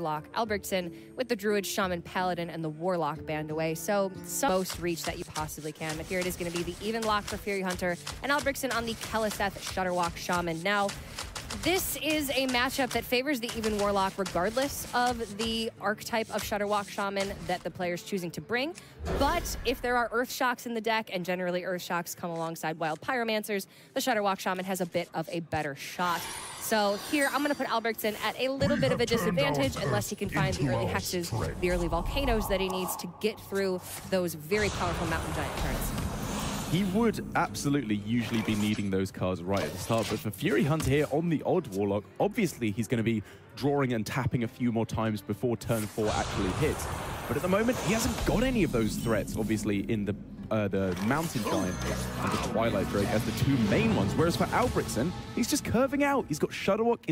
Warlock, Albrigsten with the Druid, Shaman, Paladin, and the Warlock band away. So most reach that you possibly can. But here it is going to be the even lock for Furyhunter and Albrigsten on the Keleseth Shudderwalk Shaman. Now, this is a matchup that favors the even Warlock regardless of the archetype of Shudderwalk Shaman that the player's choosing to bring. But if there are Earth Shocks in the deck, and generally Earth Shocks come alongside Wild Pyromancers, the Shudderwalk Shaman has a bit of a better shot. So here, I'm going to put Albrigsten at a little bit of a disadvantage unless he can find the early hexes, the early volcanoes that he needs to get through those very powerful Mountain Giant turns. He would absolutely usually be needing those cards right at the start, but for Furyhunter here on the odd Warlock, obviously he's going to be drawing and tapping a few more times before turn 4 actually hits. But at the moment, he hasn't got any of those threats, obviously, in the Mountain Giant and the Twilight Drake as the two main ones. Whereas for Albrigsten, he's just curving out. He's got Shudderwalk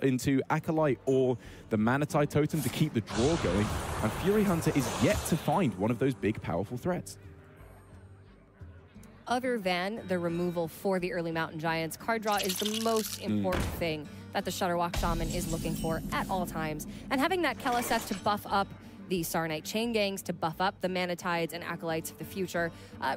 into Acolyte or the Manatee Totem to keep the draw going, and Furyhunter is yet to find one of those big, powerful threats. Other than the removal for the early Mountain Giants, card draw is the most important thing that the Shudderwalk Shaman is looking for at all times. And having that Keleseth to buff up the Sarnite Chain Gangs, to buff up the Manatides and Acolytes of the future,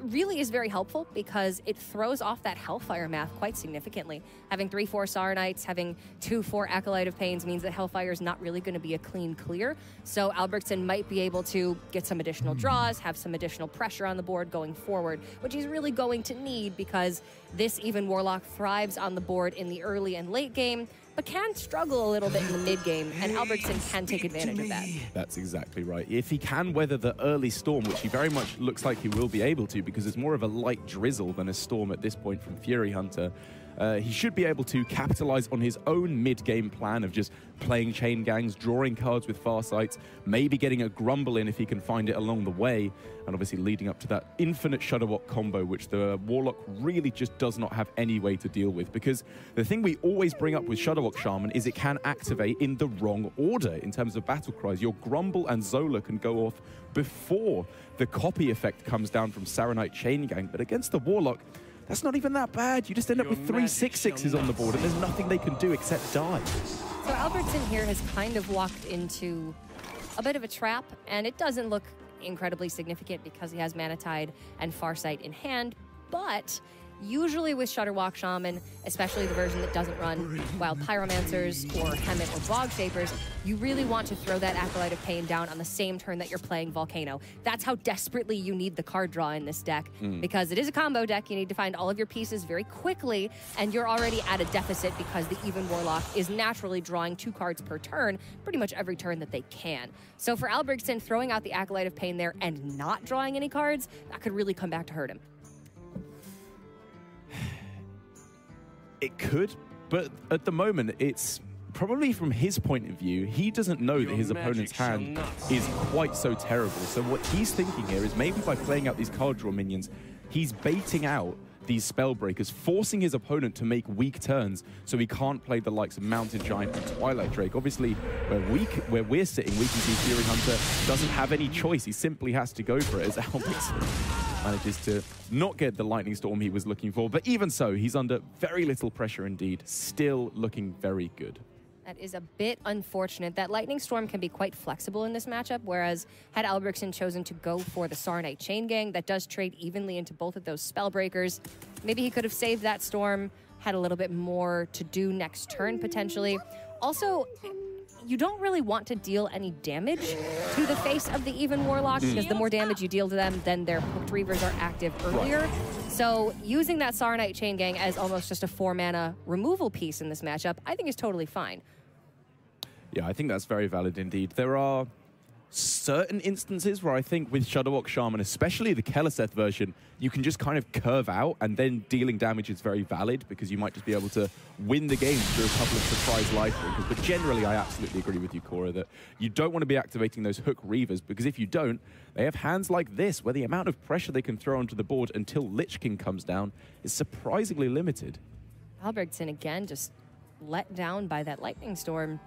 really is very helpful because it throws off that Hellfire math quite significantly. Having 3-4 Sarnites, having 2-4 Acolyte of Pains means that Hellfire is not really going to be a clean clear. So Albrigsten might be able to get some additional draws, have some additional pressure on the board going forward, which he's really going to need because this even Warlock thrives on the board in the early and late game, but can struggle a little bit in the mid game, and Albrigsten can take advantage of that. That's exactly right. If he can weather the early storm, which he very much looks like he will be able to because it's more of a light drizzle than a storm at this point from Furyhunter, he should be able to capitalize on his own mid-game plan of just playing chain gangs, drawing cards with Farsights, maybe getting a Grumble in if he can find it along the way, and obviously leading up to that infinite Shudderwalk combo, which the Warlock really just does not have any way to deal with. Because the thing we always bring up with Shudderwalk Shaman is it can activate in the wrong order in terms of battle cries. Your Grumble and Zola can go off before the copy effect comes down from Saronite Chain Gang, but against the Warlock, that's not even that bad. You just end up with 3 6/6s on the board, and there's nothing they can do except die. So Albrigsten here has kind of walked into a bit of a trap, and it doesn't look incredibly significant because he has Manatide and Farsight in hand, but usually with Shudderwalk Shaman, especially the version that doesn't run Wild Pyromancers or Hemet or Bog Shapers, you really want to throw that Acolyte of Pain down on the same turn that you're playing Volcano. That's how desperately you need the card draw in this deck, because it is a combo deck. You need to find all of your pieces very quickly, and you're already at a deficit because the even Warlock is naturally drawing 2 cards per turn, pretty much every turn that they can. So for Albrigsten, throwing out the Acolyte of Pain there and not drawing any cards, that could really come back to hurt him. It could, but at the moment, it's probably from his point of view, he doesn't know that his opponent's hand is quite so terrible. So what he's thinking here is maybe by playing out these card draw minions, he's baiting out these Spellbreakers, forcing his opponent to make weak turns so he can't play the likes of Mountain Giant and Twilight Drake. Obviously, where we're sitting, we can see Furyhunter doesn't have any choice. He simply has to go for it as Albrigsten manages to not get the Lightning Storm he was looking for. But even so, he's under very little pressure indeed, still looking very good. That is a bit unfortunate. That Lightning Storm can be quite flexible in this matchup, whereas had Albrigsten chosen to go for the Sarnite Chain Gang, that does trade evenly into both of those Spellbreakers. Maybe he could have saved that Storm, had a little bit more to do next turn, potentially. Also, you don't really want to deal any damage to the face of the even Warlock, because the more damage you deal to them, then their Hooked Reavers are active earlier. So using that Sarnite Chain Gang as almost just a 4-mana removal piece in this matchup, I think is totally fine. Yeah, I think that's very valid indeed. There are certain instances where I think with Shudderwalk Shaman, especially the Keleseth version, you can just kind of curve out, and then dealing damage is very valid because you might just be able to win the game through a couple of surprise lifelinks. But generally, I absolutely agree with you, Cora, that you don't want to be activating those Hook Reavers, because if you don't, they have hands like this where the amount of pressure they can throw onto the board until Lich King comes down is surprisingly limited. Albrigsten, again, just let down by that Lightning Storm.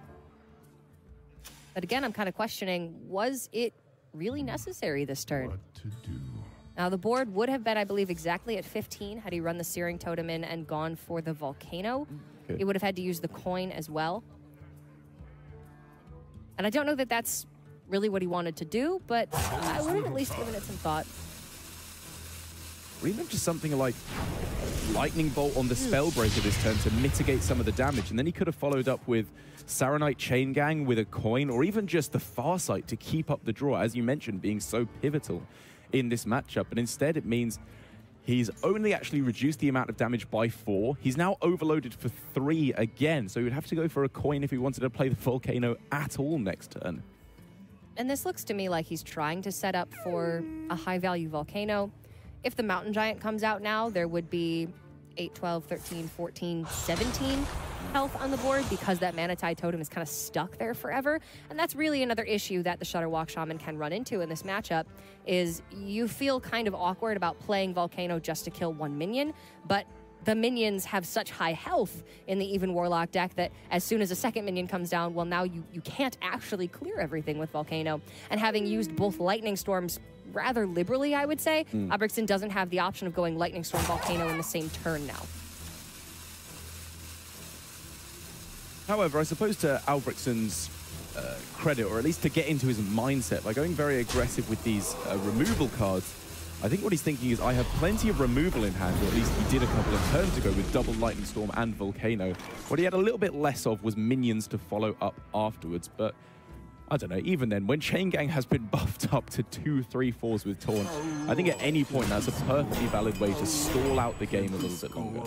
But again, I'm kind of questioning, was it really necessary this turn? What to do? Now, the board would have been, I believe, exactly at 15 had he run the Searing Totem in and gone for the Volcano. Okay. He would have had to use the coin as well. And I don't know that that's really what he wanted to do, but I would have at least given it some thought. Or even just something like Lightning Bolt on the Spellbreaker this turn to mitigate some of the damage. And then he could have followed up with Saronite Chain Gang with a coin, or even just the Farsight to keep up the draw, as you mentioned, being so pivotal in this matchup. But instead, it means he's only actually reduced the amount of damage by 4. He's now overloaded for 3 again, so he would have to go for a coin if he wanted to play the Volcano at all next turn. And this looks to me like he's trying to set up for a high-value Volcano. If the Mountain Giant comes out now, there would be 8, 12, 13, 14, 17 health on the board because that Mana Tide Totem is kind of stuck there forever. And that's really another issue that the Shudderwock Shaman can run into in this matchup, is you feel kind of awkward about playing Volcano just to kill one minion, but the minions have such high health in the Even Warlock deck that as soon as a second minion comes down, well, now you can't actually clear everything with Volcano. And having used both Lightning Storms rather liberally, I would say, Albrigsten doesn't have the option of going Lightning Storm Volcano in the same turn now. However, I suppose to Albrigsten's credit, or at least to get into his mindset, by going very aggressive with these removal cards, I think what he's thinking is, I have plenty of removal in hand, or at least he did a couple of turns ago with double Lightning Storm and Volcano. What he had a little bit less of was minions to follow up afterwards, but I don't know, even then, when Chain Gang has been buffed up to 2, 3, 4s with Taunt, I think at any point that's a perfectly valid way to stall out the game a little bit longer.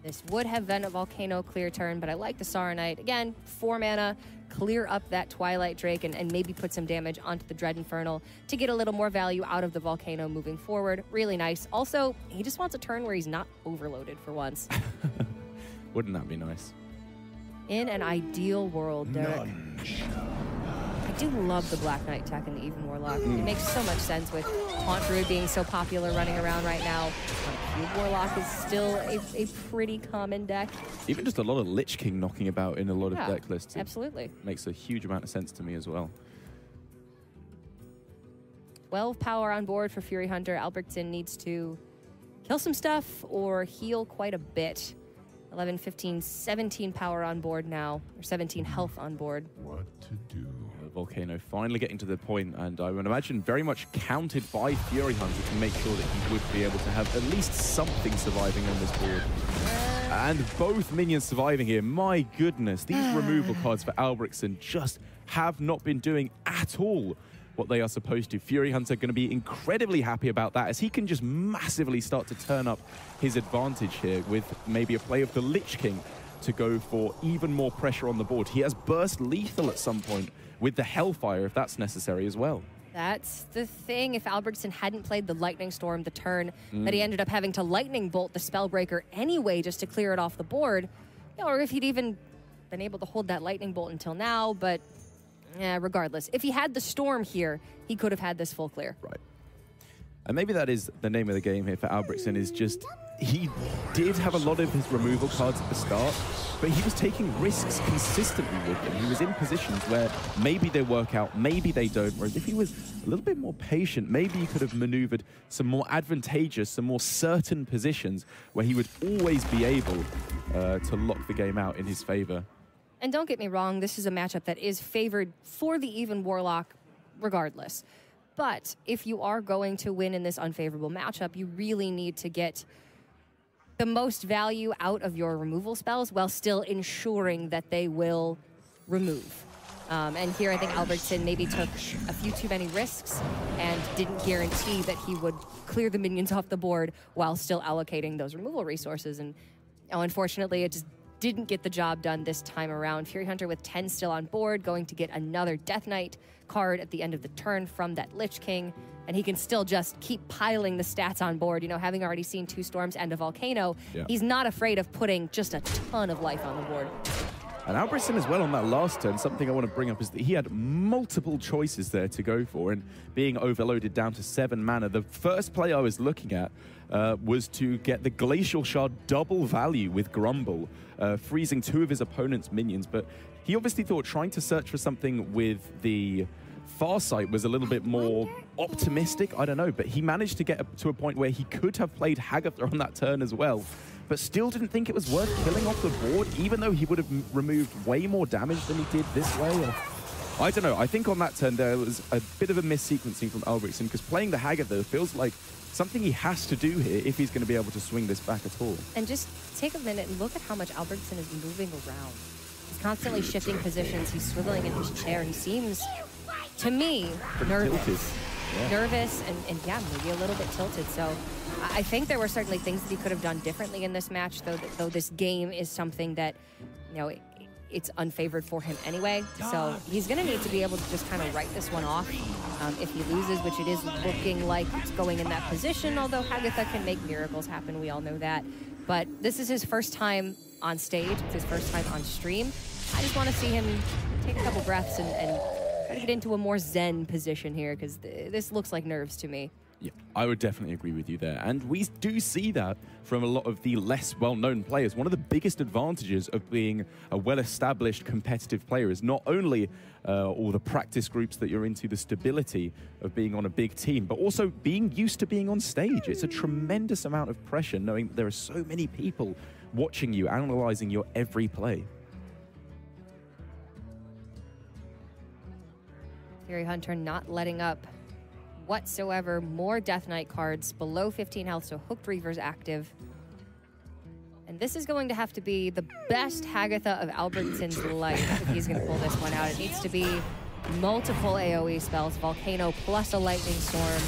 This would have been a Volcano clear turn, but I like the Saronite. Again, 4 mana, clear up that Twilight Drake and maybe put some damage onto the Dread Infernal to get a little more value out of the Volcano moving forward. Really nice. Also, he just wants a turn where he's not overloaded for once. Wouldn't that be nice? In an ideal world, Derek. I do love the Black Knight tech in the Even Warlock. It makes so much sense with Haunt Druid being so popular running around right now. Cube Warlock is still a pretty common deck. Even just a lot of Lich King knocking about in a lot of deck lists. Absolutely. Makes a huge amount of sense to me as well. 12 power on board for Furyhunter. Albrigsten needs to kill some stuff or heal quite a bit. 11, 15, 17 power on board now, or 17 health on board. What to do? Volcano finally getting to the point, and I would imagine very much counted by Furyhunter to make sure that he would be able to have at least something surviving on this board. And both minions surviving here. My goodness, these removal cards for Albrigsten just have not been doing at all what they are supposed to. Furyhunter going to be incredibly happy about that, as he can just massively start to turn up his advantage here with maybe a play of the Lich King to go for even more pressure on the board. He has burst lethal at some point with the Hellfire if that's necessary as well. That's the thing. If Albrigsten hadn't played the Lightning Storm the turn that he ended up having to Lightning Bolt the Spellbreaker anyway just to clear it off the board, or if he'd even been able to hold that Lightning Bolt until now, but regardless, if he had the Storm here, he could have had this full clear. Right. And maybe that is the name of the game here for Albrigsten, is just he did have a lot of his removal cards at the start, but he was taking risks consistently with them. He was in positions where maybe they work out, maybe they don't, whereas if he was a little bit more patient, maybe he could have maneuvered some more advantageous, some more certain positions where he would always be able to lock the game out in his favor. And don't get me wrong, this is a matchup that is favored for the Even Warlock regardless. But if you are going to win in this unfavorable matchup, you really need to get the most value out of your removal spells while still ensuring that they will remove. And here I think Albrigsten maybe took a few too many risks and didn't guarantee that he would clear the minions off the board while still allocating those removal resources. And unfortunately, it just didn't get the job done this time around. Furyhunter with 10 still on board, going to get another Death Knight card at the end of the turn from that Lich King, and he can still just keep piling the stats on board. You know, having already seen 2 Storms and a Volcano, he's not afraid of putting just a ton of life on the board. And Albrigsten as well on that last turn, something I want to bring up is that he had multiple choices there to go for, and being overloaded down to 7 mana, the first play I was looking at was to get the Glacial Shard double value with Grumble, freezing 2 of his opponent's minions, but he obviously thought trying to search for something with the Farsight was a little bit more optimistic, I don't know, but he managed to get to a point where he could have played Hagatha on that turn as well. but still didn't think it was worth killing off the board, even though he would have removed way more damage than he did this way. I don't know. I think on that turn there was a bit of a missequencing from Albrigsten, because playing the Hagatha feels like something he has to do here if he's going to be able to swing this back at all. And just take a minute and look at how much Albrigsten is moving around. He's constantly shifting positions. He's swiveling in his chair. He seems, to me, nervous. Yeah. Nervous and yeah, maybe a little bit tilted. So I think there were certainly things that he could have done differently in this match, though this game is something that, you know, it's unfavored for him anyway. So he's going to need to be able to just kind of write this one off. If he loses, which it is looking like it's going in that position, although Hagatha can make miracles happen, we all know that. But this is his first time on stage. It's his first time on stream. I just want to see him take a couple breaths and try to get into a more zen position here, because this looks like nerves to me. Yeah, I would definitely agree with you there. And we do see that from a lot of the less well-known players. One of the biggest advantages of being a well-established competitive player is not only all the practice groups that you're into, the stability of being on a big team, but also being used to being on stage. It's a tremendous amount of pressure knowing that there are so many people watching you, analyzing your every play. Furyhunter not letting up whatsoever. More Death Knight cards, below 15 health, so Hooked Reaver's active. And this is going to have to be the best Hagatha of Albrigtsen's life if he's going to pull this one out. It needs to be multiple AoE spells, Volcano plus a Lightning Storm.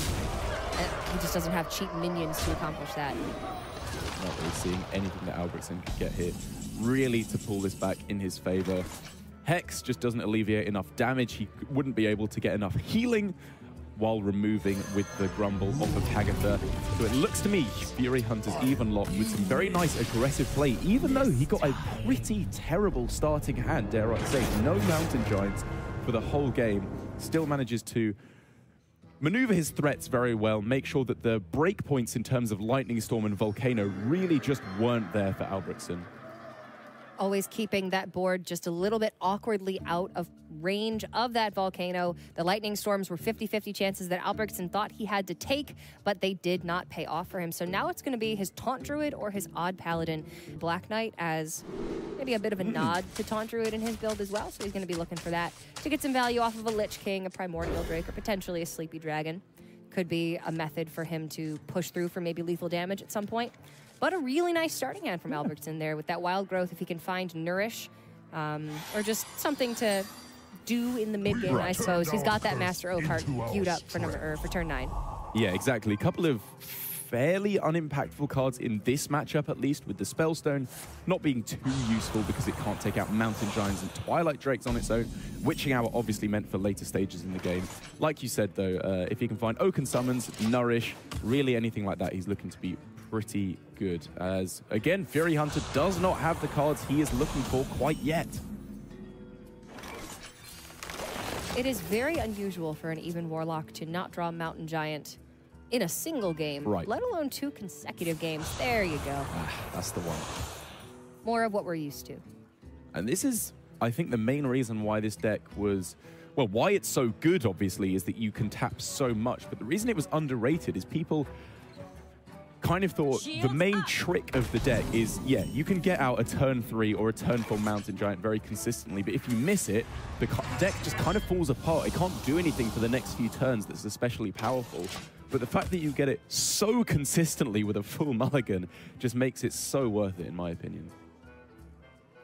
And he just doesn't have cheap minions to accomplish that. Not really seeing anything that Albrigsten could get here really to pull this back in his favor. Hex just doesn't alleviate enough damage. He wouldn't be able to get enough healing while removing with the Grumble off of Hagatha. So it looks to me Furyhunter's even locked with some very nice aggressive play, even though he got a pretty terrible starting hand, dare I say. No Mountain Giants for the whole game. Still manages to maneuver his threats very well, make sure that the breakpoints in terms of Lightning Storm and Volcano really just weren't there for Albrigsten. Always keeping that board just a little bit awkwardly out of range of that Volcano. The Lightning Storms were 50-50 chances that Albrigsten thought he had to take, but they did not pay off for him. So now it's going to be his Taunt Druid or his Odd Paladin. Black Knight as maybe a bit of a nod to Taunt Druid in his build as well, so he's going to be looking for that to get some value off of a Lich King, a Primordial Drake, or potentially a Sleepy Dragon. Could be a method for him to push through for maybe lethal damage at some point. But a really nice starting hand from Albrigsten there with that Wild Growth, if he can find Nourish, or just something to do in the mid-game, I suppose. He's got that Master O card queued up for turn 9. Yeah, exactly. A couple of fairly unimpactful cards in this matchup, at least, with the Spellstone not being too useful because it can't take out Mountain Giants and Twilight Drakes on its own. Witching Hour obviously meant for later stages in the game. Like you said, though, if he can find Oaken Summons, Nourish, really anything like that, he's looking to be pretty good. As, again, Furyhunter does not have the cards he is looking for quite yet. It is very unusual for an even Warlock to not draw Mountain Giant in a single game, right, let alone 2 consecutive games. There you go. That's the one. More of what we're used to. And this is, I think, the main reason why this deck was, well, why it's so good, obviously, is that you can tap so much. But the reason it was underrated is people kind of thought the main trick of the deck is, yeah, you can get out a turn 3 or a turn 4 Mountain Giant very consistently, but if you miss it, the deck just kind of falls apart. It can't do anything for the next few turns that's especially powerful. But the fact that you get it so consistently with a full mulligan just makes it so worth it, in my opinion.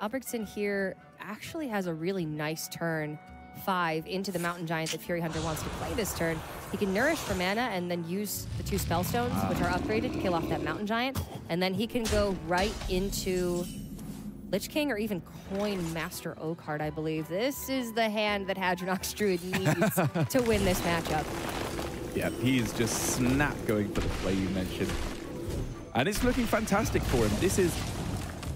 Albrigsten here actually has a really nice turn 5 into the Mountain Giant that Furyhunter wants to play this turn. He can Nourish for mana and then use the 2 Spellstones, which are upgraded, to kill off that Mountain Giant. And then he can go right into Lich King or even coin Master O card, I believe. This is the hand that Hadronox Druid needs to win this matchup. Yeah, he is just snap going for the play you mentioned. And it's looking fantastic for him. This is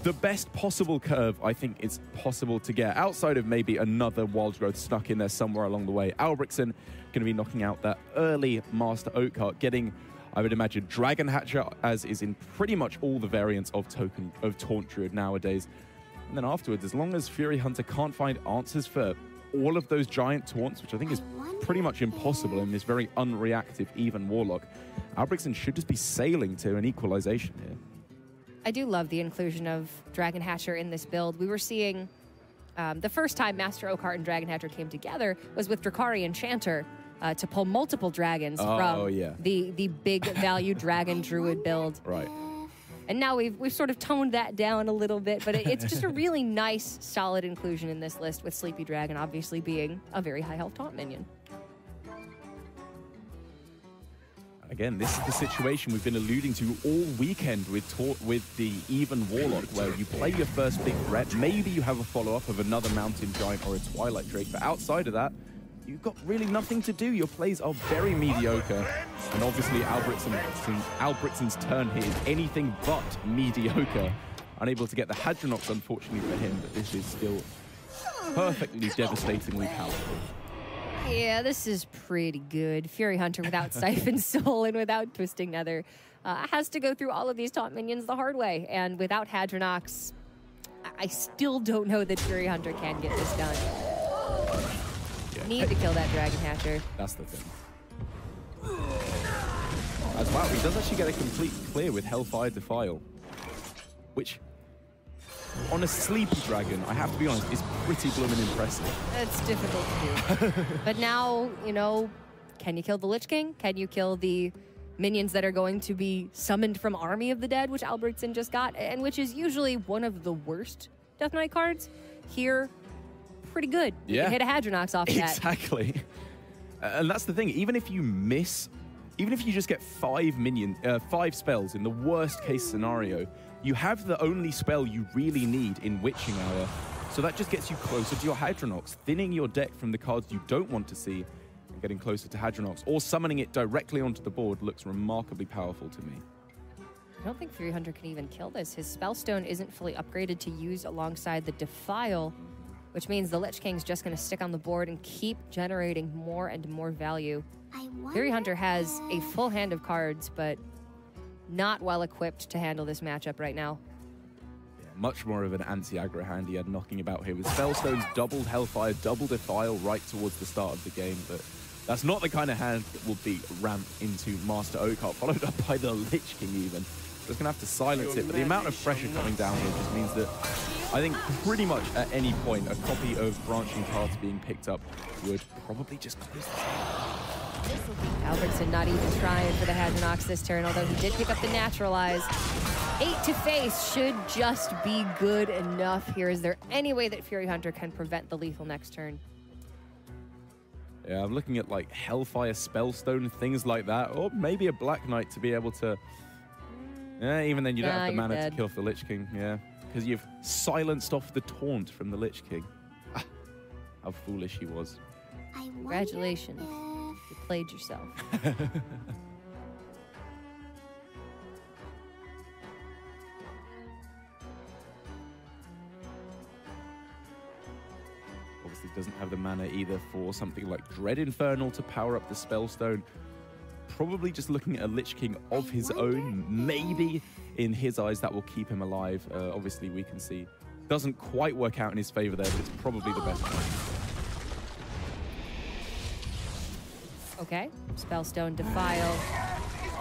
the best possible curve I think it's possible to get, outside of maybe another Wild Growth stuck in there somewhere along the way. Albrigsten going to be knocking out that early Master Oak card, getting, I would imagine, Dragon Hatcher, as is in pretty much all the variants of Taunt Druid nowadays. And then afterwards, as long as Furyhunter can't find answers for all of those giant taunts, which I think is pretty much impossible in this very unreactive even Warlock, Albrigsten should just be sailing to an equalization here. I do love the inclusion of Dragon Hatcher in this build. We were seeing the first time Master Oakheart and Dragon Hatcher came together was with Drakari Enchanter to pull multiple dragons from the big value dragon druid build. Right. And now we've sort of toned that down a little bit, but it's just a really nice, solid inclusion in this list, with Sleepy Dragon obviously being a very high health taunt minion. Again, this is the situation we've been alluding to all weekend with the Even Warlock, where you play your first big threat, maybe you have a follow-up of another Mountain Giant or a Twilight Drake, but outside of that, you've got really nothing to do. Your plays are very mediocre, and obviously Albrigsten's turn here is anything but mediocre. Unable to get the Hadronox, unfortunately for him, but this is still perfectly devastatingly powerful. Yeah, this is pretty good. Furyhunter without Siphon Soul and without Twisting Nether has to go through all of these taunt minions the hard way, and without Hadronox, I still don't know that Furyhunter can get this done. Need to kill that Dragon Hatcher. That's the thing. As well, he does actually get a complete clear with Hellfire Defile, which, on a Sleepy Dragon, I have to be honest, is pretty blooming impressive. It's difficult to do. But now, you know, can you kill the Lich King? Can you kill the minions that are going to be summoned from Army of the Dead, which Albrigsten just got, and which is usually one of the worst Death Knight cards? Here, pretty good. Yeah. You hit a Hadronox off that. Exactly. And that's the thing. Even if you miss, even if you just get 5 spells in the worst case scenario, you have the only spell you really need in Witching Hour. So that just gets you closer to your Hadronox, thinning your deck from the cards you don't want to see and getting closer to Hadronox, or summoning it directly onto the board looks remarkably powerful to me. I don't think Furyhunter can even kill this. His Spellstone isn't fully upgraded to use alongside the Defile, which means the Lich King's just going to stick on the board and keep generating more and more value. Furyhunter has a full hand of cards, but not well equipped to handle this matchup right now. Yeah, much more of an anti-aggro hand he had knocking about here with Spellstones, doubled Hellfire, double Defile right towards the start of the game, but that's not the kind of hand that will be ramped into Master Oakheart, followed up by the Lich King even. Just going to have to silence it, but the amount of pressure coming down here just means that I think pretty much at any point a copy of Branching Cards being picked up would probably just close this out. Albrigsten not even trying for the Hadronox this turn, although he did pick up the Naturalize. 8 to face should just be good enough here. Is there any way that Furyhunter can prevent the lethal next turn? Yeah, I'm looking at like Hellfire Spellstone, things like that, or maybe a Black Knight to be able to... Yeah, even then you don't have the mana to kill for the Lich King, yeah. Because you've silenced off the taunt from the Lich King. Ah, how foolish he was. Congratulations. You played yourself. Obviously doesn't have the mana either for something like Dread Infernal to power up the Spellstone. Probably just looking at a Lich King of his own. Maybe in his eyes that will keep him alive. Obviously we can see doesn't quite work out in his favor there, but it's probably the best one. Okay, Spellstone Defile,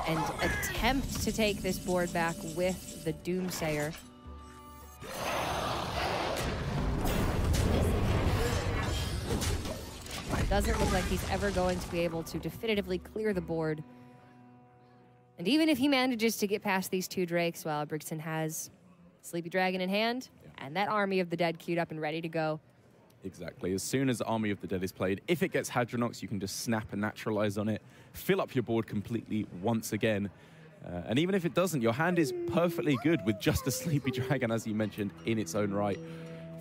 and attempt to take this board back with the Doomsayer. It doesn't look like he's ever going to be able to definitively clear the board. And even if he manages to get past these 2 Drakes, well, Albrigsten has Sleepy Dragon in hand, and that Army of the Dead queued up and ready to go. Exactly. As soon as Army of the Dead is played, if it gets Hadronox, you can just snap and naturalize on it, fill up your board completely once again. And even if it doesn't, your hand is perfectly good with just a Sleepy Dragon, as you mentioned, in its own right.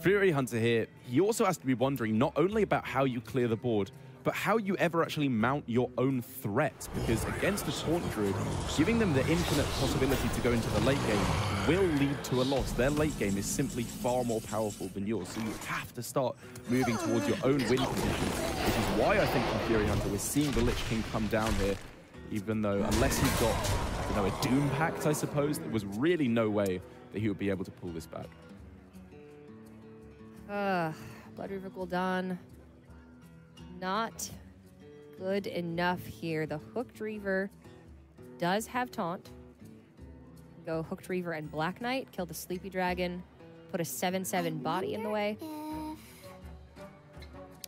Furyhunter here, he also has to be wondering not only about how you clear the board, but how you ever actually mount your own threats, because against the Taunt Druid, giving them the infinite possibility to go into the late game will lead to a loss. Their late game is simply far more powerful than yours, so you have to start moving towards your own win condition, which is why I think from Furyhunter we're seeing the Lich King come down here, even though unless he's got, I don't know, a Doom Pact, I suppose, there was really no way that he would be able to pull this back. Blood River Gul'dan, not good enough here. The Hooked Reaver does have taunt. Go Hooked Reaver and Black Knight, kill the Sleepy Dragon, put a 7/7 body in the way.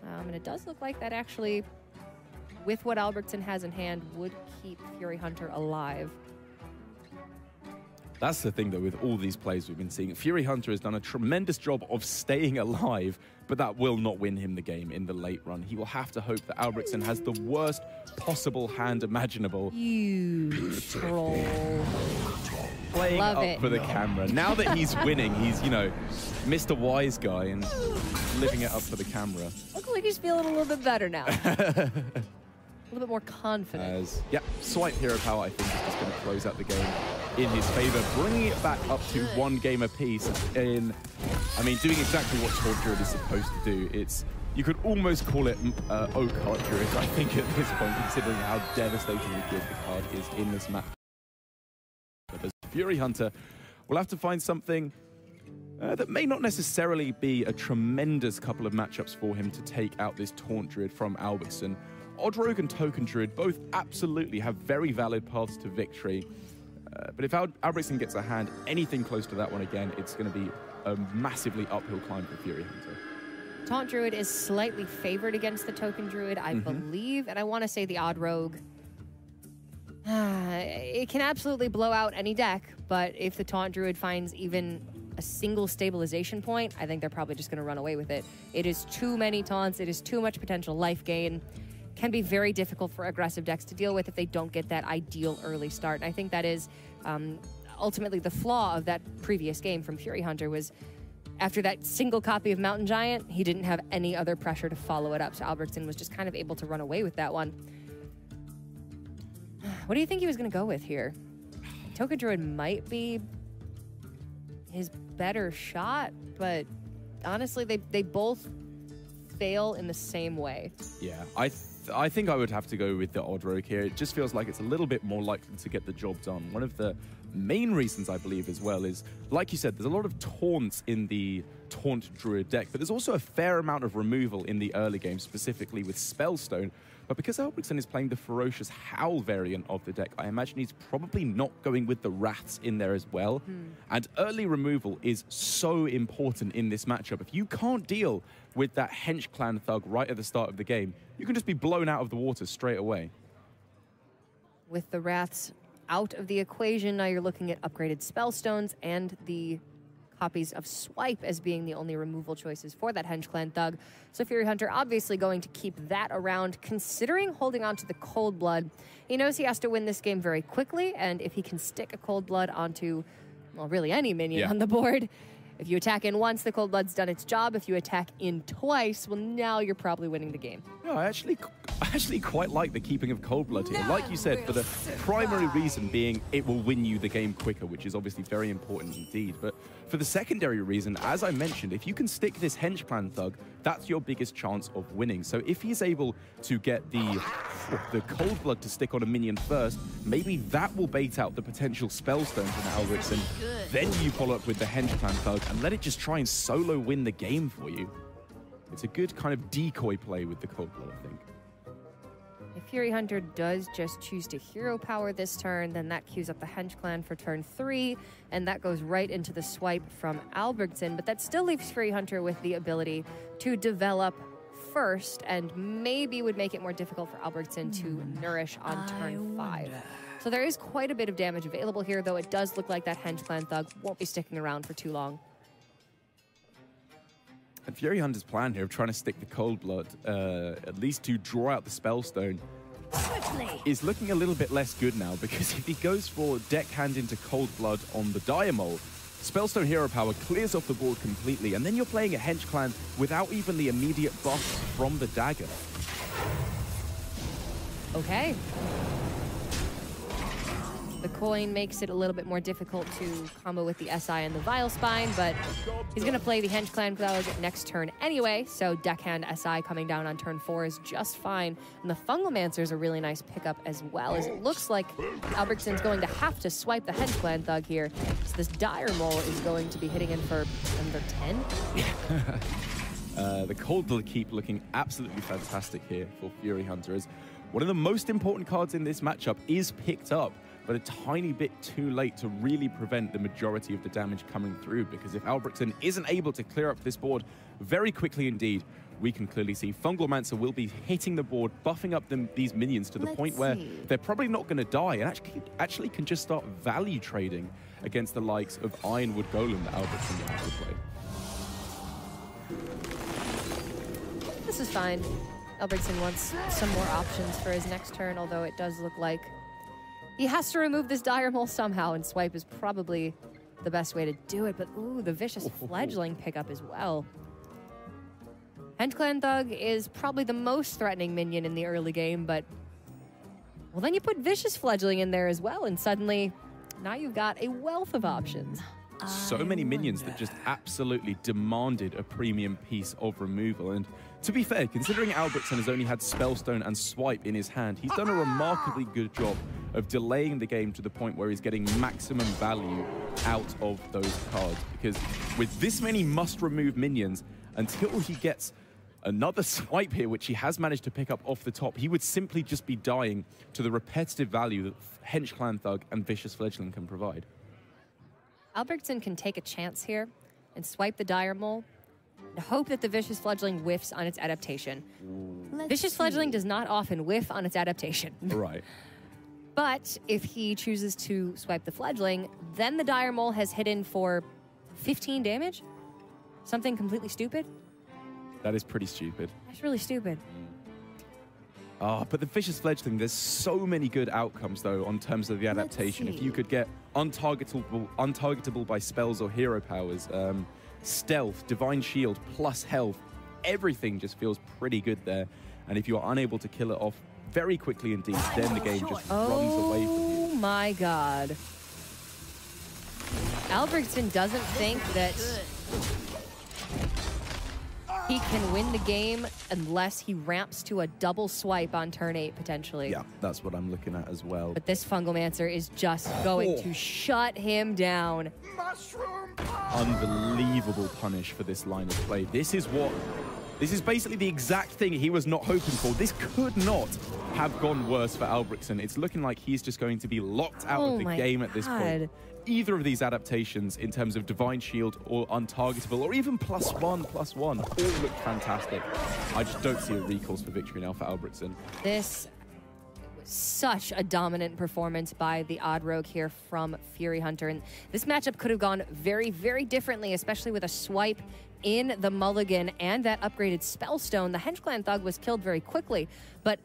And it does look like that actually, with what Albrigsten has in hand, would keep Furyhunter alive. That's the thing, though, with all these plays we've been seeing. Furyhunter has done a tremendous job of staying alive, but that will not win him the game in the late run. He will have to hope that Albrigsten has the worst possible hand imaginable. You troll. Playing Love up it. for the camera. Now that he's winning, he's, you know, Mr. Wise Guy and living it up for the camera. Look like he's feeling a little bit better now. A little bit more confident. Yeah, swipe hero power, I think, is just going to close out the game in his favor, bringing it back up to 1 game apiece. Doing exactly what Taunt Druid is supposed to do. You could almost call it O-Card Druid, I think, at this point, considering how devastatingly good the card is in this match. But as Furyhunter will have to find something that may not necessarily be a tremendous couple of matchups for him to take out this Taunt Druid from Albrigsten. Odd Rogue and Token Druid both absolutely have very valid paths to victory. But if Albrigsten gets a hand anything close to that one again, it's going to be a massively uphill climb for Furyhunter. Taunt Druid is slightly favored against the Token Druid, I believe, and I want to say the Odd Rogue. It can absolutely blow out any deck, but if the Taunt Druid finds even a single stabilization point, I think they're probably just going to run away with it. It is too many taunts, it is too much potential life gain. Can be very difficult for aggressive decks to deal with if they don't get that ideal early start. And I think that is ultimately the flaw of that previous game from Furyhunter was after that single copy of Mountain Giant, he didn't have any other pressure to follow it up. So Albrigsten was just kind of able to run away with that one. What do you think he was going to go with here? Token Druid might be his better shot, but honestly, they both fail in the same way. Yeah, I think I would have to go with the Odd Rogue here. It just feels like it's a little bit more likely to get the job done. One of the main reasons, I believe, as well is, like you said, there's a lot of taunts in the Taunt Druid deck, but there's also a fair amount of removal in the early game, specifically with Spellstone. But because Albrigsten is playing the Ferocious Howl variant of the deck, I imagine he's probably not going with the Wraths in there as well. And early removal is so important in this matchup. If you can't deal with that Hench Clan Thug right at the start of the game, you can just be blown out of the water straight away. With the Wraths out of the equation, now you're looking at upgraded Spellstones and the copies of Swipe as being the only removal choices for that Hench Clan Thug. So Furyhunter obviously going to keep that around, considering holding on to the Cold Blood. He knows he has to win this game very quickly, and if he can stick a Cold Blood onto, well, really any minion on the board, if you attack in once, the Cold Blood's done its job. If you attack in twice, well, now you're probably winning the game. No, I actually quite like the keeping of Cold Blood here. Like you said, for the primary reason being it will win you the game quicker, which is obviously very important indeed. But for the secondary reason, as I mentioned, if you can stick this Hench Clan Thug, that's your biggest chance of winning. So if he's able to get the Cold Blood to stick on a minion first, maybe that will bait out the potential Spellstone from Albrigsten. Then you follow up with the Hench Clan Thug and let it just try and solo win the game for you. It's a good kind of decoy play with the Cold Blood, I think. If Furyhunter does just choose to hero power this turn, then that queues up the Hench Clan for turn 3, and that goes right into the swipe from Albrigsten, but that still leaves Furyhunter with the ability to develop first, and maybe would make it more difficult for Albrigsten to nourish on turn 5. So there is quite a bit of damage available here, though it does look like that Hench Clan Thug won't be sticking around for too long. And Furyhunter's plan here of trying to stick the Cold Blood, at least to draw out the Spellstone, is looking a little bit less good now, because if he goes for deckhand into Cold Blood on the Diamol, Spellstone hero power clears off the board completely, and then you're playing a Hench Clan without even the immediate buff from the dagger. Okay. The coin makes it a little bit more difficult to combo with the SI and the Vile Spine, but he's going to play the Hench Clan Thug next turn anyway, so deckhand SI coming down on turn 4 is just fine. And the Fungalmancer is a really nice pickup as well, as it looks like Albrigsten's going to have to swipe the Hench Clan Thug here. So this Dire Mole is going to be hitting in for under 10. The Cold Blood keep looking absolutely fantastic here for Furyhunter, as one of the most important cards in this matchup is picked up but a tiny bit too late to really prevent the majority of the damage coming through, because if Albrigsten isn't able to clear up this board very quickly indeed, we can clearly see Fungalmancer will be hitting the board, buffing up these minions to the point where they're probably not going to die, and actually can just start value trading against the likes of Ironwood Golem that Albrigsten will have to play. This is fine. Albrigsten wants some more options for his next turn, although it does look like he has to remove this Dire Mole somehow, and swipe is probably the best way to do it. But ooh, the Vicious Fledgling pickup as well. Henchclan Thug is probably the most threatening minion in the early game, but well, then you put Vicious Fledgling in there as well, and suddenly now you've got a wealth of options. So many minions that just absolutely demanded a premium piece of removal. And to be fair, considering Albrigsten has only had Spellstone and Swipe in his hand, he's done a remarkably good job of delaying the game to the point where he's getting maximum value out of those cards. Because with this many must-remove minions, until he gets another Swipe here, which he has managed to pick up off the top, he would simply just be dying to the repetitive value that Henchclan Thug and Vicious Fledgling can provide. Albrigsten can take a chance here and swipe the Dire Mole and hope that the Vicious Fledgling whiffs on its adaptation. Vicious Fledgling does not often whiff on its adaptation. Right. But if he chooses to swipe the Fledgling, then the Dire Mole has hit in for 15 damage? Something completely stupid? That is pretty stupid. That's really stupid. But the Vicious Fledgling, there's so many good outcomes, though, on terms of the adaptation. If you could get untargetable by spells or hero powers, stealth, divine shield, plus health, everything just feels pretty good there. And if you are unable to kill it off very quickly indeed, then the game just runs away from you. Oh my god. Albrigsten doesn't think that he can win the game unless he ramps to a double swipe on turn 8, potentially. Yeah, that's what I'm looking at as well. But this Fungalmancer is just going to shut him down. Unbelievable punish for this line of play. This is basically the exact thing he was not hoping for. This could not have gone worse for Albrigsten. It's looking like he's just going to be locked out of the game at this point. Either of these adaptations in terms of Divine Shield or Untargetable or even +1/+1 all look fantastic. I just don't see a recourse for victory now for Albrigsten. This was such a dominant performance by the Odd Rogue here from Furyhunter. And this matchup could have gone very, very differently, especially with a swipe in the mulligan and that upgraded Spellstone. The Henchclan Thug was killed very quickly, but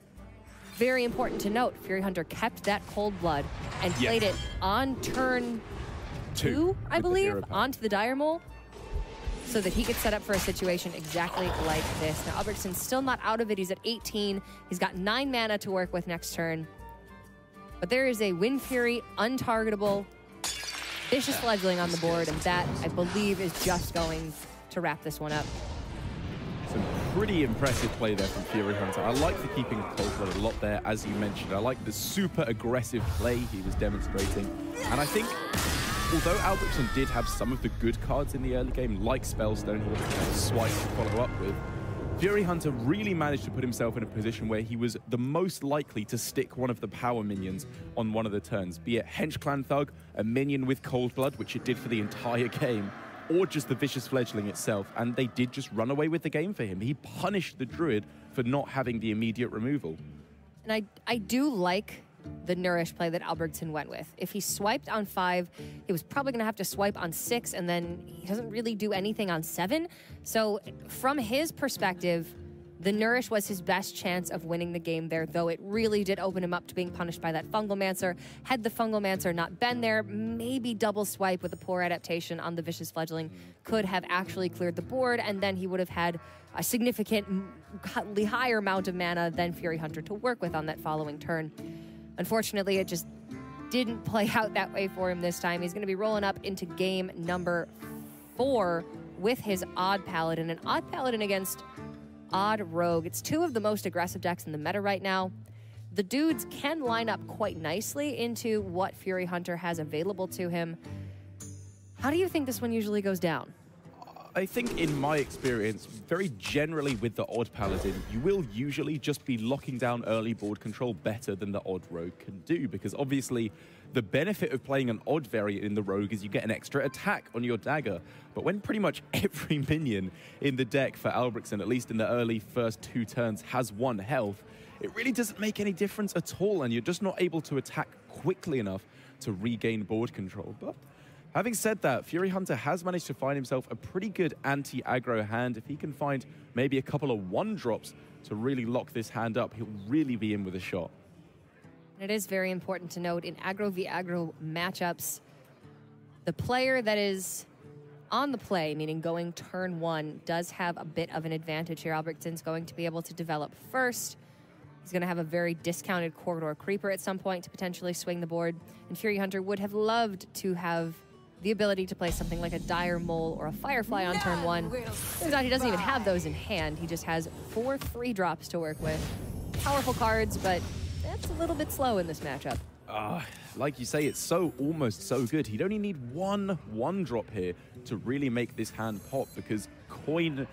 very important to note, Furyhunter kept that Cold Blood and played it on turn 2, I believe, onto the Dire Mole, so that he could set up for a situation exactly like this. Now, Albrigsten's still not out of it. He's at 18. He's got 9 mana to work with next turn. But there is a Wind Fury, untargetable, Vicious Fledgling on the board, and that, I believe, is just going to wrap this one up. Some pretty impressive play there from Furyhunter. I like the keeping Cold Blood a lot there, as you mentioned. I like the super aggressive play he was demonstrating. And I think, although Albrigsten did have some of the good cards in the early game, like Spellstone, he had a swipe to follow up with, Furyhunter really managed to put himself in a position where he was the most likely to stick one of the power minions on one of the turns, be it Henchclan Thug, a minion with Cold Blood, which it did for the entire game, or just the Vicious Fledgling itself, and they did just run away with the game for him. He punished the Druid for not having the immediate removal. And I do like the Nourish play that Albrigsten went with. If he swiped on 5, he was probably going to have to swipe on 6, and then he doesn't really do anything on 7. So from his perspective, the Nourish was his best chance of winning the game there, though it really did open him up to being punished by that Fungalmancer. Had the Fungalmancer not been there, maybe double swipe with a poor adaptation on the Vicious Fledgling could have actually cleared the board, and then he would have had a significantly higher amount of mana than Furyhunter to work with on that following turn. Unfortunately, it just didn't play out that way for him this time. He's going to be rolling up into game number 4 with his Odd Paladin, an Odd Paladin against Odd Rogue. It's 2 of the most aggressive decks in the meta right now. The dudes can line up quite nicely into what Furyhunter has available to him. How do you think this one usually goes down? I think in my experience, very generally with the Odd Paladin, you will usually just be locking down early board control better than the Odd Rogue can do, because obviously the benefit of playing an Odd variant in the Rogue is you get an extra attack on your dagger. But when pretty much every minion in the deck for Albrigsten, at least in the early first 2 turns, has 1 health, it really doesn't make any difference at all, and you're just not able to attack quickly enough to regain board control. But having said that, Furyhunter has managed to find himself a pretty good anti-aggro hand. If he can find maybe a couple of 1-drops to really lock this hand up, he'll really be in with a shot. It is very important to note in aggro v aggro matchups, the player that is on the play, meaning going turn 1, does have a bit of an advantage here. Albrigsten's going to be able to develop first. He's going to have a very discounted Corridor Creeper at some point to potentially swing the board. And Furyhunter would have loved to have the ability to play something like a Dire Mole or a Firefly on turn 1. Turns out he doesn't even have those in hand. He just has 4 3-drops to work with. Powerful cards, but that's a little bit slow in this matchup. Like you say, it's almost so good. He'd only need 1-drop here to really make this hand pop, because coin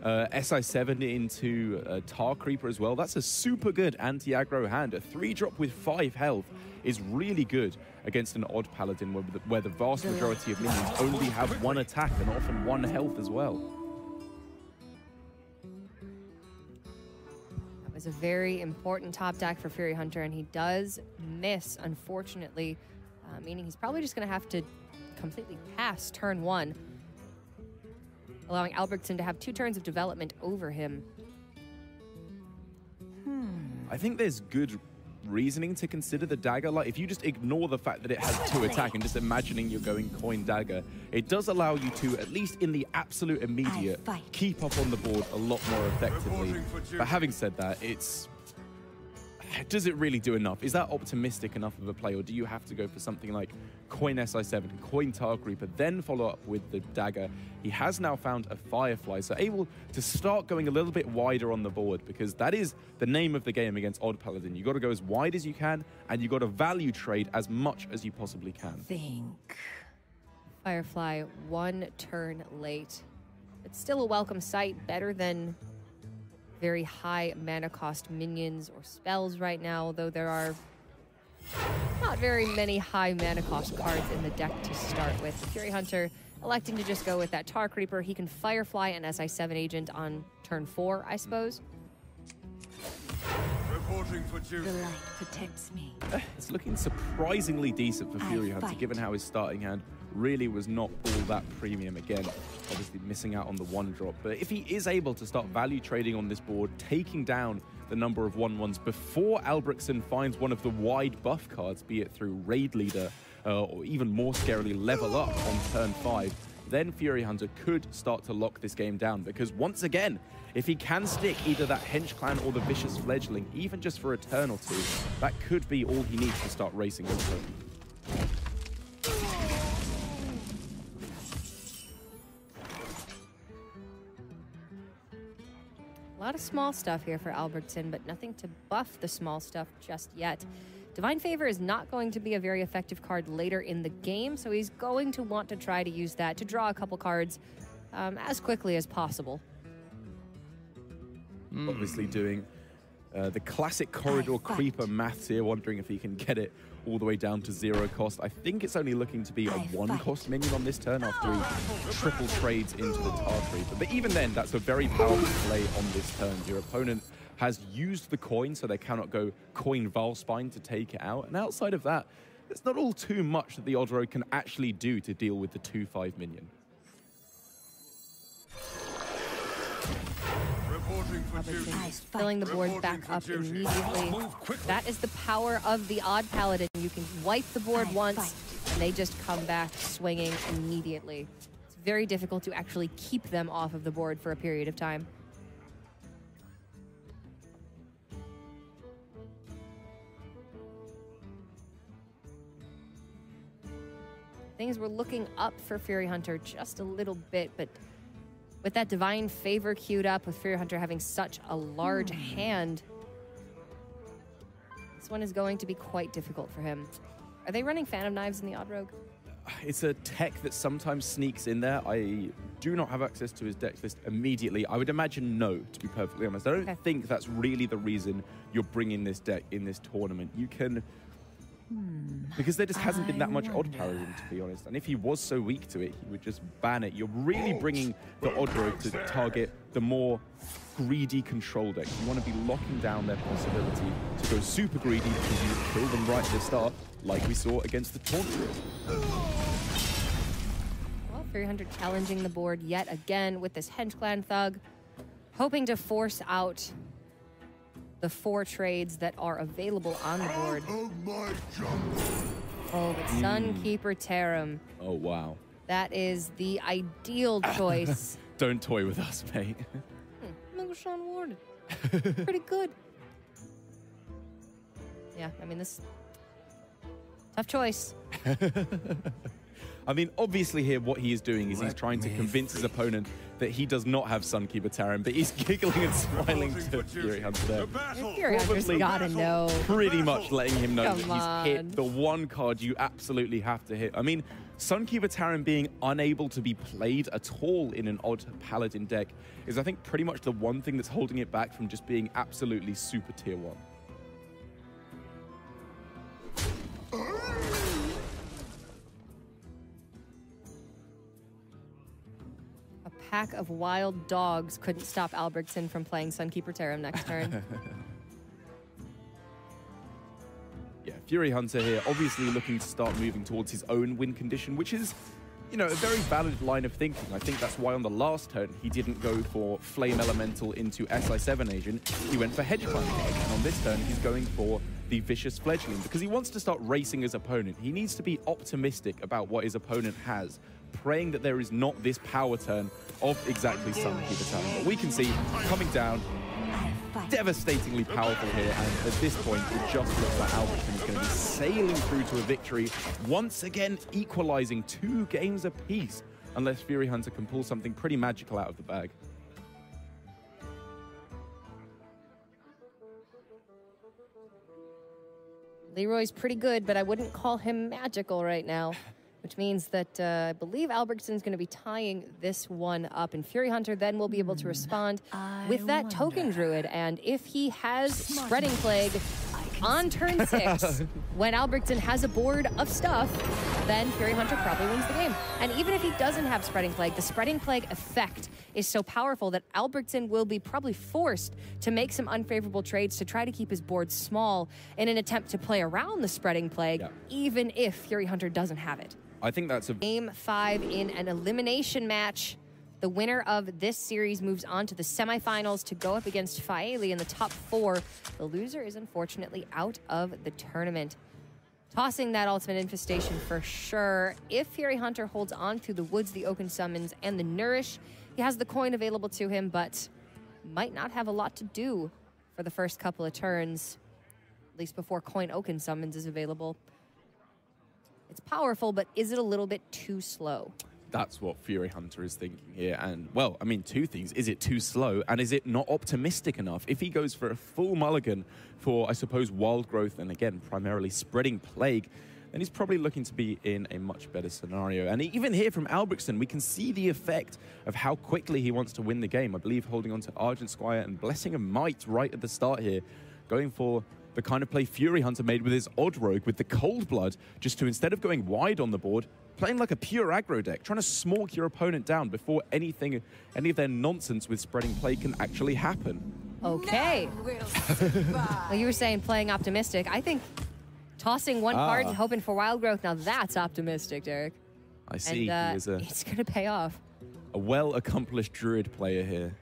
SI7 into Tar Creeper as well. That's a super good anti-aggro hand. A 3-drop with 5 health is really good against an Odd Paladin where the vast majority of minions only have 1 attack and often 1 health as well. That was a very important top deck for Furyhunter, and he does miss, unfortunately, meaning he's probably just going to have to completely pass turn 1, allowing Albrigsten to have 2 turns of development over him. I think there's good reasoning to consider the dagger. Like, if you just ignore the fact that it has 2 attack and just imagining you're going coin dagger, it does allow you to, at least in the absolute immediate, keep up on the board a lot more effectively. But having said that, does it really do enough? Is that optimistic enough of a play, or do you have to go for something like coin SI7, coin Tar Creeper, then follow up with the dagger? He has now found a Firefly, so able to start going a little bit wider on the board, because that is the name of the game against Odd Paladin. You got to go as wide as you can, and you got to value trade as much as you possibly can. Firefly 1 turn late. It's still a welcome sight, better than very high mana cost minions or spells right now, though there are not very many high mana cost cards in the deck to start with. Furyhunter electing to just go with that Tar Creeper. He can Firefly an SI7 agent on turn 4, I suppose. The light protects me. It's looking surprisingly decent for Furyhunter, given how his starting hand really was not all that premium again. Obviously missing out on the 1-drop. But if he is able to start value trading on this board, taking down the number of 1/1s before Albrigsten finds one of the wide buff cards, be it through Raid Leader or even more scarily Level Up on turn 5, then Furyhunter could start to lock this game down. Because once again, if he can stick either that Hench Clan or the Vicious Fledgling, even just for a turn or 2, that could be all he needs to start racing his opponent. A lot of small stuff here for Albrigsten, but nothing to buff the small stuff just yet. Divine Favor is not going to be a very effective card later in the game, so he's going to want to try to use that to draw a couple cards as quickly as possible. Obviously doing the classic Corridor Creeper maths here, wondering if he can get it all the way down to 0 cost. I think it's only looking to be a 1-cost minion on this turn after he triple trades into the Tar Creeper. But even then, that's a very powerful play on this turn. Your opponent has used the coin, so they cannot go coin Valspine to take it out. And outside of that, there's not all too much that the Odd Rogue can actually do to deal with the 2/5 minion. Filling the board back up immediately. That is the power of the Odd Paladin. You can wipe the board once, and they just come back swinging immediately. It's very difficult to actually keep them off of the board for a period of time. Things were looking up for Furyhunter just a little bit, but with that Divine Favor queued up, with Furyhunter having such a large hand, this one is going to be quite difficult for him. Are they running Phantom Knives in the Odd Rogue? It's a tech that sometimes sneaks in there. I do not have access to his deck list immediately. I would imagine no, to be perfectly honest. I don't think that's really the reason you're bringing this deck in this tournament. You can... Because there just hasn't been that much odd power in, to be honest. And if he was so weak to it, he would just ban it. You're really bringing the odd rogue to target the more greedy control decks. You want to be locking down their possibility to go super greedy because you kill them right at the start, like we saw against the Taunt Druid. Well, Furyhunter challenging the board yet again with this Hench Clan Thug, hoping to force out the 4 trades that are available on the board. Oh, but Sunkeeper Tarim. Oh, wow. That is the ideal choice. Don't toy with us, mate. Sean Ward. Pretty good. Yeah, I mean, this... Tough choice. I mean, obviously here what he is doing is he's trying to convince his opponent that he does not have Sunkeeper Tarim, but he's giggling and smiling to Furyhunter there. Furyhunter's gotta know. Pretty much letting him know Come that he's hit the one card you absolutely have to hit. I mean, Sunkeeper Tarim being unable to be played at all in an odd Paladin deck is, I think, pretty much the one thing that's holding it back from just being absolutely super tier 1. A pack of wild dogs couldn't stop Albrigsten from playing Sunkeeper Tarim next turn. Yeah, Furyhunter here obviously looking to start moving towards his own win condition, which is, you know, a very valid line of thinking. I think that's why on the last turn he didn't go for Flame Elemental into SI7 Agent. He went for Hedge Clan. And on this turn he's going for the Vicious Fledgling because he wants to start racing his opponent. He needs to be optimistic about what his opponent has, praying that there is not this power turn of exactly Sunkeeper Tarim. But we can see coming down, devastatingly powerful here, and at this point it just looks like Albrigsten is going to be sailing through to a victory, once again equalizing 2 games apiece, unless Furyhunter can pull something pretty magical out of the bag. Leroy's pretty good, but I wouldn't call him magical right now, which means that I believe Albrigsten's going to be tying this one up, and Furyhunter then will be able to respond with that Token Druid. And if he has Spreading Plague on turn 6, when Albrigsten has a board of stuff, then Furyhunter probably wins the game. And even if he doesn't have Spreading Plague, the Spreading Plague effect is so powerful that Albrigsten will be probably forced to make some unfavorable trades to try to keep his board small in an attempt to play around the Spreading Plague, even if Furyhunter doesn't have it. I think that's a... Game 5 in an elimination match. The winner of this series moves on to the semifinals to go up against Faeli in the top 4. The loser is unfortunately out of the tournament. Tossing that Ultimate Infestation for sure. If Furyhunter holds on to the Woods, the Oaken Summons, and the Nourish, he has the coin available to him, but might not have a lot to do for the first couple of turns, at least before Coin Oaken Summons is available. It's powerful, but is it a little bit too slow? That's what Furyhunter is thinking here. And, well, I mean, 2 things. Is it too slow? And is it not optimistic enough? If he goes for a full mulligan for, I suppose, Wild Growth and, again, primarily Spreading Plague, then he's probably looking to be in a much better scenario. And even here from Albrigsten, we can see the effect of how quickly he wants to win the game. I believe holding on to Argent Squire and Blessing of Might right at the start here, going for the kind of play Furyhunter made with his Odd Rogue, with the Cold Blood, just to, instead of going wide on the board, playing like a pure aggro deck, trying to smork your opponent down before any of their nonsense with Spreading Plague can actually happen. Okay. Well, you were saying playing optimistic. I think tossing one card and hoping for Wild Growth, now that's optimistic, Derek. I see. And it's going to pay off. A well-accomplished Druid player here.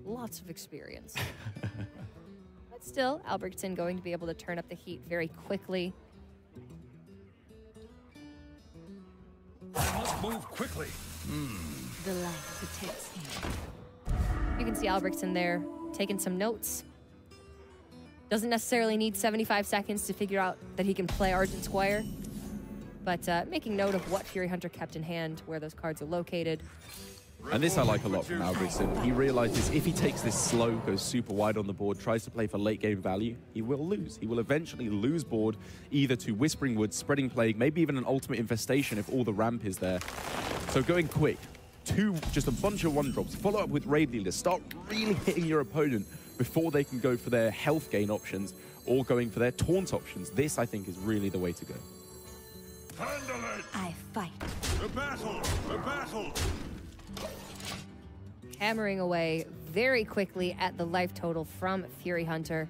Lots of experience. But still, Albrigsten going to be able to turn up the heat very quickly. I must move quickly. The light protects me. You can see Albrigsten there taking some notes. Doesn't necessarily need 75 seconds to figure out that he can play Argent Squire, but making note of what Furyhunter kept in hand, where those cards are located. And this I like a lot from Albrigsten. He realizes if he takes this slow, goes super wide on the board, tries to play for late game value, he will lose. He will eventually lose board either to Whispering Woods, Spreading Plague, maybe even an Ultimate Infestation if all the ramp is there. So going quick, just a bunch of 1-drops, follow up with Raid Leader, start really hitting your opponent before they can go for their health gain options or going for their taunt options. This, I think, is really the way to go. Handle it! I fight. The battle! The battle! Hammering away very quickly at the life total from Furyhunter.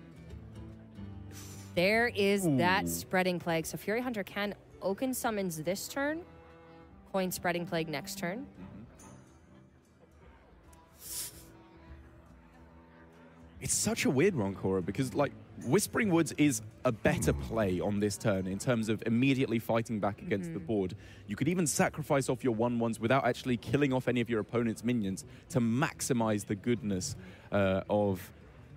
There is that Spreading Plague. So Furyhunter can Oaken summons this turn, coin Spreading Plague next turn. It's such a weird one, Cora, because like Whispering Woods is a better play on this turn in terms of immediately fighting back against the board. You could even sacrifice off your 1/1s without actually killing off any of your opponent's minions to maximize the goodness or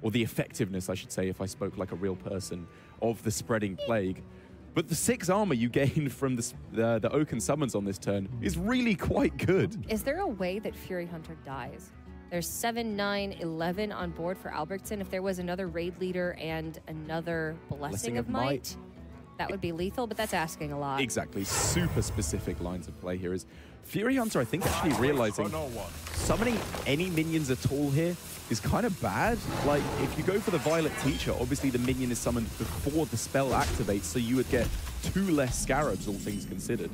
the effectiveness, I should say, if I spoke like a real person, of the Spreading Plague. But the 6 armor you gain from the Oaken summons on this turn is really quite good. Is there a way that Furyhunter dies? There's 7, 9, 11 on board for Albrigsten. If there was another Raid Leader and another Blessing of Might, that would be lethal, but that's asking a lot. Exactly. Super specific lines of play here is Furyhunter, I think, actually realizing summoning any minions at all here is kind of bad. Like, if you go for the Violet Teacher, obviously the minion is summoned before the spell activates, so you would get 2 less Scarabs, all things considered.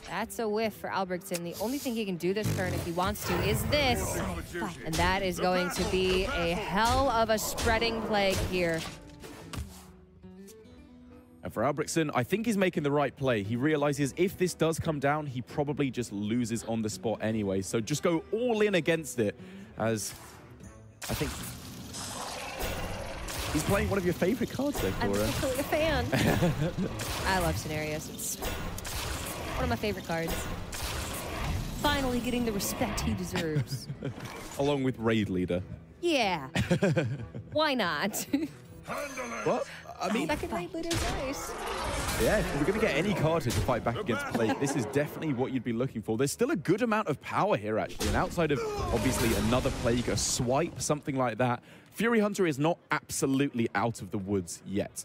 That's a whiff for Albrigsten. The only thing he can do this turn if he wants to is this. And that is going to be a hell of a Spreading Plague here. And for Albrigsten, I think he's making the right play. He realizes if this does come down, he probably just loses on the spot anyway. So just go all in against it, as I think he's playing one of your favorite cards there, Cora. I'm actually a fan. I love Scenarios. It's one of my favorite cards. Finally getting the respect he deserves. Along with Raid Leader. Yeah. Why not? Well, I mean, Second Raid Leader's nice. yeah, if we're going to get any card to fight back against Plague, this is definitely what you'd be looking for. There's still a good amount of power here, actually. And outside of, obviously, another Plague, a Swipe, something like that, Furyhunter is not absolutely out of the woods yet.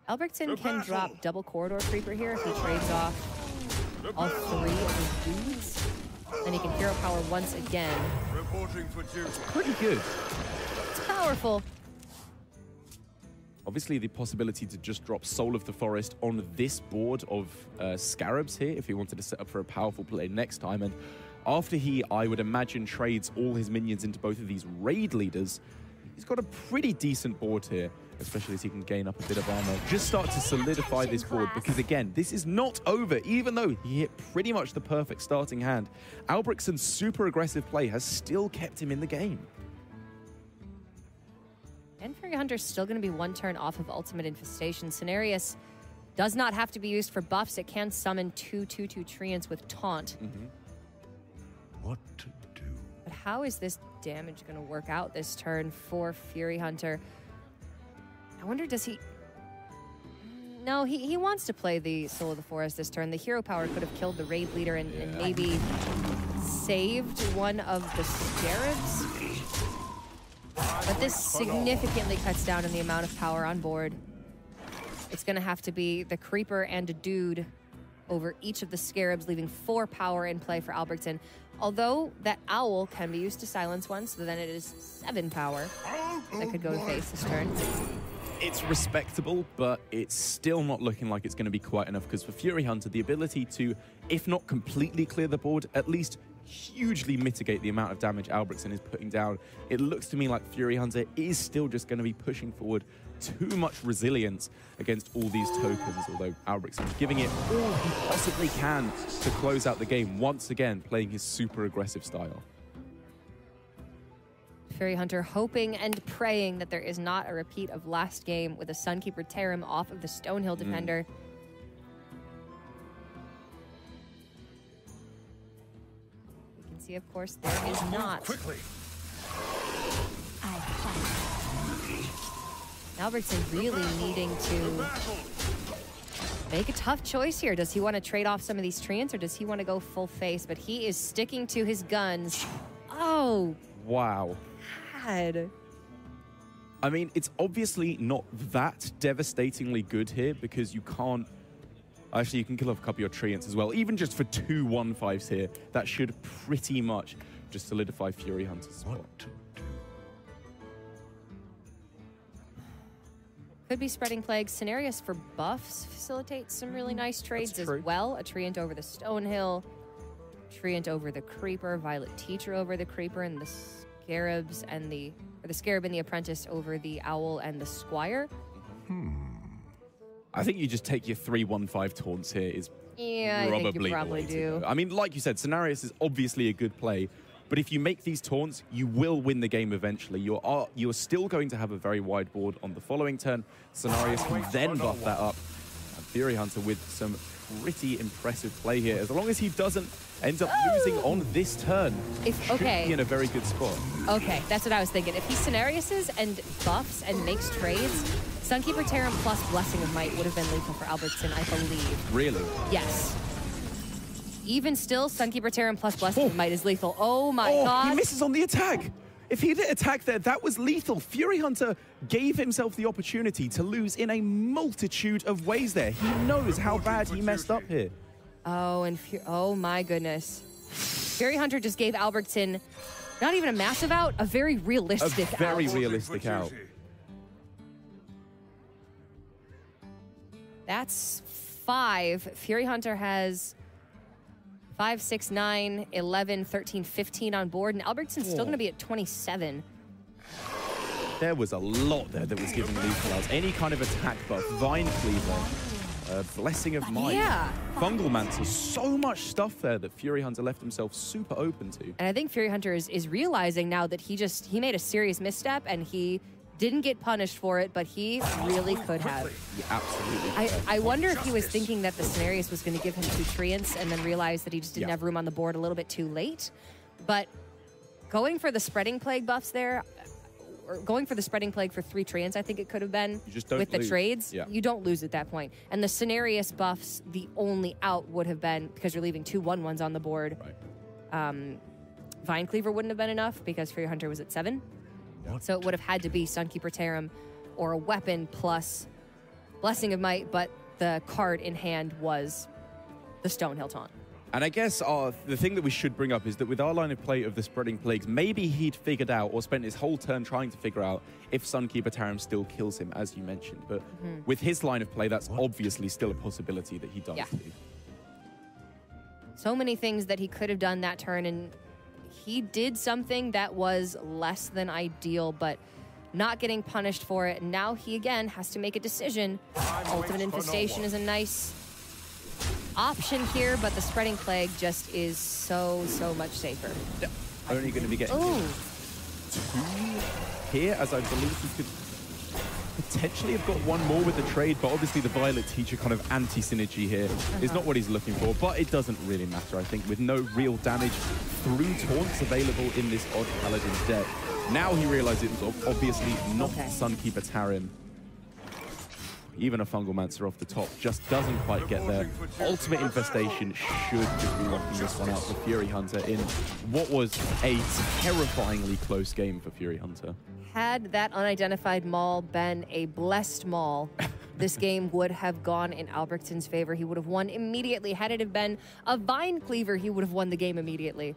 Albrigsten can drop double Corridor Creeper here if he trades off all 3 of his dudes. Then he can hero power once again. Reporting for duty. Pretty good. It's powerful. Obviously, the possibility to just drop Soul of the Forest on this board of Scarabs here, if he wanted to set up for a powerful play next time. And after he, I would imagine, trades all his minions into both of these Raid Leaders, he's got a pretty decent board here, especially as he can gain up a bit of armor. Just start to solidify this board, because again, this is not over. Even though he hit pretty much the perfect starting hand, Albrigtsen's super aggressive play has still kept him in the game. And Furyhunter's still going to be 1 turn off of Ultimate Infestation. Cenarius does not have to be used for buffs. It can summon 2/2/2 Treants with Taunt. What to do? But how is this damage going to work out this turn for Furyhunter? I wonder, does he... No, he wants to play the Soul of the Forest this turn. The hero power could have killed the Raid Leader and maybe saved one of the Scarabs. But this significantly cuts down on the amount of power on board. It's going to have to be the Creeper and a Dude over each of the Scarabs, leaving 4 power in play for Albrigsten. Although that Owl can be used to silence one, so then it is 7 power that could go to face this turn. It's respectable, but it's still not looking like it's going to be quite enough, because for Furyhunter, the ability to, if not completely clear the board, at least hugely mitigate the amount of damage Albrigsten is putting down. It looks to me like Furyhunter is still just going to be pushing forward too much resilience against all these tokens, although Albrigsten is giving it all he possibly can to close out the game, once again playing his super aggressive style. Furyhunter hoping and praying that there is not a repeat of last game with a Sunkeeper tear him off of the Stonehill Defender. We can see, of course, there is not. Quickly. Albrigsten really needing to make a tough choice here. Does he want to trade off some of these treants, or does he want to go full face? But he is sticking to his guns. Oh, wow. God. I mean, it's obviously not that devastatingly good here because you can't... Actually, you can kill off a couple of your treants as well. Even just for 2 1/5s here, that should pretty much just solidify Furyhunter's spot. Could be Spreading Plague. Cenarius for buffs facilitates some really nice trades as well. A treant over the Stonehill, treant over the Creeper, Violet Teacher over the Creeper, and the Scarabs and the Scarab and the Apprentice over the Owl and the Squire. I think you just take your 3 1/5 taunts here is Yeah, I think you probably do. I mean, like you said, Cenarius is obviously a good play, but if you make these taunts, you will win the game eventually. You're still going to have a very wide board on the following turn. Cenarius can then buff that up. And Furyhunter with some pretty impressive play here. As long as he doesn't end up losing on this turn, should be in a very good spot. Okay, that's what I was thinking. If he Cenariuses and buffs and makes trades, Sunkeeper Terran plus Blessing of Might would have been lethal for Albrigsten, I believe. Really? Yes. Even still, Sunkeeper Terran plus Blessing of Might is lethal. Oh my god. He misses on the attack. If he didn't attack there, that was lethal. Furyhunter gave himself the opportunity to lose in a multitude of ways there. He knows how bad he messed up here. Oh, and oh my goodness. Furyhunter just gave Albrigsten not even a massive out, a very realistic out. A very realistic out. That's 5. Furyhunter has 5, 6, 9, 11, 13, 15 on board, and Albrigsten's still going to be at 27. There was a lot there that was giving lethal outs. Any kind of attack buff, Vine Cleaver, Blessing of Might, Fungal Mantle, so much stuff there that Furyhunter left himself super open to. And I think Furyhunter is realizing now that he made a serious misstep, and he didn't get punished for it, but he really could have. Yeah, absolutely. I wonder if he was thinking that the Cenarius was going to give him 2 treants and then realized that he just didn't have room on the board a little bit too late. But going for the Spreading Plague buffs there, or going for the Spreading Plague for 3 treants, I think it could have been, you just don't with the lose. trades, you don't lose at that point. And the Cenarius buffs, the only out would have been, because you're leaving 2 1/1s on the board. Right. Vine Cleaver wouldn't have been enough because Furyhunter was at 7. So it would have had to be Sunkeeper Terran or a weapon plus Blessing of Might, but the card in hand was the Stonehill taunt. And I guess the thing that we should bring up is that with our line of play of the Spreading Plagues, maybe he'd figured out or spent his whole turn trying to figure out if Sunkeeper Terran still kills him, as you mentioned. But with his line of play, that's obviously still a possibility that he does. So many things that he could have done that turn, and he did something that was less than ideal, but not getting punished for it. Now he, again, has to make a decision. Ultimate Infestation is a nice option here, but the Spreading Plague just is so much safer. Yeah. Only going to be getting 2 here, as I believe he could potentially have got 1 more with the trade, but obviously the Violet Teacher kind of anti-synergy here is not what he's looking for, but it doesn't really matter, I think, with no real damage through taunts available in this odd Paladin's deck. Now he realized it was obviously not Sunkeeper Terran. Even a Fungal Mancer off the top just doesn't quite get there. Ultimate Infestation should just be locking this one out for Furyhunter in what was a terrifyingly close game for Furyhunter. Had that unidentified maul been a blessed maul, this game would have gone in Albrigsten's favor. He would have won immediately. Had it have been a Vine Cleaver, he would have won the game immediately.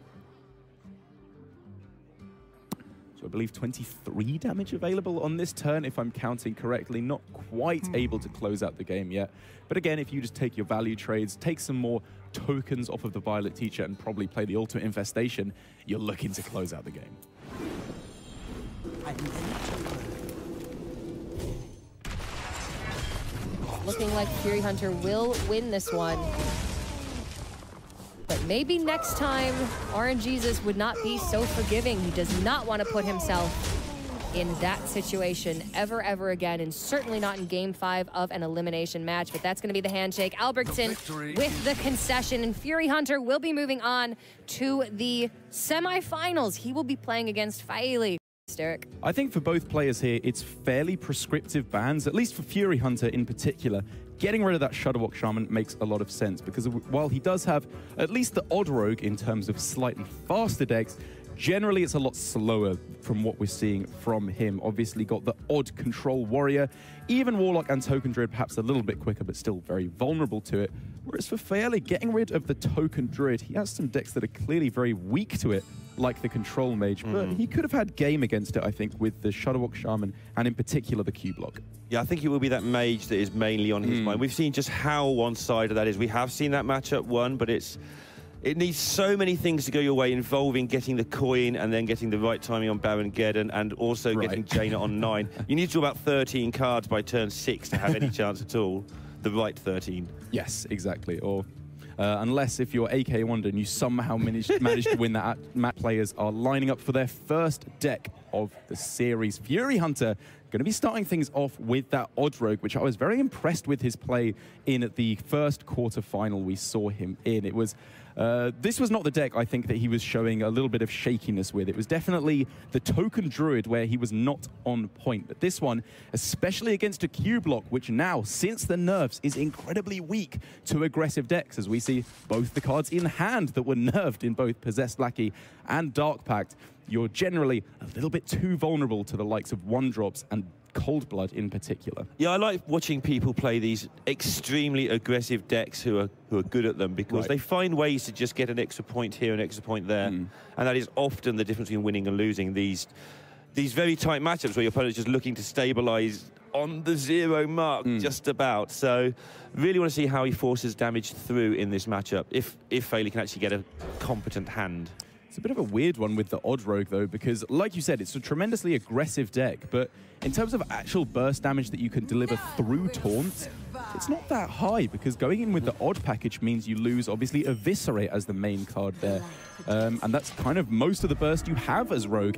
So I believe 23 damage available on this turn, if I'm counting correctly. Not quite able to close out the game yet. But again, if you just take your value trades, take some more tokens off of the Violet Teacher and probably play the Ultimate Infestation, you're looking to close out the game. Looking like Furyhunter will win this one. But maybe next time, RNGesus would not be so forgiving. He does not want to put himself in that situation ever again, and certainly not in Game 5 of an elimination match. But that's going to be the handshake. Albrigsten with the concession, and Furyhunter will be moving on to the semifinals. He will be playing against Faeli. Derek. I think for both players here, it's fairly prescriptive bans, at least for Furyhunter in particular. getting rid of that Shudderwock Shaman makes a lot of sense, because while he does have at least the odd rogue in terms of slightly faster decks, generally it's a lot slower from what we're seeing from him. Obviously got the odd control warrior, even Warlock and Token Druid perhaps a little bit quicker, but still very vulnerable to it. Whereas for Faeli, getting rid of the Token Druid, he has some decks that are clearly very weak to it, like the Control Mage, but he could have had game against it, I think, with the Shudderwock Shaman, and in particular the Q-Block. Yeah, I think it will be that Mage that is mainly on his mind. We've seen just how one-sided that is. We have seen that matchup won, but it needs so many things to go your way, involving getting the coin and then getting the right timing on Baron Geddon, and also getting Jaina on 9. You need to draw about 13 cards by turn 6 to have any chance at all. The right 13. Yes, exactly. Or unless if you're AK Wonder and you somehow managed to win that map, players are lining up for their first deck of the series. Furyhunter going to be starting things off with that odd rogue, which I was very impressed with his play in the first quarterfinal we saw him in. It was this was not the deck, I think, that he was showing a little bit of shakiness with. It was definitely the Token Druid where he was not on point. But this one, especially against a Q-Block, which now, since the nerfs, is incredibly weak to aggressive decks, as we see both the cards in hand that were nerfed in both Possessed Lackey and Dark Pact. You're generally a little bit too vulnerable to the likes of one-drops and Cold Blood in particular. Yeah, I like watching people play these extremely aggressive decks who are good at them, because they find ways to just get an extra point here, an extra point there, and that is often the difference between winning and losing. These very tight matchups where your opponent's just looking to stabilize on the 0 mark, just about. So really want to see how he forces damage through in this matchup, if Faeli can actually get a competent hand. It's a bit of a weird one with the odd rogue, though, because, like you said, it's a tremendously aggressive deck, but in terms of actual burst damage that you can deliver through taunts, it's not that high, because going in with the odd package means you lose, obviously, Eviscerate as the main card there. And that's kind of most of the burst you have as rogue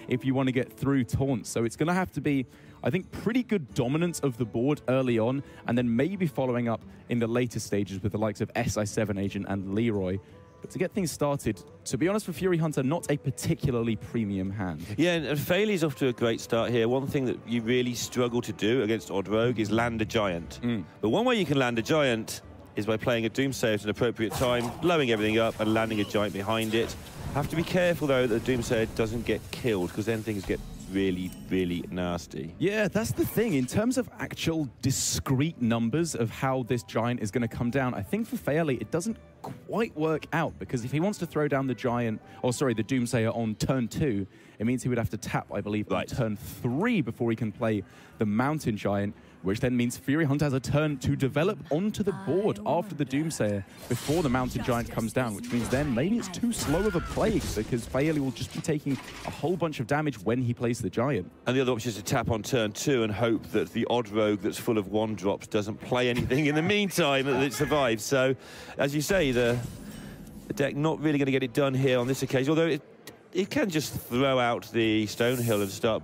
if you want to get through taunts. So it's going to have to be, I think, pretty good dominance of the board early on, and then maybe following up in the later stages with the likes of SI7 Agent and Leroy. But to get things started, to be honest, for Furyhunter, not a particularly premium hand. Yeah, and Faeli's off to a great start here. One thing that you really struggle to do against Odd Rogue is land a giant. But one way you can land a giant is by playing a Doomsayer at an appropriate time, blowing everything up and landing a giant behind it. Have to be careful, though, that the Doomsayer doesn't get killed, because then things get really, really nasty. Yeah, that's the thing. In terms of actual discrete numbers of how this giant is going to come down, I think for Faeli, it doesn't quite work out, because if he wants to throw down the giant, or sorry, the Doomsayer on turn 2, it means he would have to tap, I believe, on turn 3 before he can play the Mountain Giant, which then means Furyhunter has a turn to develop onto the board after the Doomsayer before the Mountain Giant comes down, which means then maybe it's too slow of a play, because Faeli will just be taking a whole bunch of damage when he plays the Giant. And the other option is to tap on turn 2 and hope that the Odd Rogue that's full of 1-drops doesn't play anything in the meantime, that it survives. So, as you say, the deck not really going to get it done here on this occasion, although it can just throw out the Stonehill and start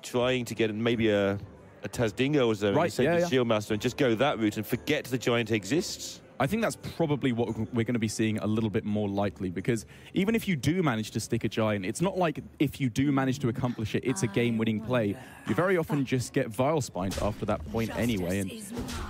trying to get maybe a Tazdingo as a Shieldmaster and just go that route and forget the giant exists. I think that's probably what we're going to be seeing a little bit more likely, because even if you do manage to stick a giant, it's not like if you do manage to accomplish it, it's a game-winning play. You very often just get Vilespined after that point anyway, and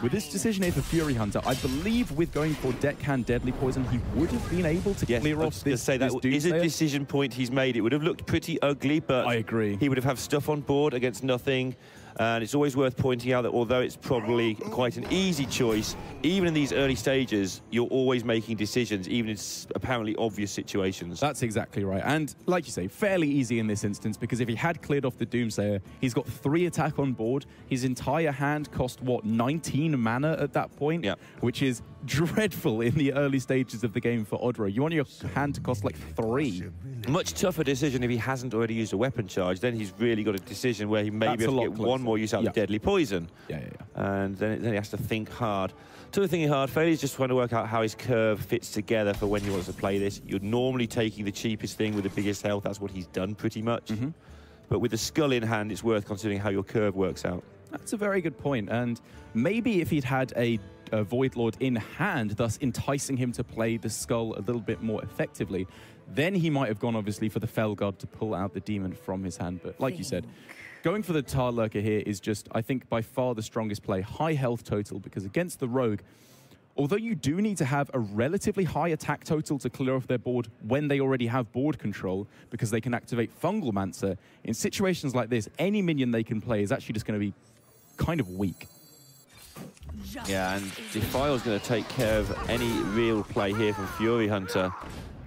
with this decision here for Furyhunter, I believe with going for Deckhand Deadly Poison, he would have been able to clear off this that is a decision point he's made. It would have looked pretty ugly, but I agree. He would have had stuff on board against nothing. And it's always worth pointing out that although it's probably quite an easy choice, even in these early stages, you're always making decisions, even in apparently obvious situations. That's exactly right. And like you say, fairly easy in this instance, because if he had cleared off the Doomsayer, he's got 3 attack on board. His entire hand cost, what, 19 mana at that point? Yeah. Which is dreadful in the early stages of the game for Odd Rogue. You want your hand to cost like 3. Much tougher decision if he hasn't already used a weapon charge. Then he's really got a decision where he maybe has to get one more use out of Deadly Poison. And then he has to think hard. To thinking hard, Faeli's just trying to work out how his curve fits together for when he wants to play this. You're normally taking the cheapest thing with the biggest health. That's what he's done pretty much. But with the skull in hand, it's worth considering how your curve works out. That's a very good point. And maybe if he'd had a Void Lord in hand, thus enticing him to play the skull a little bit more effectively, then he might have gone, obviously, for the Felguard to pull out the demon from his hand. But like you said, going for the Tar Lurker here is just, I think, by far the strongest play. High health total, because against the Rogue, although you do need to have a relatively high attack total to clear off their board when they already have board control, because they can activate Fungalmancer, in situations like this, any minion they can play is actually just going to be kind of weak. Yeah, and Defile's going to take care of any real play here from Furyhunter.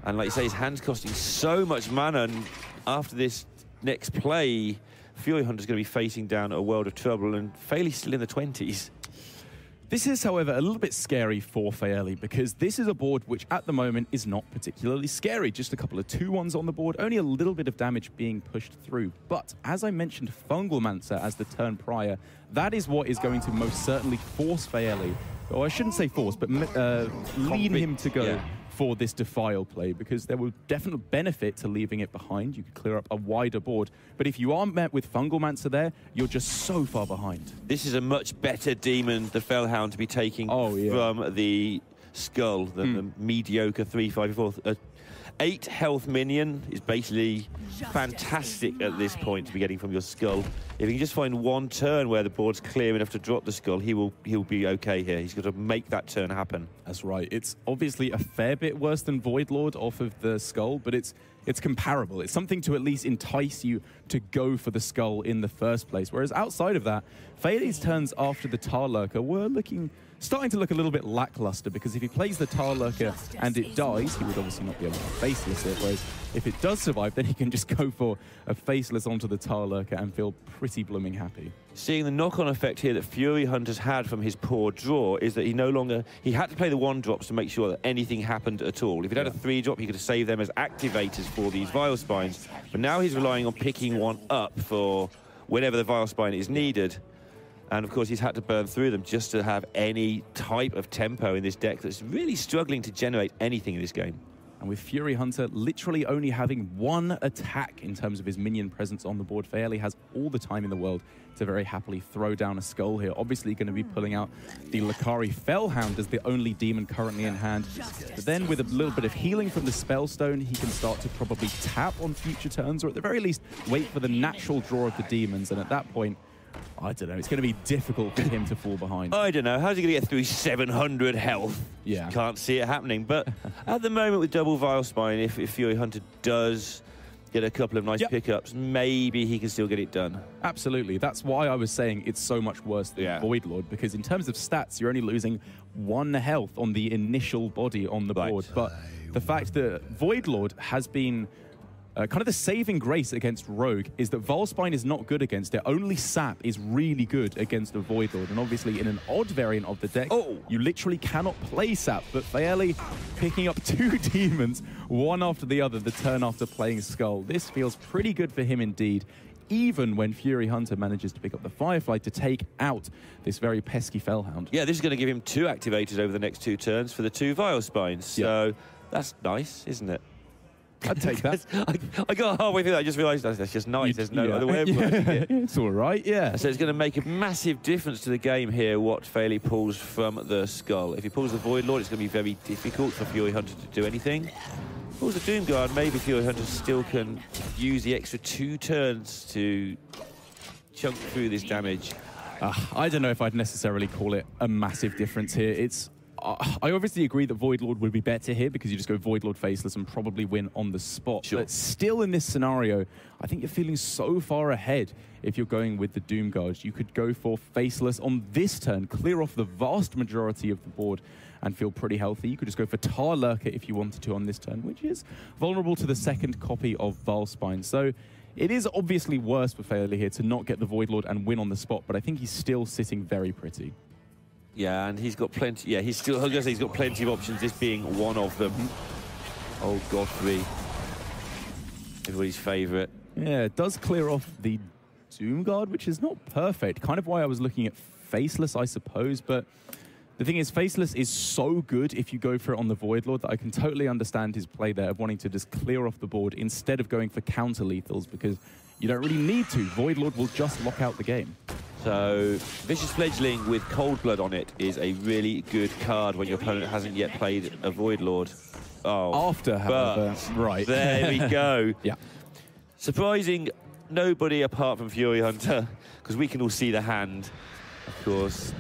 And like you say, his hand's costing so much mana, and after this next play, Furyhunter's going to be facing down a world of trouble, and Faeli's still in the 20s. This is, however, a little bit scary for Faeli, because this is a board which at the moment is not particularly scary. Just a couple of 2-1s on the board, only a little bit of damage being pushed through. But as I mentioned, Fungalmancer as the turn prior, that is what is going to most certainly force Faeli, or I shouldn't say force, but lean him to go for this Defile play, because there will definitely benefit to leaving it behind. You could clear up a wider board, but if you are met with Fungalmancer there, you're just so far behind. This is a much better demon, the Fellhound, to be taking from the Skull than the mediocre 3/5/4. 8 health minion is basically fantastic at this point to be getting from your Skull. If you can just find one turn where the board's clear enough to drop the Skull, he'll be okay here. He's got to make that turn happen. That's right. It's obviously a fair bit worse than Voidlord off of the Skull, but it's comparable. It's something to at least entice you to go for the Skull in the first place. Whereas outside of that, Faeli's turns after the Tar Lurker were starting to look a little bit lackluster, because if he plays the Tar Lurker and it dies, he would obviously not be able to faceless it, whereas if it does survive, then he can just go for a faceless onto the Tar Lurker and feel pretty blooming happy. Seeing the knock-on effect here that Furyhunter's had from his poor draw is that he had to play the 1-drops to make sure that anything happened at all. If he'd had a 3-drop, he could have saved them as activators for these Vile Spines, but now he's relying on picking one up for whenever the Vile Spine is needed. And of course, he's had to burn through them just to have any type of tempo in this deck that's really struggling to generate anything in this game. And with Furyhunter literally only having 1 attack in terms of his minion presence on the board, Faeli has all the time in the world to very happily throw down a Skull here. Obviously going to be pulling out the Lakari Fellhound as the only demon currently in hand. But then with a little bit of healing from the Spellstone, he can start to probably tap on future turns, or at the very least wait for the natural draw of the demons. And at that point, I don't know, it's going to be difficult for him to fall behind. I don't know, how's he going to get through 700 health? Yeah. Can't see it happening, but at the moment with double Vile Spine, if Furyhunter does get a couple of nice pickups, maybe he can still get it done. Absolutely, that's why I was saying it's so much worse than Voidlord, because in terms of stats, you're only losing 1 health on the initial body on the board, but the fact that Voidlord has been kind of the saving grace against Rogue is that Volspine is not good against it. Only Sap is really good against a Voidlord. And obviously in an odd variant of the deck, you literally cannot play Sap. But Faeli picking up 2 demons, one after the other, the turn after playing Skull. This feels pretty good for him indeed, even when Furyhunter manages to pick up the Firefly to take out this very pesky Fellhound. Yeah, this is going to give him 2 activators over the next 2 turns for the 2 Vile Spines. So that's nice, isn't it? I'd take that. I got halfway through that, I just realised that's just nice. There's no other way of putting it. It's all right, yeah. So it's going to make a massive difference to the game here what Faeli pulls from the Skull. If he pulls the Voidlord, it's going to be very difficult for Furyhunter to do anything. Pulls the Doomguard, maybe Furyhunter still can use the extra 2 turns to chunk through this damage. I don't know if I'd necessarily call it a massive difference here. I obviously agree that Voidlord would be better here, because you just go Voidlord faceless and probably win on the spot. Sure. But still in this scenario, I think you're feeling so far ahead if you're going with the Doomguard. You could go for faceless on this turn, clear off the vast majority of the board and feel pretty healthy. You could just go for Tar Lurker if you wanted to on this turn, which is vulnerable to the second copy of Valspine. So it is obviously worse for Faeli here to not get the Voidlord and win on the spot, but I think he's still sitting very pretty. Yeah, and he's got plenty. Yeah, he's got plenty of options. This being one of them. Oh, Godfrey, everybody's favourite. Yeah, it does clear off the Doomguard, which is not perfect. Kind of why I was looking at Faceless, I suppose. But the thing is, Faceless is so good if you go for it on the Voidlord that I can totally understand his play there of wanting to just clear off the board instead of going for counter-lethals, because you don't really need to. Voidlord will just lock out the game. So, Vicious Fledgling with Cold Blood on it is a really good card when your opponent hasn't yet played a Voidlord. Oh, after, however, right. There we go. Yeah. Surprising nobody apart from Furyhunter, because we can all see the hand, of course.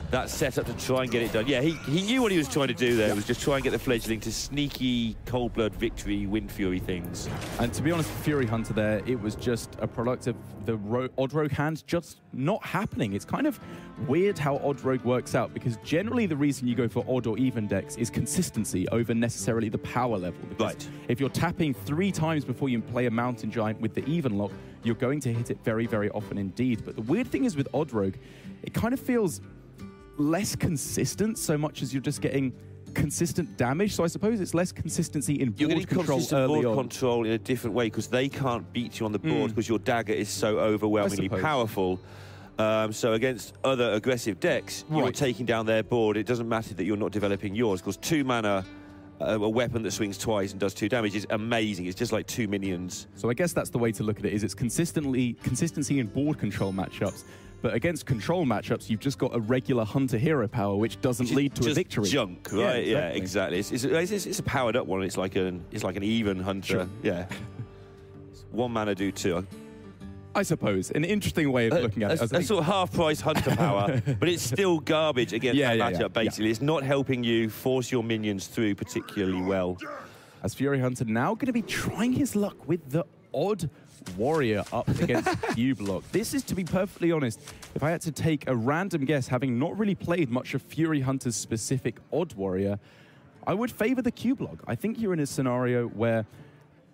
That's set up to try and get it done. Yeah, he knew what he was trying to do there. It was just try and get the fledgling to sneaky, cold blood victory, Wind Fury things. And to be honest, Furyhunter there, it was just a product of the Odd Rogue hand just not happening. It's kind of weird how Odd Rogue works out, because generally the reason you go for odd or even decks is consistency over necessarily the power level. Because right. If you're tapping 3 times before you play a Mountain Giant with the even lock, you're going to hit it very, very often indeed. But the weird thing is with Odd Rogue, it kind of feels less consistent so much as you're just getting consistent damage. So I suppose it's less consistency in board control early on. Control in a different way, because they can't beat you on the board because your dagger is so overwhelmingly powerful. So against other aggressive decks, you're taking down their board. It doesn't matter that you're not developing yours, because 2 mana, a weapon that swings twice and does 2 damage is amazing. It's just like 2 minions. So I guess that's the way to look at it, is it's consistency in board control matchups. But against control matchups, you've just got a regular hunter hero power, which doesn't lead to a victory. Junk, right? Yeah, exactly. It's a powered up one. It's like an even hunter. Sure. Yeah. 1 mana do 2. I suppose an interesting way of looking at it. A sort of half-price hunter power, but it's still garbage against that matchup. Basically, it's not helping you force your minions through particularly well. As Furyhunter now going to be trying his luck with the odd warrior up against Q-Block. This is, to be perfectly honest, if I had to take a random guess, having not really played much of Furyhunter's specific odd warrior, I would favor the Q-Block. I think you're in a scenario where,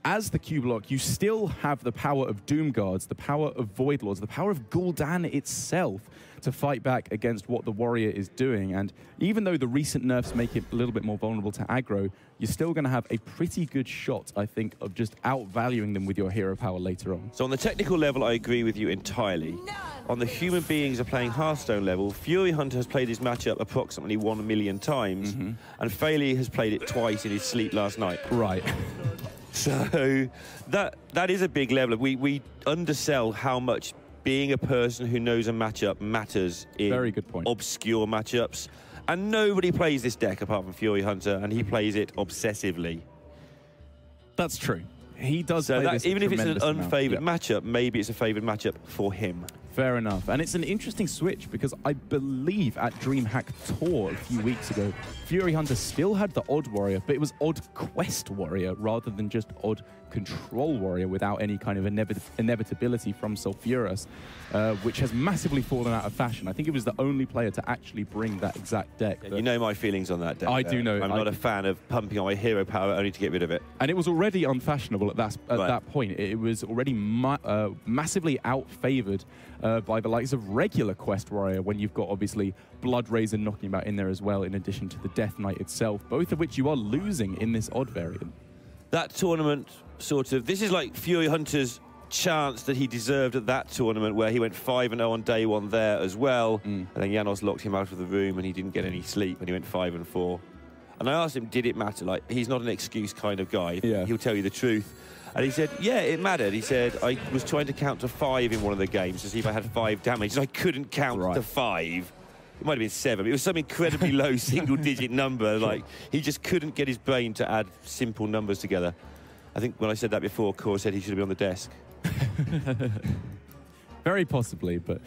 as the Q-Block, you still have the power of Doom Guards, the power of Void Lords, the power of Gul'dan itself to fight back against what the warrior is doing. And even though the recent nerfs make it a little bit more vulnerable to aggro, you're still going to have a pretty good shot, I think, of just outvaluing them with your hero power later on. So on the technical level, I agree with you entirely. On the human beings are playing Hearthstone level, Furyhunter has played his matchup approximately 1 million times, and Faeli has played it twice in his sleep last night. Right. So that is a big level. We undersell how much being a person who knows a matchup matters in Very good point. Obscure matchups. And nobody plays this deck apart from Furyhunter, and he plays it obsessively. That's true. He does so play this even if it's an unfavored amount. matchup, maybe it's a favored matchup for him. Fair enough. And it's an interesting switch, because I believe at DreamHack Tour a few weeks ago, Furyhunter still had the Odd Warrior, but it was Odd Quest Warrior rather than just Odd Control Warrior without any kind of inevitability from Sulfuras, which has massively fallen out of fashion. I think it was the only player to actually bring that exact deck. You know my feelings on that deck. I do know. I'm not a fan of pumping on my hero power only to get rid of it. And it was already unfashionable at that point. It was already massively out-favored by the likes of regular Quest Warrior, when you've got obviously Blood Razor knocking about in there as well, in addition to the Death Knight itself, both of which you are losing in this odd variant. That tournament, this is like Furyhunter's chance that he deserved at that tournament, where he went 5-0 on day 1 there as well, and then Janos locked him out of the room and he didn't get any sleep, and he went 5-4. And I asked him, did it matter? Like, he's not an excuse kind of guy. Yeah. He'll tell you the truth. And he said, yeah, it mattered. He said, I was trying to count to 5 in one of the games to see if I had 5 damage, and I couldn't count to 5. It might have been 7. It was some incredibly low single-digit number. Like, he just couldn't get his brain to add simple numbers together. I think when I said that before, Core said he should have been on the desk. Very possibly, but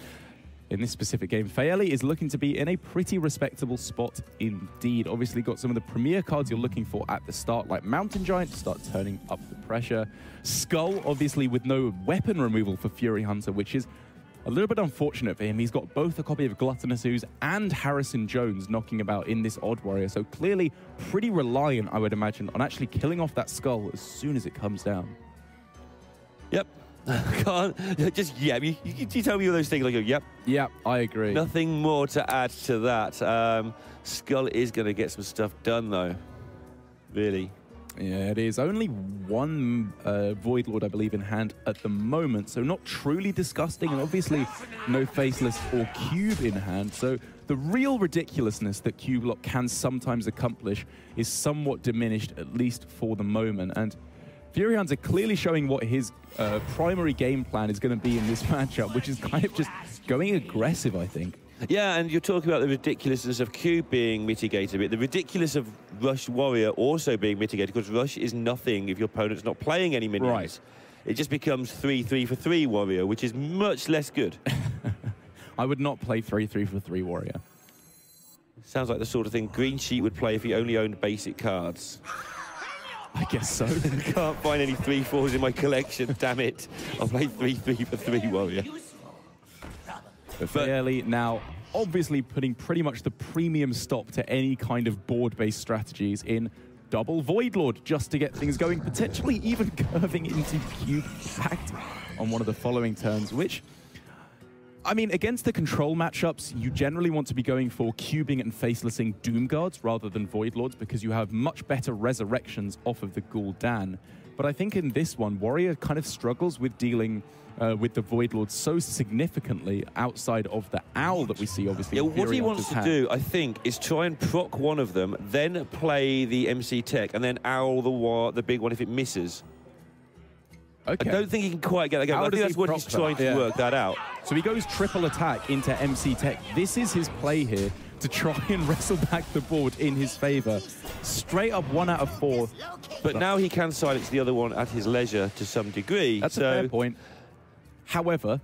in this specific game, Faeli is looking to be in a pretty respectable spot indeed. Obviously got some of the premier cards you're looking for at the start, like Mountain Giant to start turning up the pressure. Skull, obviously with no weapon removal for Furyhunter, which is a little bit unfortunate for him. He's got both a copy of Gluttonous Ooze and Harrison Jones knocking about in this Odd Warrior, so clearly pretty reliant, I would imagine, on actually killing off that Skull as soon as it comes down. Yep. Can't just you tell me all those things. I go, yep. Yep, I agree. Nothing more to add to that. Skull is going to get some stuff done, though. Really. Yeah, it is. Only 1 Void Lord, I believe, in hand at the moment, so not truly disgusting, and obviously no Faceless or Cube in hand, so the real ridiculousness that Q-Block can sometimes accomplish is somewhat diminished, at least for the moment. And Furyhunter clearly showing what his primary game plan is going to be in this matchup, which is kind of just going aggressive, I think. Yeah, and you're talking about the ridiculousness of Cube being mitigated a bit. The ridiculousness of Rush Warrior also being mitigated, because Rush is nothing if your opponent's not playing any minions. Right. it just becomes 3-3 for 3 warrior, which is much less good. I would not play 3-3 for 3 warrior. Sounds like the sort of thing Green Sheet would play if he only owned basic cards. I guess so. Can't find any 3-4s in my collection, damn it. I'll play 3-3 for 3 warrior. But Faeli now obviously putting pretty much the premium stop to any kind of board-based strategies in double Void Lord just to get things going, potentially even curving into Cube Pact on one of the following turns, which, I mean, against the control matchups, you generally want to be going for cubing and facelessing Doom Guards rather than Void Lords because you have much better resurrections off of the Gul'dan. But I think in this one, Warrior kind of struggles with dealing with the Void Lord so significantly outside of the Owl that we see, obviously. Yeah, what he wants to do, I think, is try and proc one of them, then play the MC Tech, and then Owl the big one if it misses. Okay. I don't think he can quite get that going. I think that's what he's trying to work that out. So he goes triple attack into MC Tech. This is his play here to try and wrestle back the board in his favor. Straight up 1 out of 4. But now he can silence the other one at his leisure to some degree. That's a fair point. However,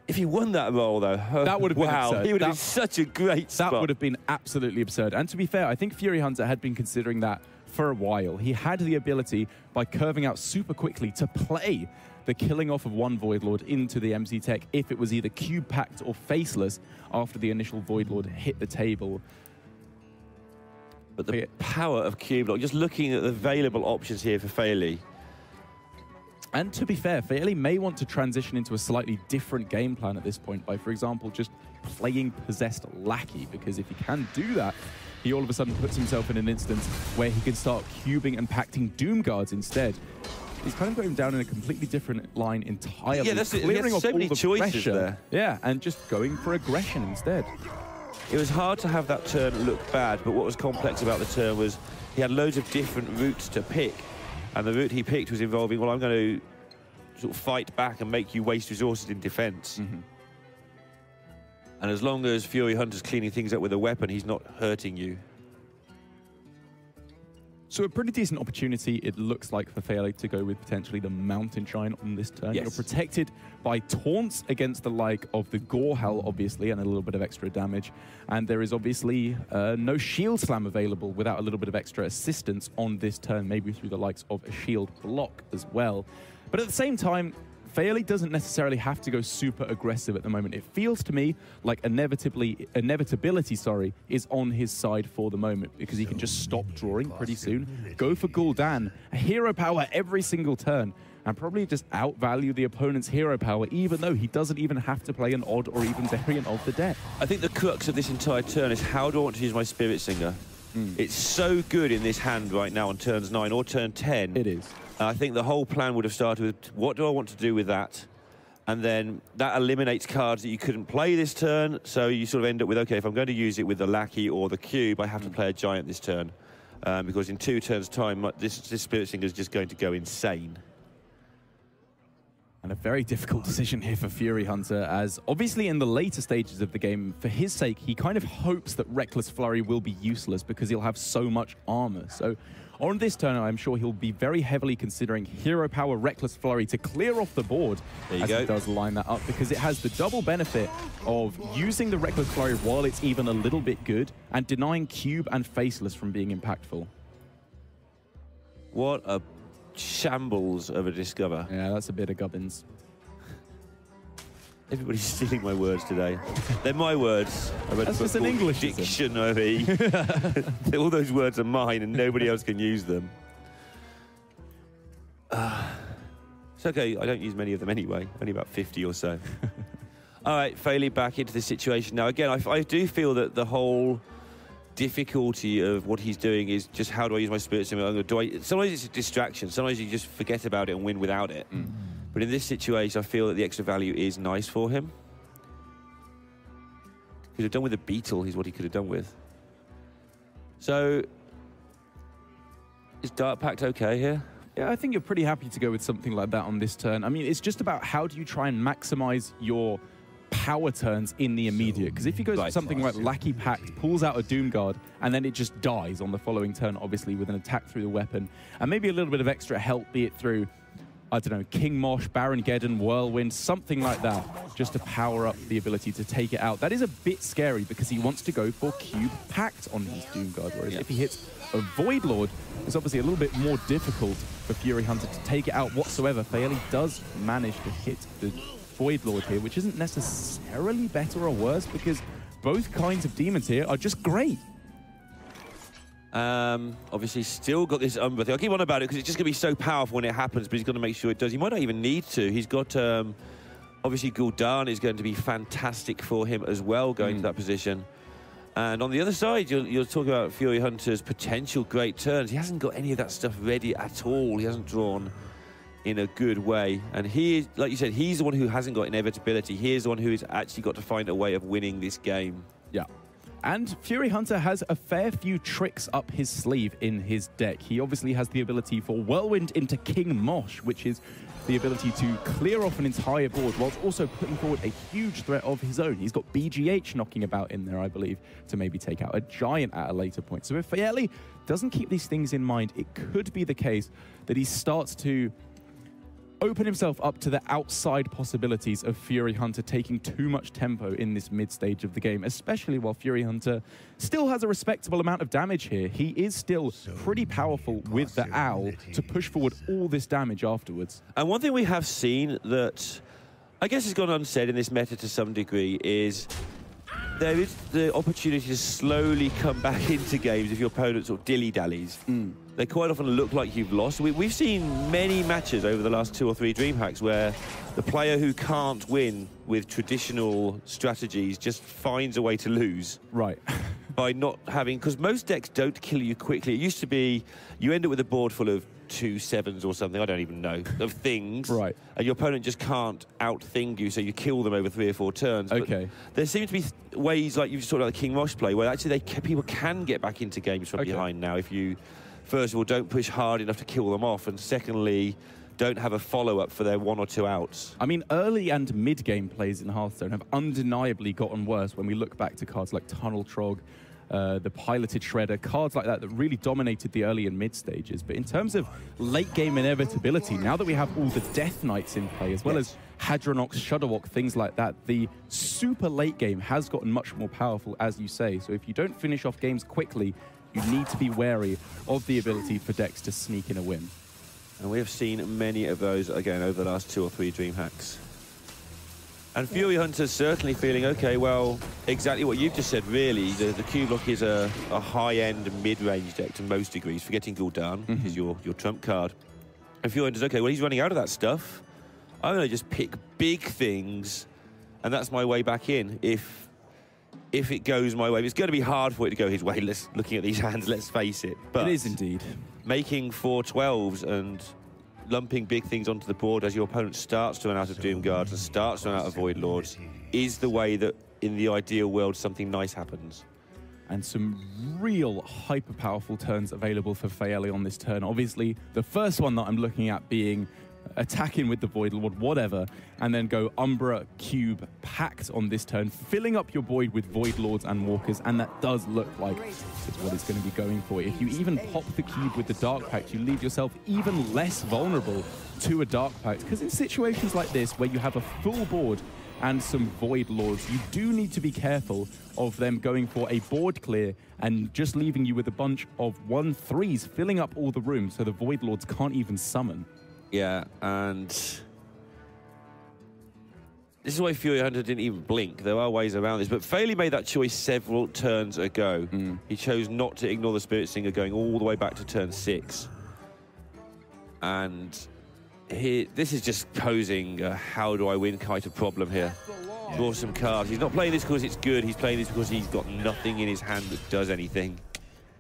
if he won that roll, though, that would have been absurd. He would have been such a great spot. That would have been absolutely absurd. And to be fair, I think Furyhunter had been considering that for a while. He had the ability, by curving out super quickly, to play the killing off of one Void Lord into the MC Tech if it was either Cube Packed or Faceless after the initial Void Lord hit the table. But the power of Cube Lock, just looking at the available options here for Faeli. And to be fair, Faeli may want to transition into a slightly different game plan at this point by, for example, just playing Possessed Lackey, because if he can do that, he all of a sudden puts himself in an instance where he can start cubing and pacting Doom Guards instead. He's kind of going down in a completely different line entirely. Yeah, that's it. Clearing off so all many the choices pressure. there. Yeah, and just going for aggression instead. It was hard to have that turn look bad, but what was complex about the turn was he had loads of different routes to pick. And the route he picked was involving, well, I'm going to sort of fight back and make you waste resources in defense. Mm-hmm. And as long as Furyhunter's cleaning things up with a weapon, he's not hurting you. So a pretty decent opportunity, it looks like, for Faeli to go with potentially the Mountain Shine on this turn. Yes. You're protected by taunts against the like of the Gorehell, obviously, and a little bit of extra damage. And there is obviously no Shield Slam available without a little bit of extra assistance on this turn, maybe through the likes of a Shield Block as well. But at the same time, Faeli doesn't necessarily have to go super aggressive at the moment. It feels to me like inevitability is on his side for the moment, because he can just stop drawing pretty soon, go for Gul'dan, hero power every single turn, and probably just outvalue the opponent's hero power, even though he doesn't even have to play an odd or even variant of the deck. I think the crux of this entire turn is, how do I want to use my Spirit Singer? It's so good in this hand right now on turns 9 or turn 10. It is. I think the whole plan would have started with, what do I want to do with that? And then that eliminates cards that you couldn't play this turn, so you sort of end up with, okay, if I'm going to use it with the Lackey or the Cube, I have to play a Giant this turn. Because in 2 turns' time, this Spirit Singer is just going to go insane. And a very difficult decision here for Furyhunter, as obviously in the later stages of the game, for his sake, he kind of hopes that Reckless Flurry will be useless because he'll have so much armor. So on this turn, I'm sure he'll be very heavily considering Hero Power Reckless Flurry to clear off the board as he does line that up, because it has the double benefit of using the Reckless Flurry while it's even a little bit good and denying Cube and Faceless from being impactful. What a shambles of a Discover. Yeah, that's a bit of gubbins. Everybody's stealing my words today. They're my words. That's just an English dictionary. All those words are mine and nobody else can use them. It's okay, I don't use many of them anyway. Only about 50 or so. All right, Faeli back into the situation. Now, again, I do feel that the whole difficulty of what he's doing is just, how do I use my Spirit Singer? Sometimes it's a distraction. Sometimes you just forget about it and win without it. But in this situation, I feel that the extra value is nice for him. Could have done with a Beetle, is what he could have done with. So, is Dark Pact okay here? Yeah, I think you're pretty happy to go with something like that on this turn. I mean, it's just about how do you try and maximize your power turns in the immediate, because if he goes for something like Lackey Pact, pulls out a Doom Guard, and then it just dies on the following turn, obviously, with an attack through the weapon, and maybe a little bit of extra help, be it through I don't know, King Mosh, Baron Geddon, Whirlwind, something like that, just to power up the ability to take it out. That is a bit scary because he wants to go for Cube Pact on his Doomguard, whereas if he hits a Void Lord, it's obviously a little bit more difficult for Furyhunter to take it out whatsoever. Faeli does manage to hit the Void Lord here, which isn't necessarily better or worse because both kinds of demons here are just great. Obviously still got this Umbra thing. I keep on about it because it's just going to be so powerful when it happens, but he's got to make sure it does. He might not even need to. He's got, obviously Gul'dan is going to be fantastic for him as well, going to that position. And on the other side, you're talking about Furyhunter's potential great turns. He hasn't got any of that stuff ready at all. He hasn't drawn in a good way. And he is, like you said, he's the one who hasn't got inevitability. He is the one who has actually got to find a way of winning this game. Yeah. And Furyhunter has a fair few tricks up his sleeve in his deck. He obviously has the ability for Whirlwind into King Mosh, which is the ability to clear off an entire board whilst also putting forward a huge threat of his own. He's got BGH knocking about in there, I believe, to maybe take out a Giant at a later point. So if Faeli doesn't keep these things in mind, it could be the case that he starts to open himself up to the outside possibilities of Furyhunter taking too much tempo in this mid stage of the game, especially while Furyhunter still has a respectable amount of damage here. He is still pretty powerful with the Owl to push forward all this damage afterwards. And one thing we have seen that I guess has gone unsaid in this meta to some degree is there is the opportunity to slowly come back into games if your opponent sort of dilly-dallies. They quite often look like you've lost. We've seen many matches over the last 2 or 3 DreamHacks where the player who can't win with traditional strategies just finds a way to lose. Right. By not having, because most decks don't kill you quickly. It used to be you end up with a board full of 2 7s or something, I don't even know, of things. Right. And your opponent just can't out-thing you, so you kill them over 3 or 4 turns. Okay. But there seem to be ways, like you've talked about the King Mosh play, where actually people can get back into games from behind now if you, first of all, don't push hard enough to kill them off, and secondly, don't have a follow-up for their 1 or 2 outs. I mean, early and mid-game plays in Hearthstone have undeniably gotten worse when we look back to cards like Tunnel Trog, the Piloted Shredder, cards like that that really dominated the early and mid stages. But in terms of late game inevitability, now that we have all the Death Knights in play, as well as Hadronox, Shudderwock, things like that, the super late game has gotten much more powerful, as you say. So if you don't finish off games quickly, you need to be wary of the ability for decks to sneak in a win. And we have seen many of those, again, over the last 2 or 3 DreamHacks. And Furyhunter's certainly feeling, okay, well, exactly what you've just said, really. The Q-Block is a high-end, mid-range deck to most degrees, forgetting Gul'dan, is your trump card. And Furyhunter's, okay, well, he's running out of that stuff. I'm going to just pick big things, and that's my way back in. If it goes my way, it's going to be hard for it to go his way. Looking at these hands, let's face it. But it is indeed. Making 4 12s and lumping big things onto the board as your opponent starts to run out of Doomguards and starts to run out of Void Lords is the way that, in the ideal world, something nice happens. And some real hyper-powerful turns available for Faeli on this turn. Obviously, the first one that I'm looking at being attacking with the Void Lord, whatever, and then go Umbra Cube Pact on this turn, filling up your board with Void Lords and Walkers, and that does look like it's what it's going to be going for. If you even pop the cube with the Dark Pact, you leave yourself even less vulnerable to a Dark Pact, because in situations like this, where you have a full board and some Void Lords, you do need to be careful of them going for a board clear and just leaving you with a bunch of 1/3s, filling up all the room so the Void Lords can't even summon. Yeah, and this is why Furyhunter didn't even blink. There are ways around this, but Faeli made that choice several turns ago. He chose not to ignore the Spirit Singer going all the way back to turn 6. And this is just posing a how do I win kind of problem here. Draw some cards. He's not playing this because it's good. He's playing this because he's got nothing in his hand that does anything.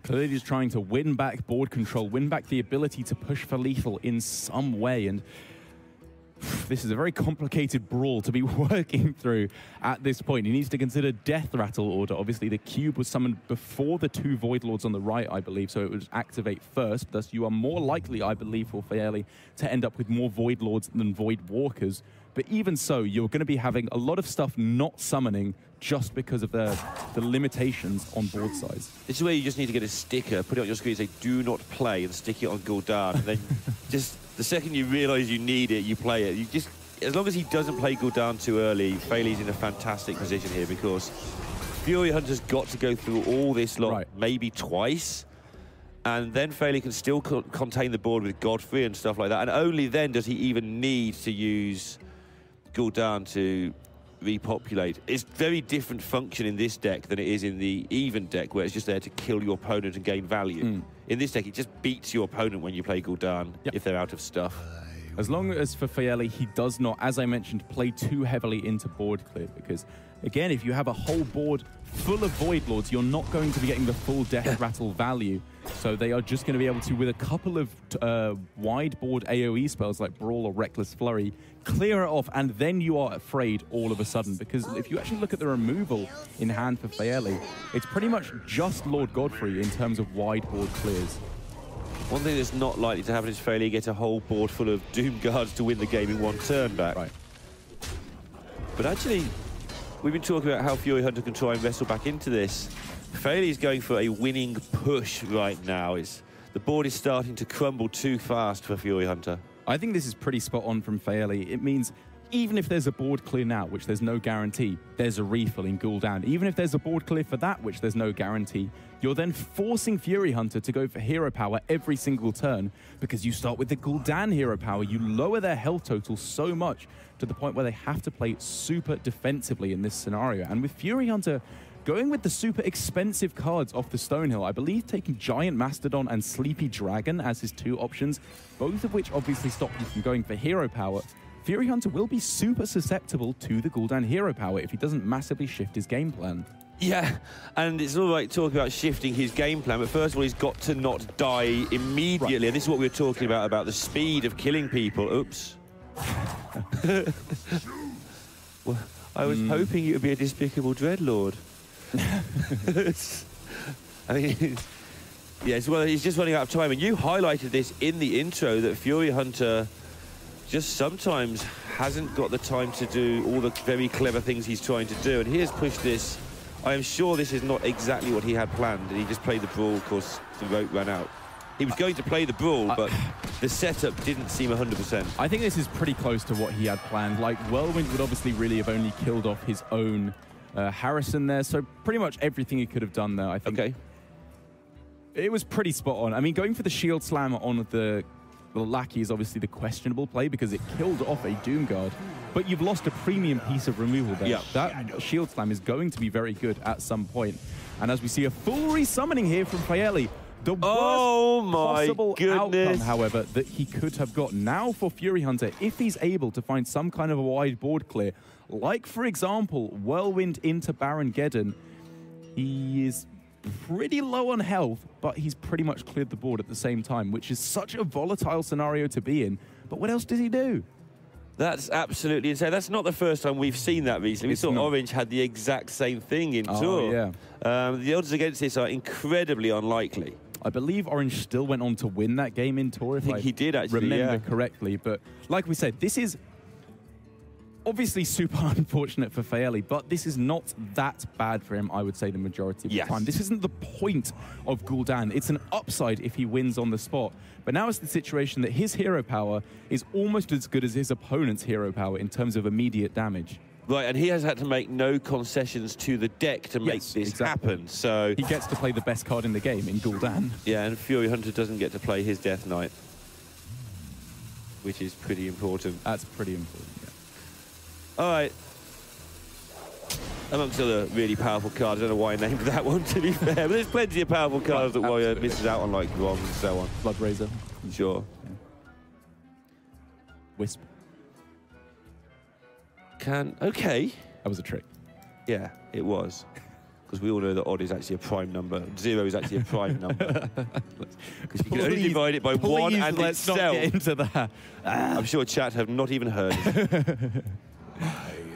Clearly just trying to win back board control, win back the ability to push for lethal in some way. And this is a very complicated brawl to be working through at this point. He needs to consider Death Rattle order. Obviously, the cube was summoned before the 2 Void Lords on the right, I believe, so it would activate first. Thus, you are more likely, I believe, for Faeli to end up with more Void Lords than Void Walkers. But even so, you're going to be having a lot of stuff not summoning just because of the limitations on board size. This is where you just need to get a sticker, put it on your screen, say "Do not play," and stick it on Gul'dan. And then just the second you realise you need it, you play it. You just, as long as he doesn't play Gul'dan too early, Faeli's in a fantastic position here because Furyhunter's got to go through all this lot maybe twice. And then Faeli can still contain the board with Godfrey and stuff like that. And only then does he even need to use Gul'dan to repopulate. It's very different function in this deck than it is in the even deck, where it's just there to kill your opponent and gain value. In this deck, it just beats your opponent when you play Gul'dan if they're out of stuff. As long as for Faeli, he does not, as I mentioned, play too heavily into board clear, because again, if you have a whole board full of Void Lords, you're not going to be getting the full Death Rattle value. So they are just going to be able to, with a couple of wide board AoE spells like Brawl or Reckless Flurry, clear it off, and then you are afraid all of a sudden. Because if you actually look at the removal in hand for Faeli, it's pretty much just Lord Godfrey in terms of wide board clears. One thing that's not likely to happen is Faeli get a whole board full of Doom Guards to win the game in one turn back. Right. But actually, we've been talking about how Furyhunter can try and wrestle back into this. Faeli's going for a winning push right now. The board is starting to crumble too fast for Furyhunter. I think this is pretty spot on from Faeli. It means even if there's a board clear now, which there's no guarantee, there's a refill in Gul'dan. Even if there's a board clear for that, which there's no guarantee, you're then forcing Furyhunter to go for hero power every single turn because you start with the Gul'dan hero power. You lower their health total so much to the point where they have to play super defensively in this scenario. And with Furyhunter going with the super expensive cards off the Stonehill, I believe taking Giant Mastodon and Sleepy Dragon as his two options, both of which obviously stop him from going for hero power, Furyhunter will be super susceptible to the Gul'dan hero power if he doesn't massively shift his game plan. Yeah, and it's all right talking about shifting his game plan, but first of all, he's got to not die immediately. Right. And this is what we were talking about the speed of killing people. Oops. Well, I was hoping it would be a Despicable Dreadlord. I mean, yes, well, he's just running out of time. And you highlighted this in the intro, that Furyhunter just sometimes hasn't got the time to do all the very clever things he's trying to do. And he has pushed this. I am sure this is not exactly what he had planned. And he just played the Brawl, of course, the rope ran out. He was going to play the Brawl, but the setup didn't seem 100%. I think this is pretty close to what he had planned. Like, Whirlwind would obviously really have only killed off his own Harrison there, so pretty much everything he could have done there, I think. Okay. It was pretty spot on. I mean, going for the Shield Slam on the Lackey is obviously the questionable play because it killed off a Doom Guard, but you've lost a premium piece of removal there. Yeah. That Shield Slam is going to be very good at some point. And as we see a full resummoning here from Faeli, the worst possible outcome, however, that he could have got. Now for Furyhunter, if he's able to find some kind of a wide board clear, like, for example, Whirlwind into Baron Geddon, he is pretty low on health, but he's pretty much cleared the board at the same time, which is such a volatile scenario to be in. But what else does he do? That's absolutely insane. That's not the first time we've seen that recently. We saw Orange had the exact same thing in Tour. Yeah. The odds against this are incredibly unlikely. I believe Orange still went on to win that game in Tour, if I he did actually remember correctly. But like we said, this is obviously super unfortunate for Faeli, but this is not that bad for him, I would say, the majority of the time. This isn't the point of Gul'dan. It's an upside if he wins on the spot. But now it's the situation that his hero power is almost as good as his opponent's hero power in terms of immediate damage. Right, and he has had to make no concessions to the deck to make this happen. So he gets to play the best card in the game in Gul'dan. Yeah, and Furyhunter doesn't get to play his Death Knight, which is pretty important. That's pretty important, yeah. All right. Amongst other really powerful cards, I don't know why I named that one, to be fair, but there's plenty of powerful cards that Warrior misses out on, like Grom and so on. Bloodraiser. Sure. Yeah. Wisp. Okay. That was a trick. Yeah, it was. Because we all know that odd is actually a prime number. 0 is actually a prime number. Because you can only divide it by 1 and let's itself. Not get into that. I'm sure chat have not even heard.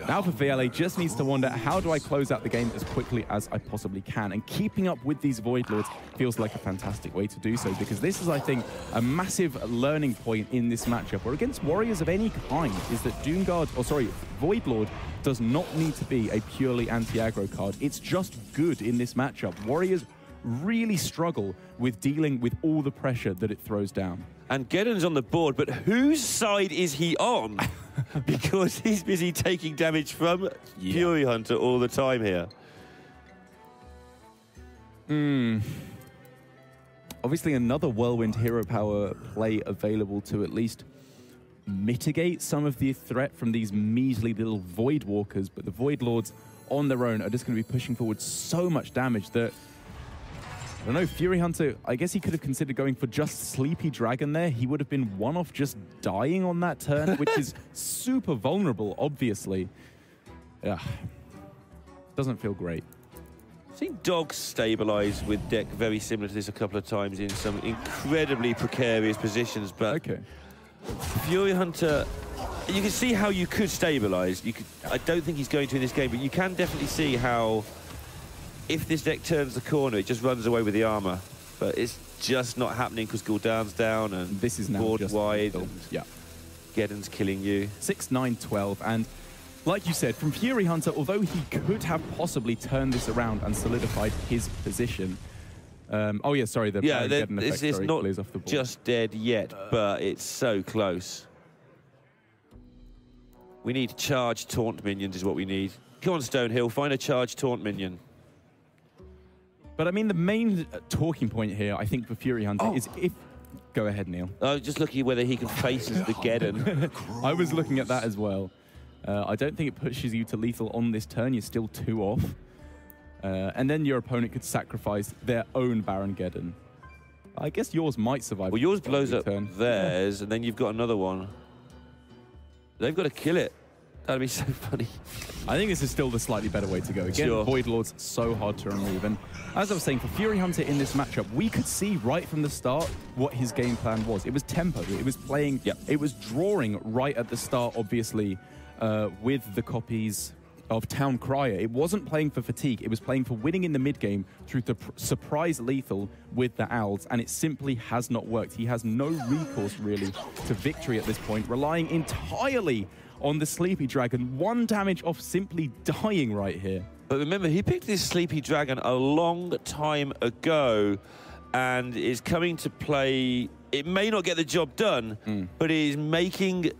Now for Faeli, just needs to wonder, how do I close out the game as quickly as I possibly can? And keeping up with these Void Lords feels like a fantastic way to do so, because this is, I think, a massive learning point in this matchup, where against warriors of any kind, is that Void Lord does not need to be a purely anti-aggro card. It's just good in this matchup. Warriors really struggle with dealing with all the pressure that it throws down. And Geddon's on the board, but whose side is he on? Because he's busy taking damage from Furyhunter all the time here. Obviously, another Whirlwind hero power play available to at least mitigate some of the threat from these measly little Void Walkers, but the Void Lords on their own are just going to be pushing forward so much damage that, I don't know, Furyhunter, I guess he could have considered going for just Sleepy Dragon there. He would have been one off just dying on that turn, which is super vulnerable, obviously. Yeah, doesn't feel great. I've seen dogs stabilize with deck very similar to this a couple of times in some incredibly precarious positions, but okay. Furyhunter, you can see how you could stabilize. I don't think he's going to in this game, but you can definitely see how, if this deck turns the corner, it just runs away with the armor. But it's just not happening because Gul'dan's down and this is now board just wide. Yeah. Geddon's killing you. 6, 9, 12. And like you said, from Furyhunter, although he could have possibly turned this around and solidified his position. Oh, yeah, sorry. This is not off the board. just dead yet, but it's so close. We need charged taunt minions is what we need. Come on, Stonehill, find a charged taunt minion. But I mean, the main talking point here, I think, for Furyhunter is if... Go ahead, Neil. I was just looking at whether he can face the Geddon. I was looking at that as well. I don't think it pushes you to lethal on this turn. You're still 2 off. And then your opponent could sacrifice their own Baron Geddon. I guess yours might survive. Well, yours blows up turn. theirs, and then you've got another one. They've got to kill it. That'd be so funny. I think this is still the slightly better way to go. Again, sure. Void Lord's so hard to remove. And as I was saying, for Furyhunter in this matchup, we could see right from the start what his game plan was. It was tempo. It was playing, it was drawing right at the start, obviously, with the copies of Town Crier. It wasn't playing for fatigue. It was playing for winning in the mid-game through the surprise lethal with the Owls, and it simply has not worked. He has no recourse, really, to victory at this point, relying entirely on the Sleepy Dragon. 1 damage off simply dying right here. But remember, he picked this Sleepy Dragon a long time ago and is coming to play. It may not get the job done, but it is making...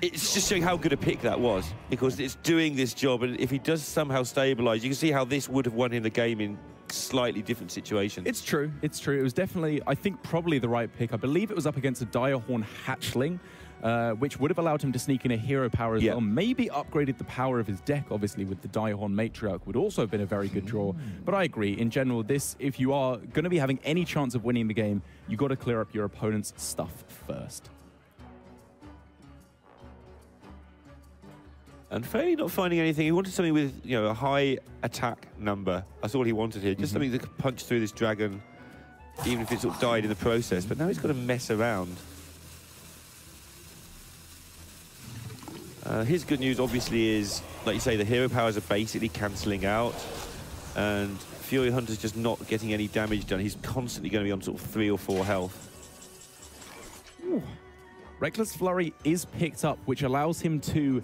It's just showing how good a pick that was, because it's doing this job, and if he does somehow stabilize, you can see how this would have won him the game in slightly different situations. It's true. It's true. It was definitely, I think, probably the right pick. I believe it was up against a Direhorn Hatchling, which would have allowed him to sneak in a hero power as well. Maybe upgraded the power of his deck, obviously, with the Direhorn Matriarch would also have been a very good draw. But I agree. In general, this, if you are going to be having any chance of winning the game, you got to clear up your opponent's stuff first. And Faeli not finding anything. He wanted something with, you know, a high attack number. That's all he wanted here. Just something that could punch through this dragon, even if it sort of died in the process. But now he's got to mess around. His good news, obviously, is, like you say, the hero powers are basically cancelling out. And Furyhunter's just not getting any damage done. He's constantly going to be on sort of 3 or 4 health. Ooh. Reckless Flurry is picked up, which allows him to...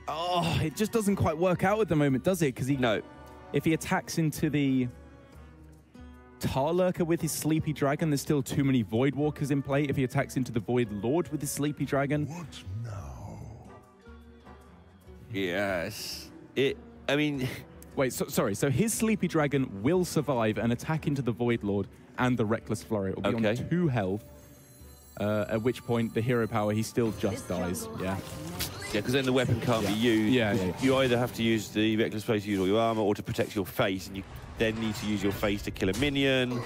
Oh, it just doesn't quite work out at the moment, does it? Because if he attacks into the Tar Lurker with his Sleepy Dragon, there's still too many Void Walkers in play. If he attacks into the Void Lord with his Sleepy Dragon... What now? Yes. I mean... Wait, sorry. So his Sleepy Dragon will survive an attack into the Void Lord and the Reckless Flurry. It will be on 2 health, at which point the hero power, he still just dies. Yeah. Yeah, because then the weapon can't be used. Yeah. You either have to use the Reckless Flurry to use all your armor or to protect your face, and you then need to use your face to kill a minion. And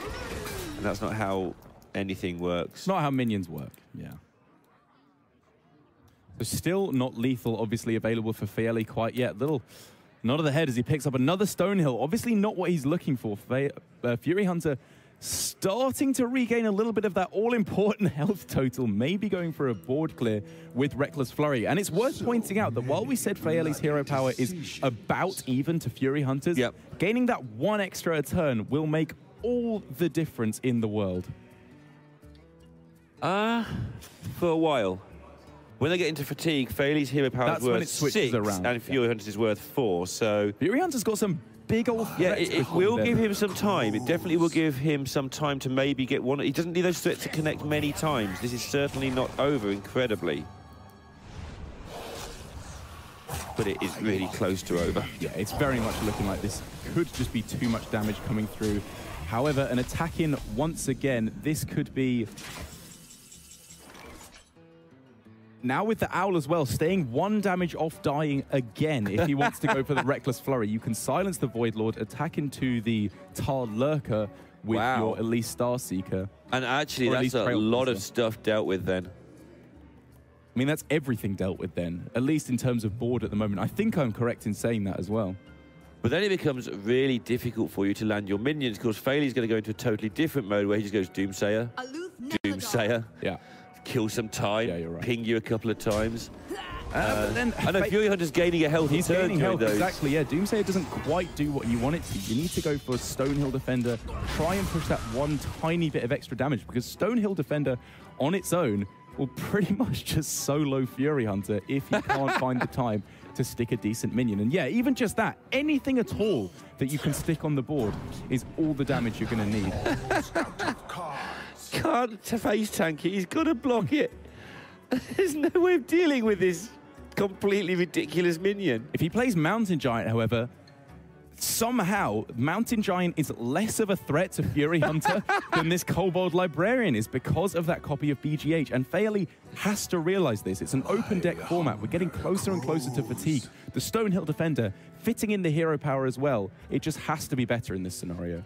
that's not how anything works. It's not how minions work, yeah. So still not lethal, obviously, available for Faeli quite yet. Little nod of the head as he picks up another Stonehill. Obviously not what he's looking for. Furyhunter starting to regain a little bit of that all-important health total, maybe going for a board clear with Reckless Flurry. And it's worth pointing out that while we said Faeli's hero power is about even to Furyhunter's, gaining that one extra a turn will make all the difference in the world. For a while. When they get into fatigue, Faeli's hero power is worth 6, around. and Furyhunter's is worth 4, so... Furyhunter's got some big old threats. Yeah, it will give him some time. It definitely will give him some time to maybe get one. He doesn't need those threats to connect many times. This is certainly not over, incredibly. But it is really close to over. Yeah, it's very much looking like this could just be too much damage coming through. However, an attack in once again, this could be... Now with the Owl as well, staying 1 damage off dying again if he wants to go for the Reckless Flurry. You can silence the Void Lord, attack into the Tar Lurker with your Elise Starseeker. And actually, that's a lot of stuff dealt with then. I mean, that's everything dealt with then, at least in terms of board at the moment. I think I'm correct in saying that as well. But then it becomes really difficult for you to land your minions, because Faeli's going to go into a totally different mode where he just goes Doomsayer, Doomsayer. Yeah. Kill some time, right. ping you a couple of times. But then I know Furyhunter's gaining a healthy He's turn gaining health, those. exactly, yeah. Doomsayer doesn't quite do what you want it to. You need to go for Stonehill Defender, try and push that one tiny bit of extra damage, because Stonehill Defender on its own will pretty much just solo Furyhunter if you can't find the time to stick a decent minion. And yeah, even just that, anything at all that you can stick on the board is all the damage you're going to need. Can't face tank it, he's got to block it. There's no way of dealing with this completely ridiculous minion. If he plays Mountain Giant, however, somehow Mountain Giant is less of a threat to Furyhunter than this Kobold Librarian is because of that copy of BGH. And Faeli has to realize this. It's an open deck format. We're getting closer and closer to fatigue. The Stonehill Defender fitting in the hero power as well. It just has to be better in this scenario.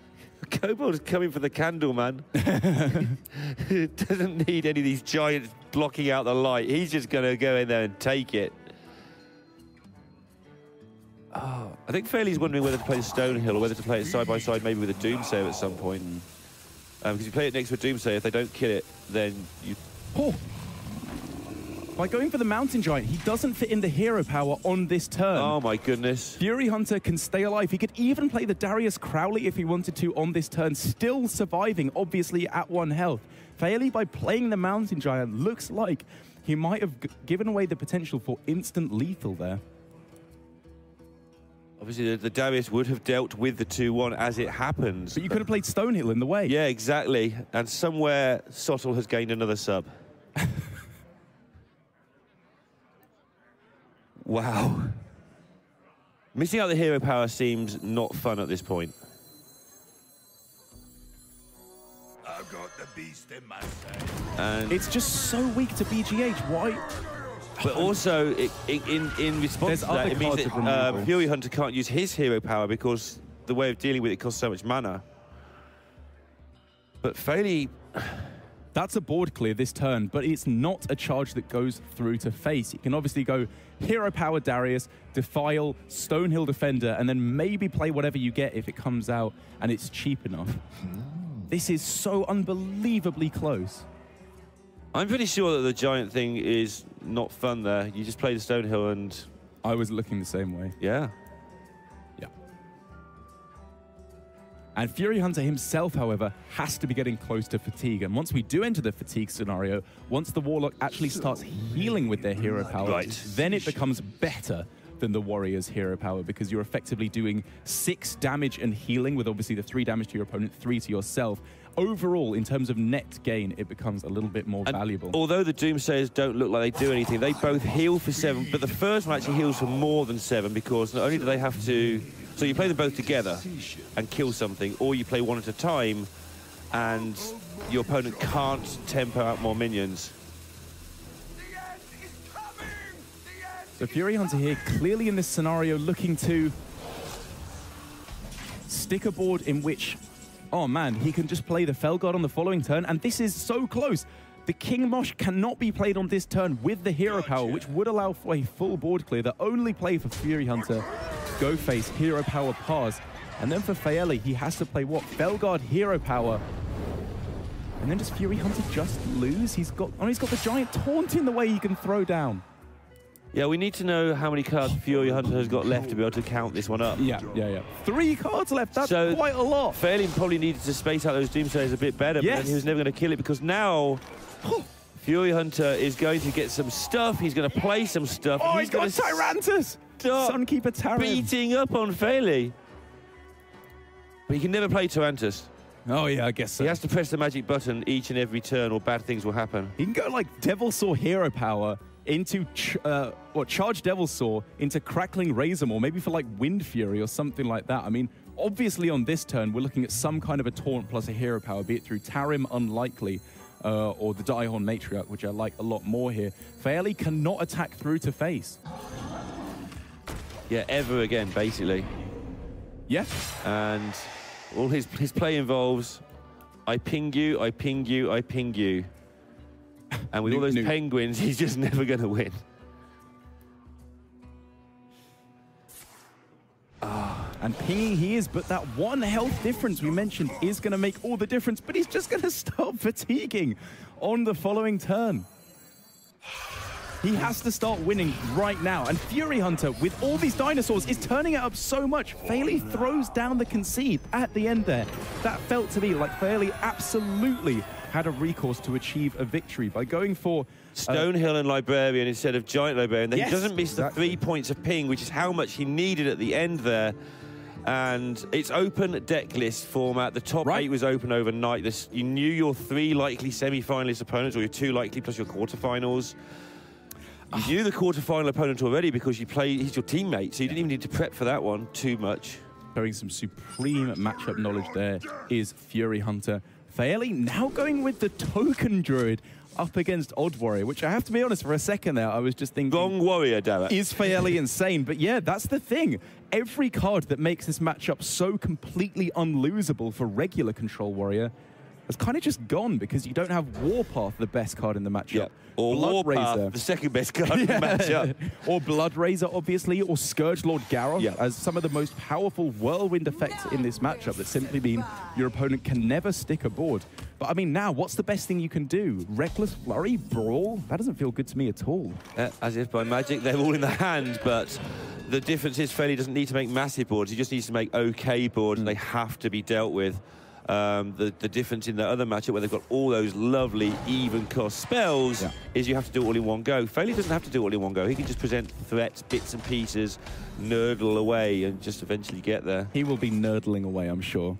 Kobold's coming for the candle, man. Doesn't need any of these giants blocking out the light. He's just going to go in there and take it. Oh, I think Faeli's wondering whether to play the Stonehill or whether to play it side by side, maybe with a Doomsayer at some point. Because you play it next to a Doomsayer, if they don't kill it, then you... Oh! By going for the Mountain Giant, he doesn't fit in the hero power on this turn. Oh my goodness. Furyhunter can stay alive. He could even play the Darius Crowley if he wanted to on this turn, still surviving, obviously, at 1 health. Faeli, by playing the Mountain Giant, looks like he might have given away the potential for instant lethal there. Obviously, the Darius would have dealt with the 2-1 as it happens. But you could have played Stonehill in the way. Yeah, exactly. And somewhere, Sottle has gained another sub. Wow. Missing out the hero power seems not fun at this point. I've got the beast in my sight. And it's just so weak to BGH. Why? But also, in response to that, it means that Furyhunter can't use his hero power because the way of dealing with it costs so much mana. But Faeli... That's a board clear this turn, but it's not a charge that goes through to face. You can obviously go Hero Power Darius, Defile, Stonehill Defender, and then maybe play whatever you get if it comes out and it's cheap enough. This is so unbelievably close. I'm pretty sure that the giant thing is not fun there. You just play the Stonehill and... I was looking the same way. Yeah. Yeah. And Furyhunter himself, however, has to be getting close to fatigue. And once we do enter the fatigue scenario, once the Warlock actually starts healing with their hero power, then it becomes better than the Warrior's hero power, because you're effectively doing 6 damage and healing with obviously the 3 damage to your opponent, 3 to yourself. Overall, in terms of net gain, it becomes a little bit more valuable. Although the Doomsayers don't look like they do anything, they both heal for 7, but the first one actually heals for more than 7, because not only do they have to... So you play them both together and kill something, or you play one at a time and your opponent can't tempo out more minions. So Furyhunter here, clearly in this scenario, looking to stick a board in which, oh man, he can just play the Felguard on the following turn, and this is so close. The King Mosh cannot be played on this turn with the hero power, which would allow for a full board clear. The only play for Furyhunter, go face, hero power pass. And then for Faeli, he has to play what? Felguard hero power And then does Furyhunter just lose? He's got the giant taunt in the way he can throw down. Yeah, we need to know how many cards Furyhunter has got left to be able to count this one up. Yeah. 3 cards left. That's quite a lot. Faeli probably needed to space out those Doomsayers a bit better, but then he was never going to kill it because now Furyhunter is going to get some stuff. He's going to play some stuff. Oh, he's got Tyrantus! Sunkeeper Tarim. Beating up on Faeli. But he can never play Tyrantus. Oh, yeah, I guess so. He has to press the magic button each and every turn or bad things will happen. He can go like Devil Saw Hero Power into Charge Devil Saw into Crackling Razor, or maybe for like Wind Fury or something like that. I mean, obviously on this turn, we're looking at some kind of a taunt plus a hero power, be it through Tarim, unlikely, or the Daihon Matriarch, which I like a lot more here. Faeli cannot attack through to face. Yeah, ever again, basically. Yeah. And all his play involves, I ping you, I ping you, I ping you. And with all those penguins, he's just never going to win. And pinging he is, but that 1 health difference we mentioned is going to make all the difference, but he's just going to start fatiguing on the following turn. He has to start winning right now. And Furyhunter, with all these dinosaurs, is turning it up so much. Faeli throws down the concede at the end there. That felt to me like Faeli absolutely had a recourse to achieve a victory by going for Stonehill and Librarian instead of Giant Librarian. He doesn't miss the 3 points of ping, which is how much he needed at the end there. And it's open deck list format. The top 8 was open overnight. You knew your 3 likely semi-finalist opponents, or your 2 likely plus your quarterfinals. You knew the quarterfinal opponent already because he's your teammate, so you didn't even need to prep for that one too much. Showing some supreme matchup knowledge there is Furyhunter. Faeli now going with the Token Druid up against Odd Warrior, which I have to be honest, for a second there, I was just thinking... Wrong Warrior, Darrett. Is Faeli insane? But yeah, that's the thing. Every card that makes this matchup so completely unlosable for regular Control Warrior has kind of just gone because you don't have Warpath, the best card in the matchup. Yeah. Or Warpath, the second best card in the matchup. Or Blood Razor, obviously, or Scourge Lord Garroth as some of the most powerful whirlwind effects in this matchup that simply mean your opponent can never stick a board. But I mean, now, what's the best thing you can do? Reckless Flurry? Brawl? That doesn't feel good to me at all. As if by magic, they're all in the hand, but the difference is Faeli doesn't need to make massive boards. He just needs to make okay boards, and they have to be dealt with. The difference in the other matchup where they've got all those lovely even cost spells is you have to do it all in one go. Faeli doesn't have to do it all in one go. He can just present threats, bits and pieces, nerdle away and just eventually get there. He will be nerdling away, I'm sure.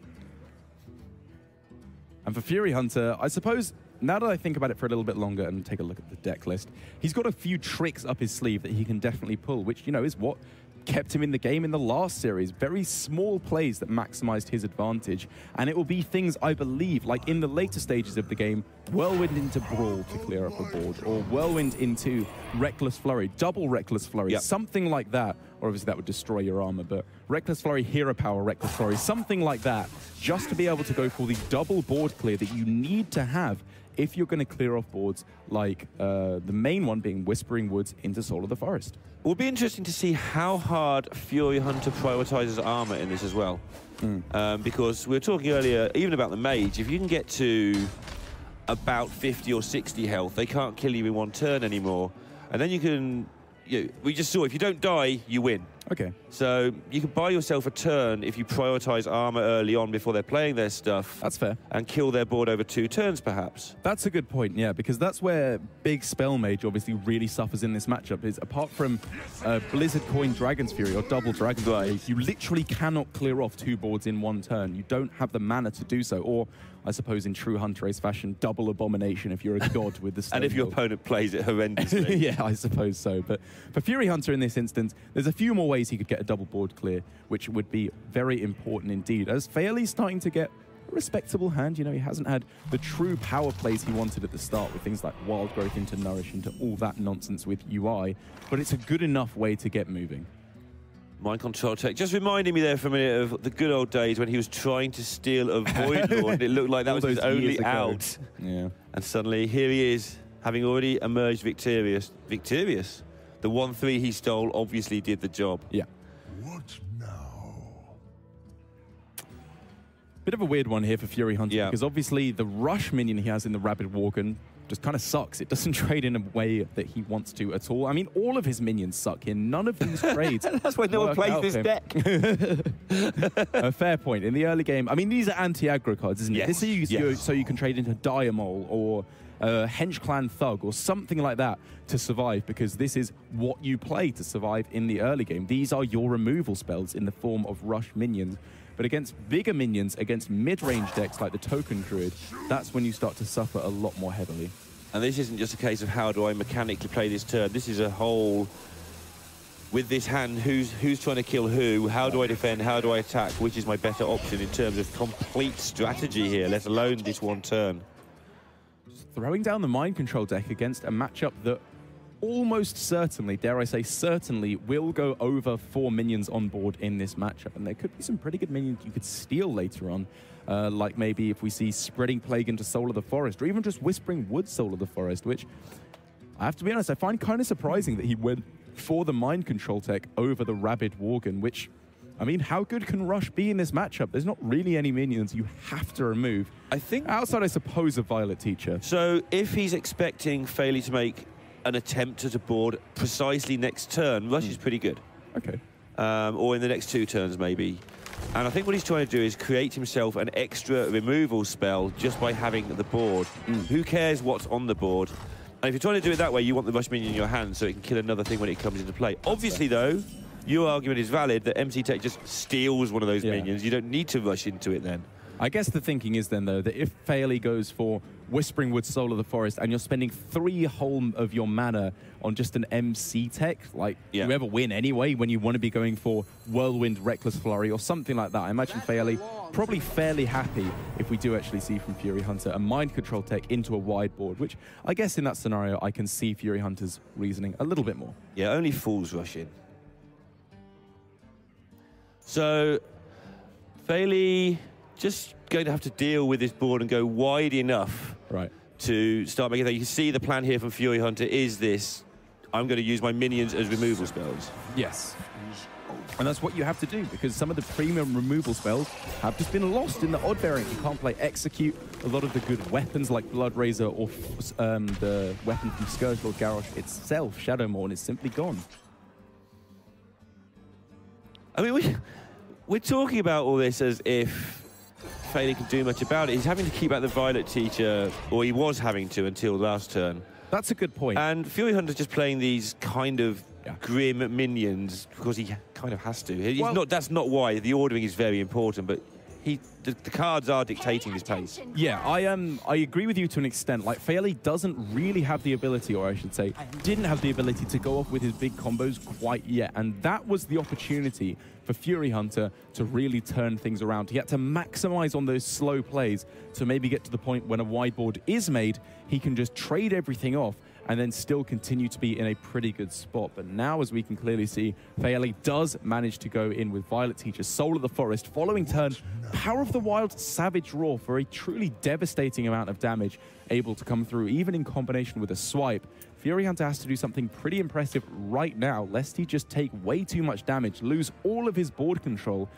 And for Furyhunter, I suppose, now that I think about it for a little bit longer and take a look at the deck list, he's got a few tricks up his sleeve that he can definitely pull, which, you know, is what kept him in the game in the last series. Very small plays that maximized his advantage. And it will be things, I believe, like in the later stages of the game, Whirlwind into Brawl to clear up a board, or Whirlwind into Reckless Flurry, double Reckless Flurry, something like that. Or obviously that would destroy your armor, but Reckless Flurry, Hero Power, Reckless Flurry, something like that, just to be able to go for the double board clear that you need to have if you're going to clear off boards like the main one being Whispering Woods into Soul of the Forest. It will be interesting to see how hard Furyhunter prioritizes armor in this as well. Because we were talking earlier, even about the mage, if you can get to about 50 or 60 health, they can't kill you in one turn anymore. And then you can, we just saw, if you don't die, you win. Okay. So you can buy yourself a turn if you prioritize armor early on before they're playing their stuff. That's fair. And kill their board over 2 turns, perhaps. That's a good point, yeah, because that's where big Spell Mage obviously really suffers in this matchup, is apart from Blizzard Coin Dragon's Fury or double Dragon's Fury, you literally cannot clear off 2 boards in one turn. You don't have the mana to do so, or I suppose in true Hunt Race fashion, double Abomination if you're a god with the Stone And if your Bolt. opponent plays it horrendously. Yeah, I suppose so. But for Furyhunter in this instance, there's a few more ways he could get a double board clear, which would be very important indeed. As Faeli's starting to get a respectable hand, you know, he hasn't had the true power plays he wanted at the start with things like Wild Growth into Nourish, into all that nonsense with UI, but it's a good enough way to get moving. Mind control tech. Just reminding me there for a minute of the good old days when he was trying to steal a Void Lord and it looked like that was his only out. Yeah. And suddenly here he is, having already emerged victorious. Victorious? The 1-3 he stole obviously did the job. Yeah. What now? Bit of a weird one here for Furyhunter, because obviously the rush minion he has in the Rabid Worgen just kind of sucks. It doesn't trade in a way that he wants to at all. I mean, all of his minions suck here. None of these trades. That's why no one plays this deck. A fair point. In the early game, I mean, these are anti-aggro cards, isn't it? This is so you can trade into Diamol or Hench Clan Thug or something like that to survive, because this is what you play to survive in the early game. These are your removal spells in the form of rush minions. But against bigger minions, against mid-range decks like the Token Druid, that's when you start to suffer a lot more heavily. And this isn't just a case of how do I mechanically play this turn. This is a whole, with this hand, who's trying to kill who, how do I defend, how do I attack, which is my better option in terms of complete strategy here, let alone this one turn. Throwing down the mind control deck against a matchup that almost certainly, dare I say certainly, will go over 4 minions on board in this matchup. And there could be some pretty good minions you could steal later on, like maybe if we see Spreading Plague into Soul of the Forest, or even just Whispering Wood Soul of the Forest, which, I have to be honest, I find kind of surprising that he went for the mind control tech over the Rabid Worgen, which, I mean, how good can Rush be in this matchup? There's not really any minions you have to remove. I think outside, I suppose, of Violet Teacher. So if he's expecting Faeli to make an attempt at a board precisely next turn, Rush is pretty good. Okay. Or in the next 2 turns, maybe. And I think what he's trying to do is create himself an extra removal spell just by having the board. Who cares what's on the board? And if you're trying to do it that way, you want the Rush minion in your hand so it can kill another thing when it comes into play. Obviously, though, your argument is valid that MC Tech just steals one of those minions. You don't need to rush into it then. I guess the thinking is then, though, that if Faeli goes for Whispering Wood, Soul of the Forest, and you're spending 3 whole of your mana on just an MC tech, like, you ever win anyway when you want to be going for Whirlwind, Reckless Flurry, or something like that. I imagine Faeli probably fairly happy if we do actually see from Furyhunter a mind control tech into a wide board, which I guess in that scenario I can see Furyhunter's reasoning a little bit more. Yeah, only fools rush in. So, Faeli just going to have to deal with this board and go wide enough to start making that. You can see the plan here from Furyhunter is this: I'm going to use my minions as removal spells. Yes. And that's what you have to do, because some of the premium removal spells have just been lost in the odd variant. You can't play Execute. A lot of the good weapons like Blood Razor or the weapon from Scourge Lord Garrosh itself, Shadowmourne, is simply gone. I mean, we're talking about all this as if Faeli can do much about it. He's having to keep out the Violet Teacher, or he was having to until last turn. That's a good point. And Furyhunter's just playing these kind of grim minions because he kind of has to. He's not, that's not why. The ordering is very important, but the cards are dictating his pace. Yeah, I agree with you to an extent. Like, Faeli doesn't really have the ability, or I should say, didn't have the ability to go off with his big combos quite yet. And that was the opportunity for Furyhunter to really turn things around. He had to maximize on those slow plays to maybe get to the point when a wide board is made, he can just trade everything off and then still continue to be in a pretty good spot. But now, as we can clearly see, Faeli does manage to go in with Violet Teacher, Soul of the Forest, following turn, Power of the Wild, Savage Roar for a truly devastating amount of damage, able to come through, even in combination with a swipe. Furyhunter has to do something pretty impressive right now, lest he just take way too much damage, lose all of his board control,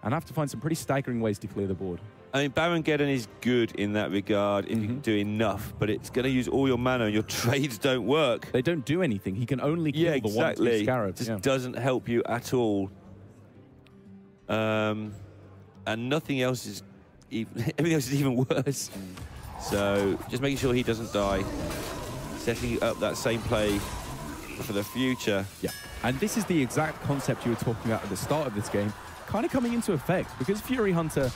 and have to find some pretty staggering ways to clear the board. I mean, Baron-Geddon is good in that regard if you can do enough, but it's going to use all your mana and your trades don't work. They don't do anything. He can only kill the 1/2 Scarab. It just doesn't help you at all. And nothing else is everything else is even worse. So just making sure he doesn't die. Setting up that same play for the future. Yeah, and this is the exact concept you were talking about at the start of this game, kind of coming into effect, because Furyhunter,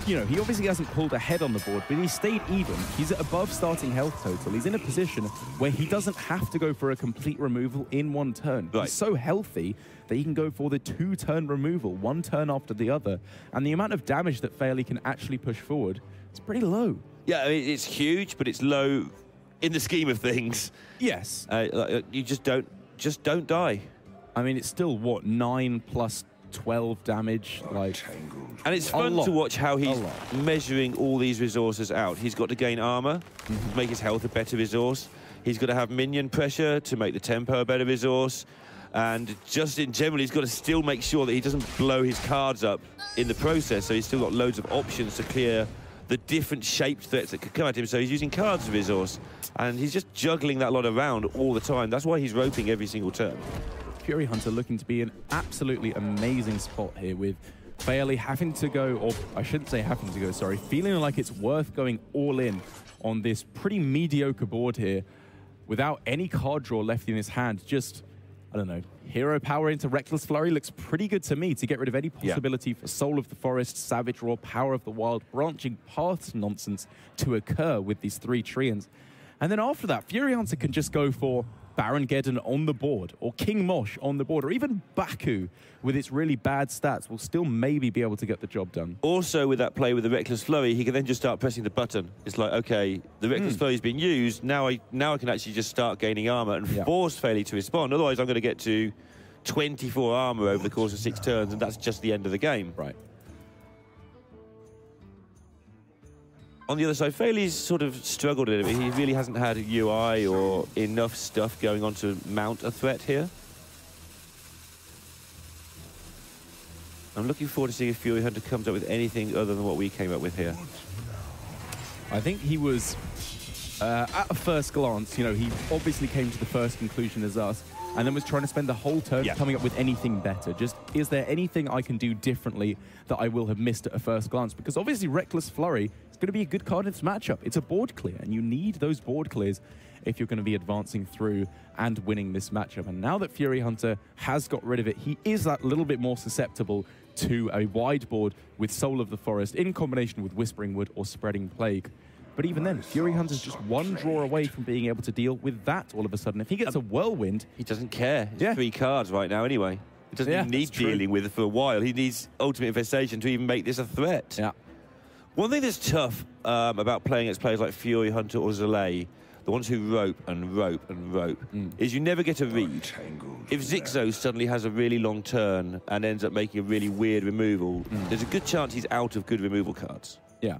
you know, he obviously hasn't pulled ahead on the board, but he stayed even. He's at above starting health total. He's in a position where he doesn't have to go for a complete removal in one turn. He's so healthy that he can go for the 2-turn removal, one turn after the other. And the amount of damage that Faeli can actually push forward is pretty low. Yeah, I mean, it's huge, but it's low in the scheme of things. Yes. You just don't die. I mean, it's still, what, 9 plus 12 damage, like, and it's fun to watch how he's measuring all these resources out. He's got to gain armor to make his health a better resource. He's got to have minion pressure to make the tempo a better resource. And just in general, he's got to still make sure that he doesn't blow his cards up in the process, so he's still got loads of options to clear the different shaped threats that could come at him, so he's using cards as resource, and he's just juggling that lot around all the time. That's why he's roping every single turn. Furyhunter looking to be an absolutely amazing spot here, with Faeli having to go, or I shouldn't say having to go, sorry, feeling like it's worth going all in on this pretty mediocre board here without any card draw left in his hand. Just, I don't know, hero power into Reckless Flurry looks pretty good to me to get rid of any possibility for Soul of the Forest, Savage Roar, Power of the Wild, branching paths nonsense to occur with these 3 Treants. And then after that, Furyhunter can just go for Baron Geddon on the board, or King Mosh on the board, or even Baku with its really bad stats will still maybe be able to get the job done. Also, with that play with the Reckless Flurry, he can then just start pressing the button. It's like, okay, the Reckless Flurry's been used, now I can actually just start gaining armor and force Faeli to respond. Otherwise, I'm going to get to 24 armor over the course of 6 turns, and that's just the end of the game. Right. On the other side, Faeli's sort of struggled a little bit. He really hasn't had a UI or enough stuff going on to mount a threat here. I'm looking forward to seeing if Furyhunter comes up with anything other than what we came up with here. I think he was, at a first glance, you know, he obviously came to the first conclusion as us, and then was trying to spend the whole turn coming up with anything better. Just, is there anything I can do differently that I will have missed at a first glance? Because obviously Reckless Flurry is going to be a good card in this matchup. It's a board clear, and you need those board clears if you're going to be advancing through and winning this matchup. And now that Furyhunter has got rid of it, he is that little bit more susceptible to a wide board with Soul of the Forest in combination with Whispering Wood or Spreading Plague. But even then, Furyhunter's just one draw away from being able to deal with that all of a sudden. If he gets a Whirlwind... He doesn't care. It's 3 cards right now anyway. He doesn't even need dealing with it for a while. He needs Ultimate Infestation to even make this a threat. Yeah. One thing that's tough about playing against players like Furyhunter or Zalay, the ones who rope and rope and rope, is you never get a read. If Zixo suddenly has a really long turn and ends up making a really weird removal, there's a good chance he's out of good removal cards. Yeah.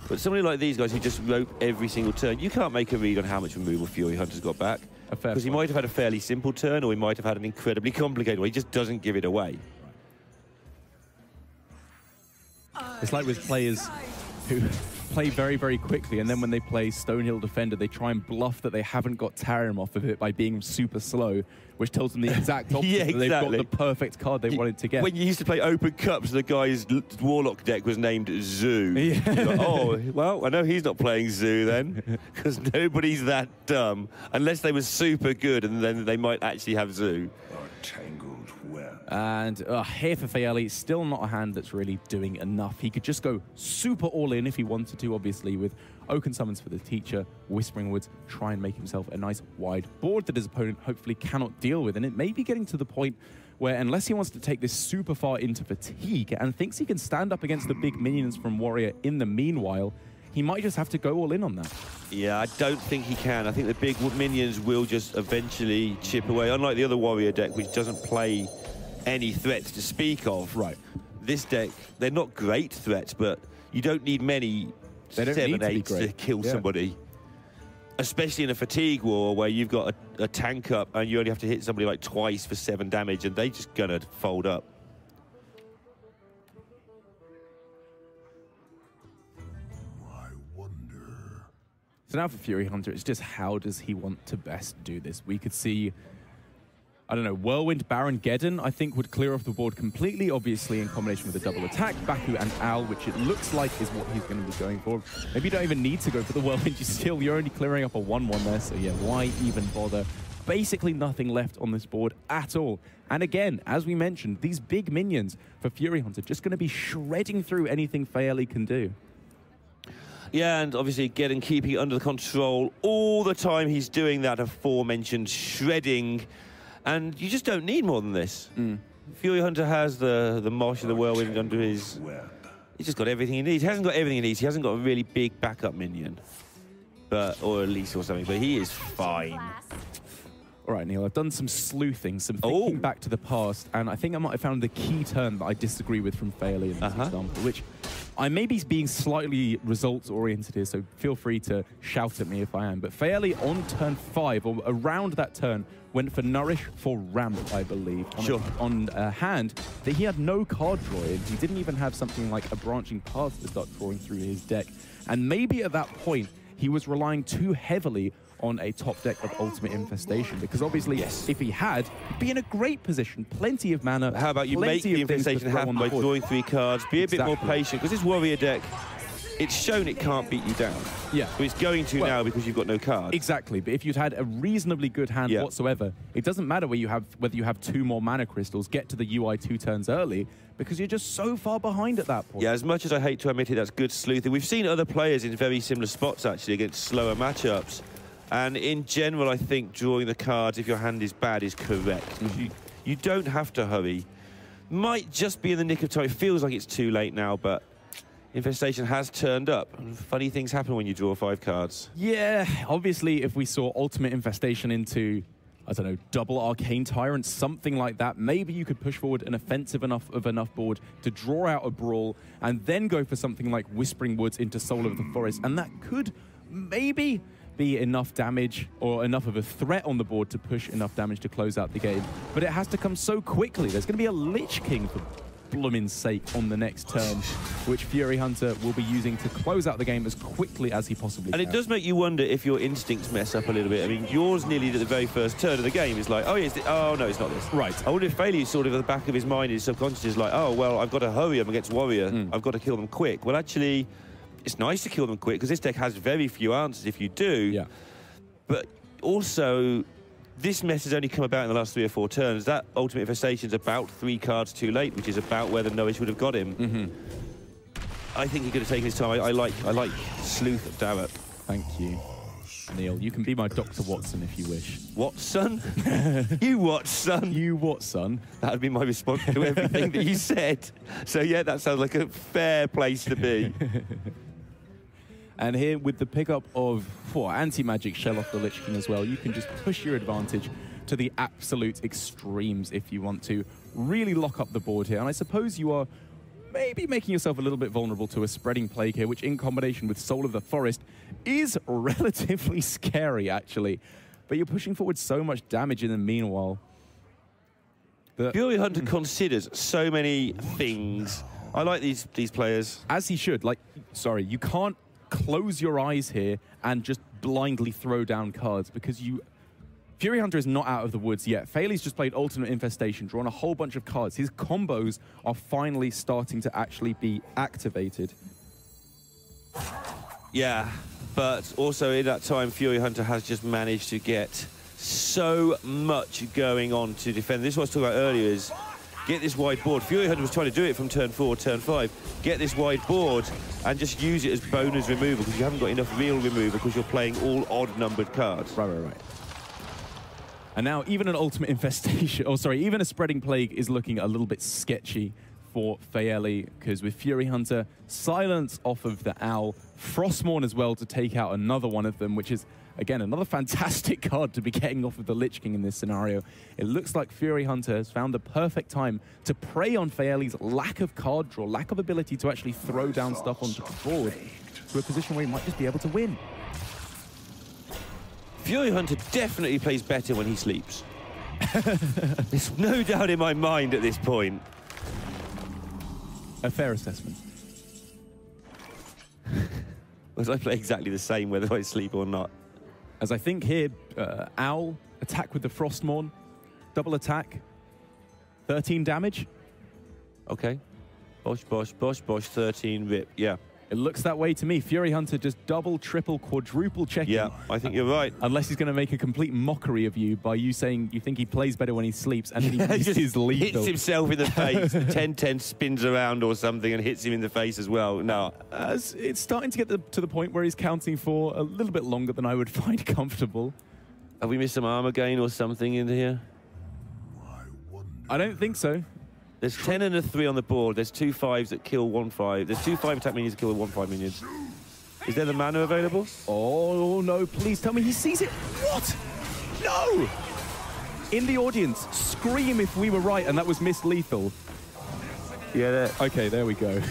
But somebody like these guys who just rope every single turn, you can't make a read on how much removal Furyhunter's got back. Because he might have had a fairly simple turn, or he might have had an incredibly complicated one. He just doesn't give it away. It's like with players who play very, very quickly, and then when they play Stonehill Defender, they try and bluff that they haven't got Tarium off of it by being super slow, which tells them the exact opposite. That they've got the perfect card they wanted to get. When you used to play Open Cups, the guy's Warlock deck was named Zoo. Yeah. Like, oh, well, I know he's not playing Zoo then, because nobody's that dumb, unless they were super good, and then they might actually have Zoo. And here for Faeli, still not a hand that's really doing enough. He could just go super all in if he wanted to, obviously, with Oaken Summons for the Teacher, Whispering Woods, try and make himself a nice wide board that his opponent hopefully cannot deal with. And it may be getting to the point where, unless he wants to take this super far into fatigue and thinks he can stand up against the big minions from Warrior in the meanwhile, he might just have to go all in on that. Yeah, I don't think he can. I think the big minions will just eventually chip away, unlike the other Warrior deck, which doesn't play any threats to speak of. Right. This deck, they're not great threats, but you don't need many 7/8s to kill somebody. Especially in a fatigue war where you've got a tank up and you only have to hit somebody like twice for 7 damage, and they just gonna fold up. So now for Furyhunter, it's just how does he want to best do this? We could see, I don't know, Whirlwind Baron Geddon, I think, would clear off the board completely, obviously in combination with a double attack. Baku and Al, which it looks like is what he's going to be going for. Maybe you don't even need to go for the Whirlwind. You're only clearing up a 1/1 there, so yeah, why even bother? Basically nothing left on this board at all. And again, as we mentioned, these big minions for Furyhunter just going to be shredding through anything Faeli can do. Yeah, and obviously keeping it under the control all the time. He's doing that aforementioned shredding, and you just don't need more than this. Furyhunter has the Mosh and the Whirlwind under his... He's just got everything he needs. He hasn't got everything he needs. He hasn't got a really big backup minion, or at least or something, but he is fine. All right, Neil, I've done some sleuthing, some thinking back to the past, and I think I might have found the key term that I disagree with from Faeli in this example, which I may be being slightly results-oriented here, so feel free to shout at me if I am. But Faeli on turn 5, or around that turn, went for Nourish for Ramp, I believe. On a hand that he had no card draw in. He didn't even have something like a Branching Path to start drawing through his deck. And maybe at that point, he was relying too heavily on a top deck of Ultimate Infestation, because obviously, if he had, he'd be in a great position, plenty of mana. How about you make the Infestation happen by drawing 3 cards, be a bit more patient, because this Warrior deck, it's shown it can't beat you down. Yeah. But it's going to now because you've got no cards. Exactly, but if you'd had a reasonably good hand whatsoever, it doesn't matter whether you have 2 more mana crystals, get to the UI 2 turns early, because you're just so far behind at that point. Yeah, as much as I hate to admit it, that's good sleuthing. We've seen other players in very similar spots, actually, against slower matchups. And in general, I think drawing the cards, if your hand is bad, is correct. You don't have to hurry. Might just be in the nick of time. It feels like it's too late now, but Infestation has turned up. Funny things happen when you draw 5 cards. Yeah, obviously, if we saw Ultimate Infestation into, I don't know, double Arcane Tyrant, something like that, maybe you could push forward an offensive enough board to draw out a Brawl, and then go for something like Whispering Woods into Soul of the Forest, and that could maybe be enough damage or enough of a threat on the board to push enough damage to close out the game. But it has to come so quickly. There's going to be a Lich King, for blooming sake, on the next turn, which Furyhunter will be using to close out the game as quickly as he possibly can. And it does make you wonder if your instincts mess up a little bit. I mean, yours nearly at the very first turn of the game is like, oh, oh no, it's not this. Right. I wonder if Faeli sort of at the back of his mind, his subconscious is like, oh, well, I've got to hurry them against Warrior. I've got to kill them quick. Well, actually, it's nice to kill them quick, because this deck has very few answers if you do. Yeah. But also, this mess has only come about in the last 3 or 4 turns. That Ultimate Infestation's about 3 cards too late, which is about where the Nourish would have got him. I think he could have taken his time. I like Sleuth at Darrett. Thank you, Neil. You can be my Dr. Watson if you wish. Watson? You Watson? You Watson? That would be my response to everything that you said. So yeah, that sounds like a fair place to be. And here, with the pickup of anti-magic shell off the Lich King as well, you can just push your advantage to the absolute extremes if you want to. Really lock up the board here. And I suppose you are maybe making yourself a little bit vulnerable to a Spreading Plague here, which in combination with Soul of the Forest is relatively scary, actually. But you're pushing forward so much damage in the meanwhile. Furyhunter considers so many things. I like these players. As he should. Like, sorry, you can't close your eyes here and just blindly throw down cards, because Furyhunter is not out of the woods yet. Faeli's just played Ultimate Infestation, drawn a whole bunch of cards. His combos are finally starting to actually be activated. Yeah, but also in that time, Furyhunter has just managed to get so much going on to defend. This is what I was talking about earlier, is get this wide board. Furyhunter was trying to do it from turn 4, turn 5. Get this wide board and just use it as bonus removal, because you haven't got enough real removal because you're playing all odd-numbered cards. Right. And now even an Ultimate Infestation, even a Spreading Plague is looking a little bit sketchy for Faeli, because with Furyhunter, Silence off of the Owl, Frostmourne as well to take out another one of them, which is, again, another fantastic card to be getting off of the Lich King in this scenario. It looks like Furyhunter has found the perfect time to prey on Faeli's lack of card draw, lack of ability to actually throw down stuff onto the board, to a position where he might just be able to win. Furyhunter definitely plays better when he sleeps. There's no doubt in my mind at this point. A fair assessment. Because I play exactly the same whether I sleep or not. As I think here, Owl, attack with the Frostmourne, double attack, 13 damage. Okay. Bosh, 13 rip, yeah. It looks that way to me. Furyhunter just double, triple, quadruple checking. Yeah, I think you're right. Unless he's going to make a complete mockery of you by you saying you think he plays better when he sleeps, and then he just lethal. Hits himself in the face. 10-10 spins around or something and hits him in the face as well. No. As it's starting to get to the point where he's counting for a little bit longer than I would find comfortable. Have we missed some armor gain or something in here? I don't think so. There's 10 and a 3 on the board. There's 2 5s that kill 1 5. There's 2 5 attack minions that kill 1 5 minions. Is there the mana available? Oh, no, please tell me he sees it. What? No! In the audience, scream if we were right and that was Miss Lethal. Yeah, okay, there we go.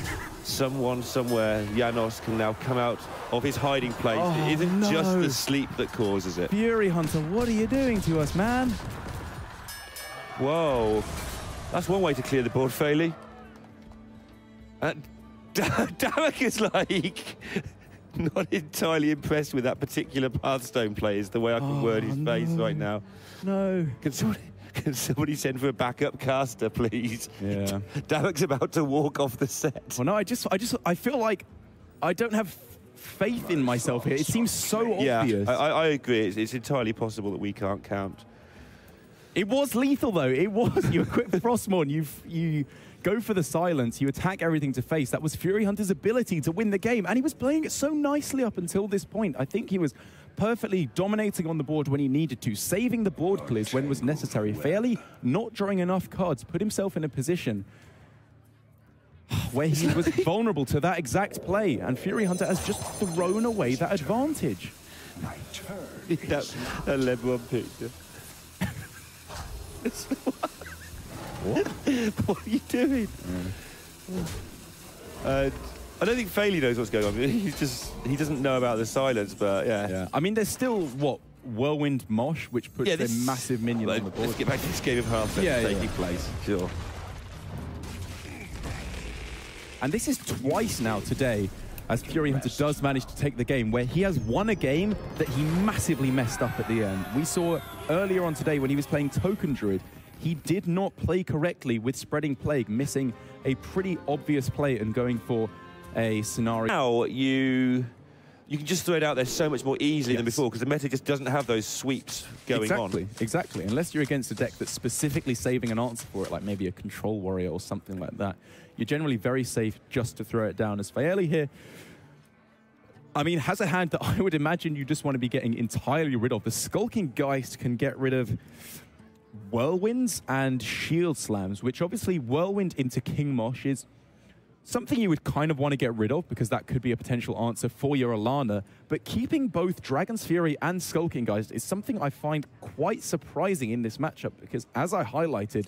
someone somewhere, Janos, can now come out of his hiding place. Oh, it isn't no. just the sleep that causes it. Furyhunter, what are you doing to us, man? Whoa. That's one way to clear the board, Faeli. Derek is like not entirely impressed with that particular Hearthstone play, is the way I can word his face right now. No. Can somebody send for a backup caster, please? Yeah. Derek's about to walk off the set. Well, no, I feel like I don't have faith in myself here. It seems so obvious. Yeah, I agree. It's entirely possible that we can't count. It was lethal, though. It was. You equip Frostmourne, you go for the silence, you attack everything to face. That was Furyhunter's ability to win the game, and he was playing it so nicely up until this point. I think he was perfectly dominating on the board when he needed to, saving the board clears when was necessary. Faeli not drawing enough cards, put himself in a position where he was vulnerable to that exact play, and Furyhunter has just thrown away that advantage. My turn. that LeBron picture. What? What are you doing? I don't think Faeli knows what's going on. He doesn't know about the silence, but yeah. I mean, there's still, what, Whirlwind Mosh, which puts a massive minion on the board. Let's get back to this game of Hearthstone taking place. Sure. And this is twice now today, as Furyhunter does manage to take the game, where he has won a game that he massively messed up at the end. We saw earlier on today when he was playing Token Druid, he did not play correctly with Spreading Plague, missing a pretty obvious play and going for a scenario. Now you can just throw it out there so much more easily than before, because the meta just doesn't have those sweeps going on. Exactly. Unless you're against a deck that's specifically saving an answer for it, like maybe a Control Warrior or something like that, you're generally very safe just to throw it down. As Faeli here, I mean, has a hand that I would imagine you just want to be getting entirely rid of. The Skulking Geist can get rid of Whirlwinds and Shield Slams, which obviously Whirlwind into King Mosh is something you would kind of want to get rid of, because that could be a potential answer for your Alana. But keeping both Dragon's Fury and Skulking Geist is something I find quite surprising in this matchup, because as I highlighted,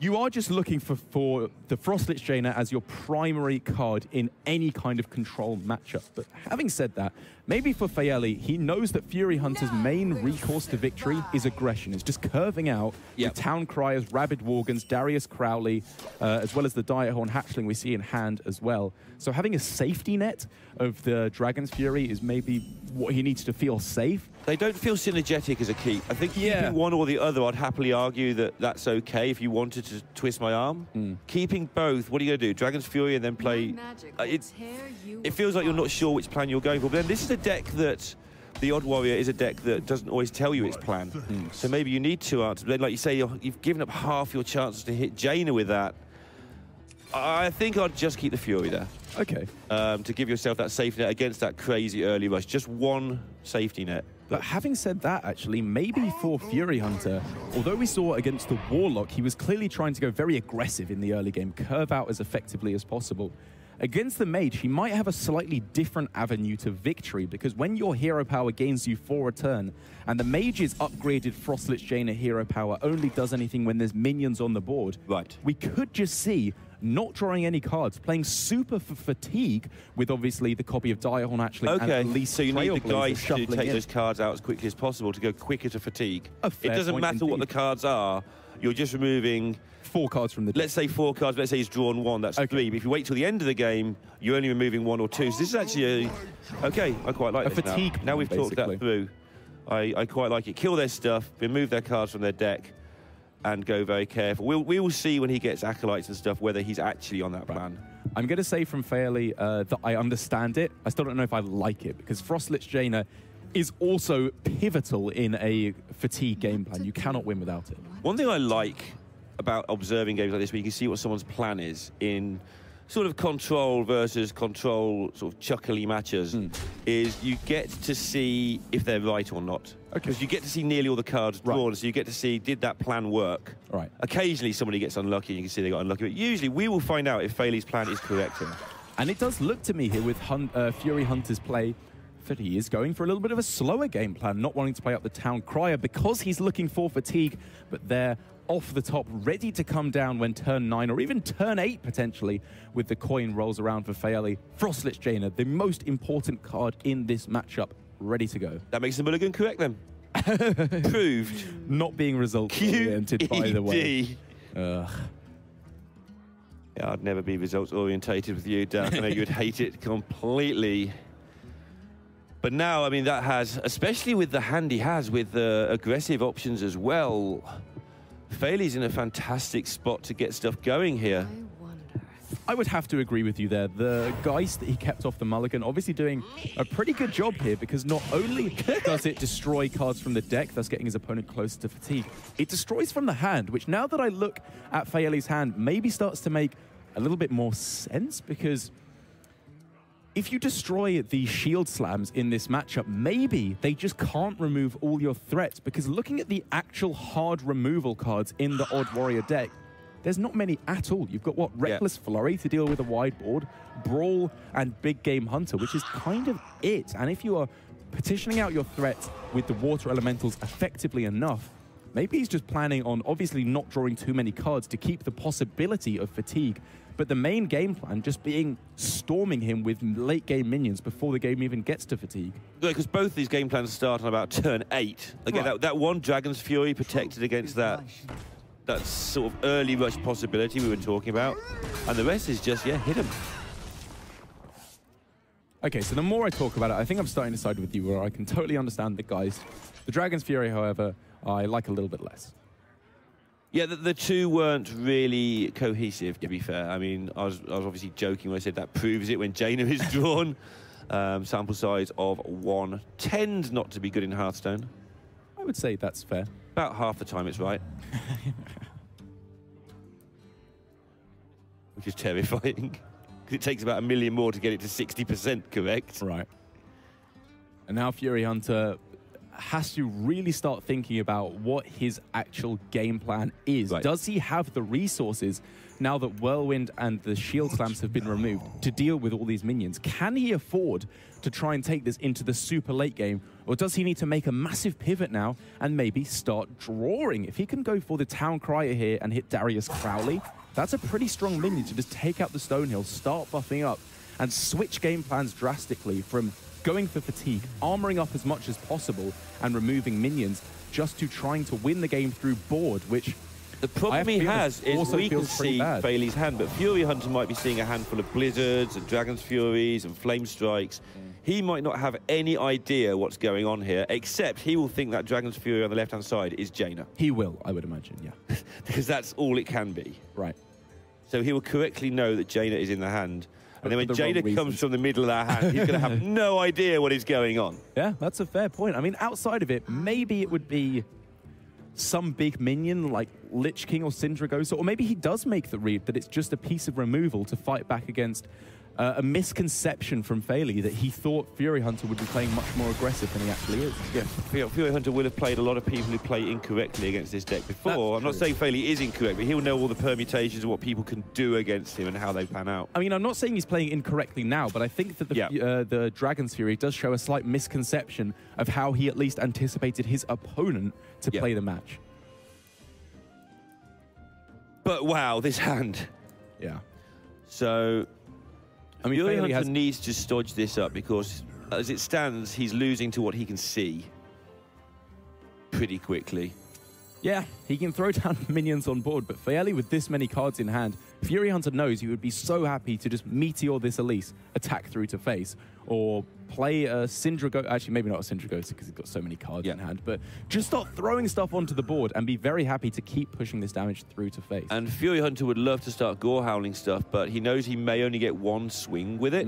you are just looking for the Frostlit Jaina as your primary card in any kind of control matchup. But having said that, maybe for Faeli, he knows that Furyhunter's main recourse to victory is aggression. It's just curving out with Town Criers, Rabid Worgans, Darius Crowley, as well as the Direhorn Hatchling we see in hand as well. So having a safety net of the Dragon's Fury is maybe what he needs to feel safe. They don't feel synergetic as a keep. I think keeping one or the other, I'd happily argue that that's okay if you wanted to twist my arm. Keeping both, what are you going to do? Dragon's Fury and then play... It feels like you're not sure which plan you're going for. But then this is a deck that... The Odd Warrior is a deck that doesn't always tell you its plan. So maybe you need two answers. But then, like you say, you've given up half your chances to hit Jaina with that. I think I'd just keep the Fury there. Okay. To give yourself that safety net against that crazy early rush. Just one safety net. But having said that, actually, maybe for Furyhunter, although we saw against the Warlock, he was clearly trying to go very aggressive in the early game, curve out as effectively as possible. Against the Mage, he might have a slightly different avenue to victory, because when your hero power gains you for a turn, and the Mage's upgraded Frostlit Jaina hero power only does anything when there's minions on the board, we could just see not drawing any cards, playing super for fatigue with obviously the copy of Direhorn Hatchling and at least so you need the guys to take those cards out as quickly as possible to go quicker to fatigue. It doesn't matter what the cards are, you're just removing 4 cards from the deck. Let's say 4 cards, let's say he's drawn 1, that's 3. But if you wait till the end of the game, you're only removing 1 or 2. So this is actually okay, I quite like this fatigue now we've talked that through. I quite like it. Kill their stuff, remove their cards from their deck, and go very careful. We will see when he gets Acolytes and stuff whether he's actually on that plan. I'm going to say from Faeli that I understand it. I still don't know if I like it, because Frostlit Jaina is also pivotal in a fatigue game plan. You cannot win without it. One thing I like about observing games like this, where you can see what someone's plan is in sort of control versus control sort of chuckly matches, is you get to see if they're right or not. Because you get to see nearly all the cards drawn, so you get to see, did that plan work? Occasionally somebody gets unlucky, and you can see they got unlucky, but usually we will find out if Faeli's plan is correct here. And it does look to me here with Furyhunter's play that he is going for a little bit of a slower game plan, not wanting to play up the Town Crier because he's looking for fatigue, but there off the top, ready to come down when turn 9 or even turn 8 potentially with the coin rolls around for Faeli. Frostlich Jaina, the most important card in this matchup, ready to go. That makes the mulligan correct then. Proved. Not being result-oriented, by the way. Yeah, I'd never be results-orientated with you, Dan. I know you'd hate it completely. But now, I mean, that has, especially with the hand he has, with the aggressive options as well, Faeli's in a fantastic spot to get stuff going here. I would have to agree with you there. The Geist that he kept off the mulligan, obviously doing a pretty good job here, because not only does it destroy cards from the deck, thus getting his opponent closer to fatigue, it destroys from the hand, which now that I look at Faeli's hand, maybe starts to make a little bit more sense, because if you destroy the shield slams in this matchup, maybe they just can't remove all your threats, because looking at the actual hard removal cards in the Odd Warrior deck, there's not many at all. You've got, what, Reckless Flurry to deal with a wide board, Brawl, and Big Game Hunter, which is kind of it. And if you are petitioning out your threats with the Water Elementals effectively enough, maybe he's just planning on obviously not drawing too many cards to keep the possibility of fatigue, but the main game plan just being storming him with late game minions before the game even gets to fatigue. Yeah, because both these game plans start on about turn 8. Again, Right. that one Dragon's Fury protected against that sort of early rush possibility we were talking about. And the rest is just, yeah, hit him. Okay, so the more I talk about it, I think I'm starting to side with you, where I can totally understand the guys. The Dragon's Fury, however, I like a little bit less. Yeah, the two weren't really cohesive, to be fair. I mean, I was obviously joking when I said that proves it when Jaina is drawn. Sample size of 1 tends not to be good in Hearthstone. I would say that's fair. About half the time it's right. Which is terrifying. Because it takes about 1 million more to get it to 60% correct. Right. And now Furyhunter has to really start thinking about what his actual game plan is. Right. Does he have the resources, now that Whirlwind and the shield slams have been removed, to deal with all these minions? Can he afford to try and take this into the super late game? Or does he need to make a massive pivot now and maybe start drawing? If he can go for the Town Crier here and hit Darius Crowley, that's a pretty strong minion to just take out the Stonehill, start buffing up, and switch game plans drastically from going for fatigue, armoring up as much as possible, and removing minions just to trying to win the game through board, which the problem he has is we can see Faeli's hand, but Furyhunter might be seeing a handful of Blizzards and Dragon's Furies and Flame Strikes. He might not have any idea what's going on here, except he will think that Dragon's Fury on the left-hand side is Jaina. He will, I would imagine, yeah. Because that's all it can be. Right. So he will correctly know that Jaina is in the hand. And then when the Jaina wrong comes from the middle of that hand, he's going to have no idea what is going on. Yeah, that's a fair point. I mean, outside of it, maybe it would be some big minion like Lich King or Syndragosa, or maybe he does make the read that it's just a piece of removal to fight back against a misconception from Faeli that he thought Furyhunter would be playing much more aggressive than he actually is. Yeah, Furyhunter will have played a lot of people who play incorrectly against this deck before. I'm not saying Faeli is incorrect, but he'll know all the permutations of what people can do against him and how they pan out. I mean, I'm not saying he's playing incorrectly now, but I think that the Dragon's Fury does show a slight misconception of how he at least anticipated his opponent to play the match. But wow, this hand. Yeah. So I mean, Furyhunter needs to dodge this up, because as it stands, he's losing to what he can see pretty quickly. Yeah, he can throw down minions on board, but Faeli, with this many cards in hand, Furyhunter knows he would be so happy to just meteor this Elise, attack through to face, or play a Syndragosa, actually maybe not a Syndragosa because he's got so many cards in hand, but just start throwing stuff onto the board and be very happy to keep pushing this damage through to face. And Furyhunter would love to start gore howling stuff, but he knows he may only get one swing with it.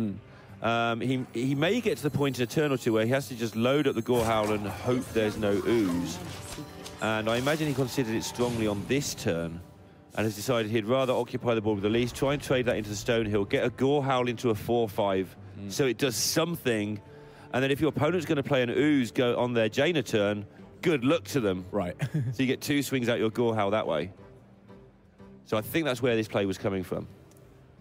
He may get to the point in a turn or two where he has to just load up the gore howl and hope there's no ooze. And I imagine he considered it strongly on this turn and has decided he'd rather occupy the board with Elise, try and trade that into the Stonehill, get a gore howl into a 4-5 so it does something. And then if your opponent's going to play an ooze go on their Jaina turn, good luck to them. Right. So you get 2 swings out your gore howl that way. So I think that's where this play was coming from.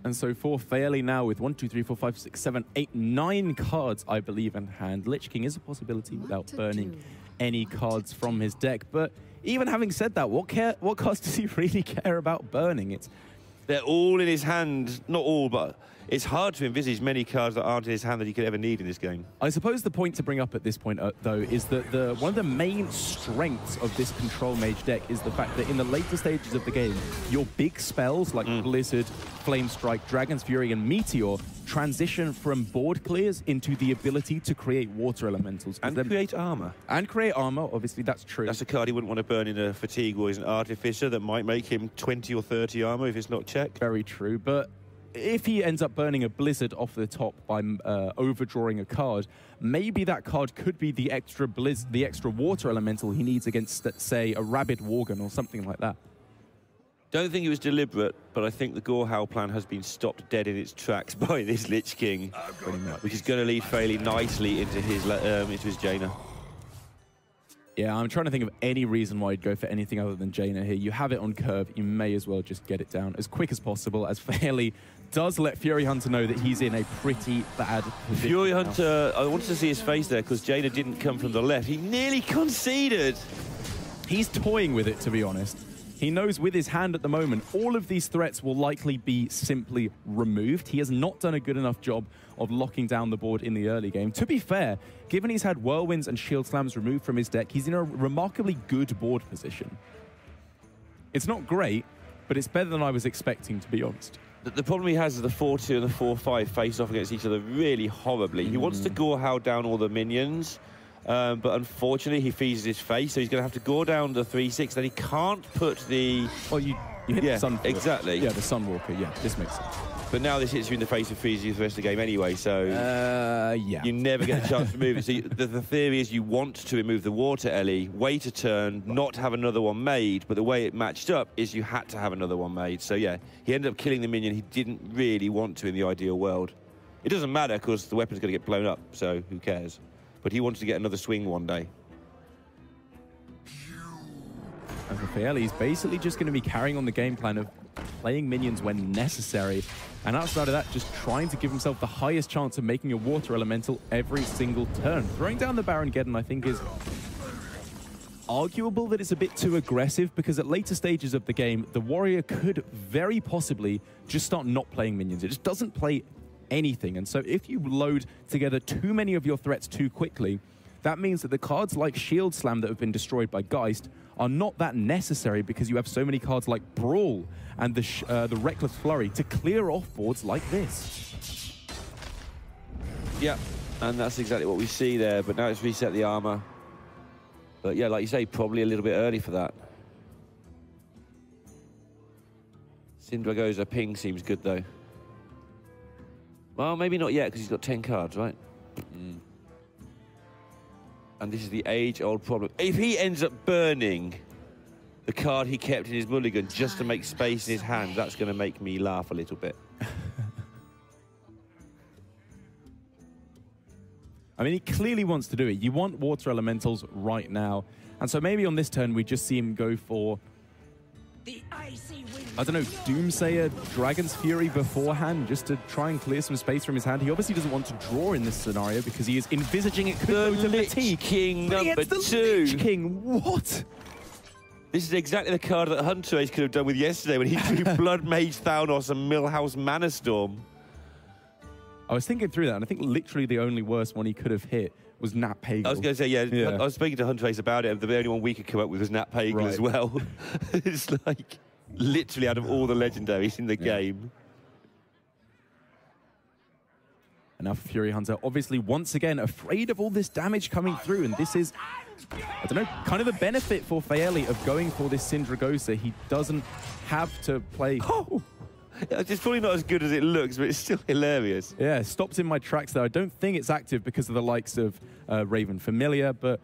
And so for Faeli now with 1, 2, 3, 4, 5, 6, 7, 8, 9 cards, I believe, in hand, Lich King is a possibility without burning any cards from his deck. But even having said that, what cards does he really care about burning? They're all in his hand. Not all, but it's hard to envisage many cards that aren't in his hand that he could ever need in this game. I suppose the point to bring up at this point, though, is that one of the main strengths of this Control Mage deck is the fact that in the later stages of the game, your big spells like Blizzard, Flame Strike, Dragon's Fury, and Meteor transition from board clears into the ability to create water elementals. And create armor. And create armor, obviously, that's true. That's a card he wouldn't want to burn in a Fatigue or as an Artificer that might make him 20 or 30 armor if it's not checked. Very true, but if he ends up burning a Blizzard off the top by overdrawing a card, maybe that card could be the extra water elemental he needs against, say, a Rabid Worgen or something like that. Don't think it was deliberate, but I think the Gorehowl plan has been stopped dead in its tracks by this Lich King, which is going to lead Faeli nicely into his Jaina. Yeah, I'm trying to think of any reason why you'd go for anything other than Jaina here. You have it on curve, you may as well just get it down as quick as possible, as Faeli does let Furyhunter know that he's in a pretty bad position. Furyhunter, I wanted to see his face there because Jaina didn't come from the left. He nearly conceded. He's toying with it, to be honest. He knows with his hand at the moment, all of these threats will likely be simply removed. He has not done a good enough job of locking down the board in the early game. To be fair, given he's had Whirlwinds and Shield Slams removed from his deck, he's in a remarkably good board position. It's not great, but it's better than I was expecting, to be honest. The problem he has is the 4-2 and the 4-5 face off against each other really horribly. He wants to Gorehowl down all the minions, but unfortunately he freezes his face, so he's going to have to gore down the 3-6. Then he can't put the... Oh, you hit the Sun. Exactly. Yeah, the Sunwalker. Yeah, this makes sense. But now this hits you in the face and freezes you for the rest of the game anyway, so yeah. You never get a chance to remove it. So the theory is you want to remove the Water Ellie, wait a turn, not have another one made, but the way it matched up is you had to have another one made. So yeah, he ended up killing the minion he didn't really want to in the ideal world. It doesn't matter because the weapon's going to get blown up, so who cares? But he wanted to get another swing one day. And for Faeli, he's basically just going to be carrying on the game plan of playing minions when necessary. And outside of that, just trying to give himself the highest chance of making a water elemental every single turn. Throwing down the Baron Geddon, I think, is arguable that it's a bit too aggressive, because at later stages of the game, the warrior could very possibly just start not playing minions. It just doesn't play anything. And so if you load together too many of your threats too quickly, that means that the cards like Shield Slam that have been destroyed by Geist are not that necessary, because you have so many cards like Brawl and the Reckless Flurry to clear off boards like this. Yeah, and that's exactly what we see there, but now it's reset the armor. But yeah, like you say, probably a little bit early for that. Sindragosa ping seems good though. Well, maybe not yet, because he's got 10 cards, right? And this is the age-old problem. If he ends up burning the card he kept in his mulligan just to make space in his hand, that's going to make me laugh a little bit. I mean, he clearly wants to do it. You want water elementals right now. And so maybe on this turn, we just see him go for, I don't know, Doomsayer, Dragon's Fury beforehand, just to try and clear some space from his hand. He obviously doesn't want to draw in this scenario because he is envisaging it could go to Lich King number 2. Lich King, what? This is exactly the card that Hunter Ace could have done with yesterday when he drew Blood Mage Thanos and Millhouse Mana Storm. I was thinking through that, and I think literally the only worst one he could have hit was Nat Pagle. I was going to say, yeah, I was speaking to Hunter Ace about it, and the only one we could come up with was Nat Pagle as well. It's like, literally out of all the legendaries in the game. And now for Furyhunter, obviously, once again, afraid of all this damage coming through, and this is, I don't know, kind of the benefit for Faeli of going for this Sindragosa. He doesn't have to play... Oh. It's probably not as good as it looks, but it's still hilarious. Yeah, it stops in my tracks there. I don't think it's active because of the likes of Raven Familiar, but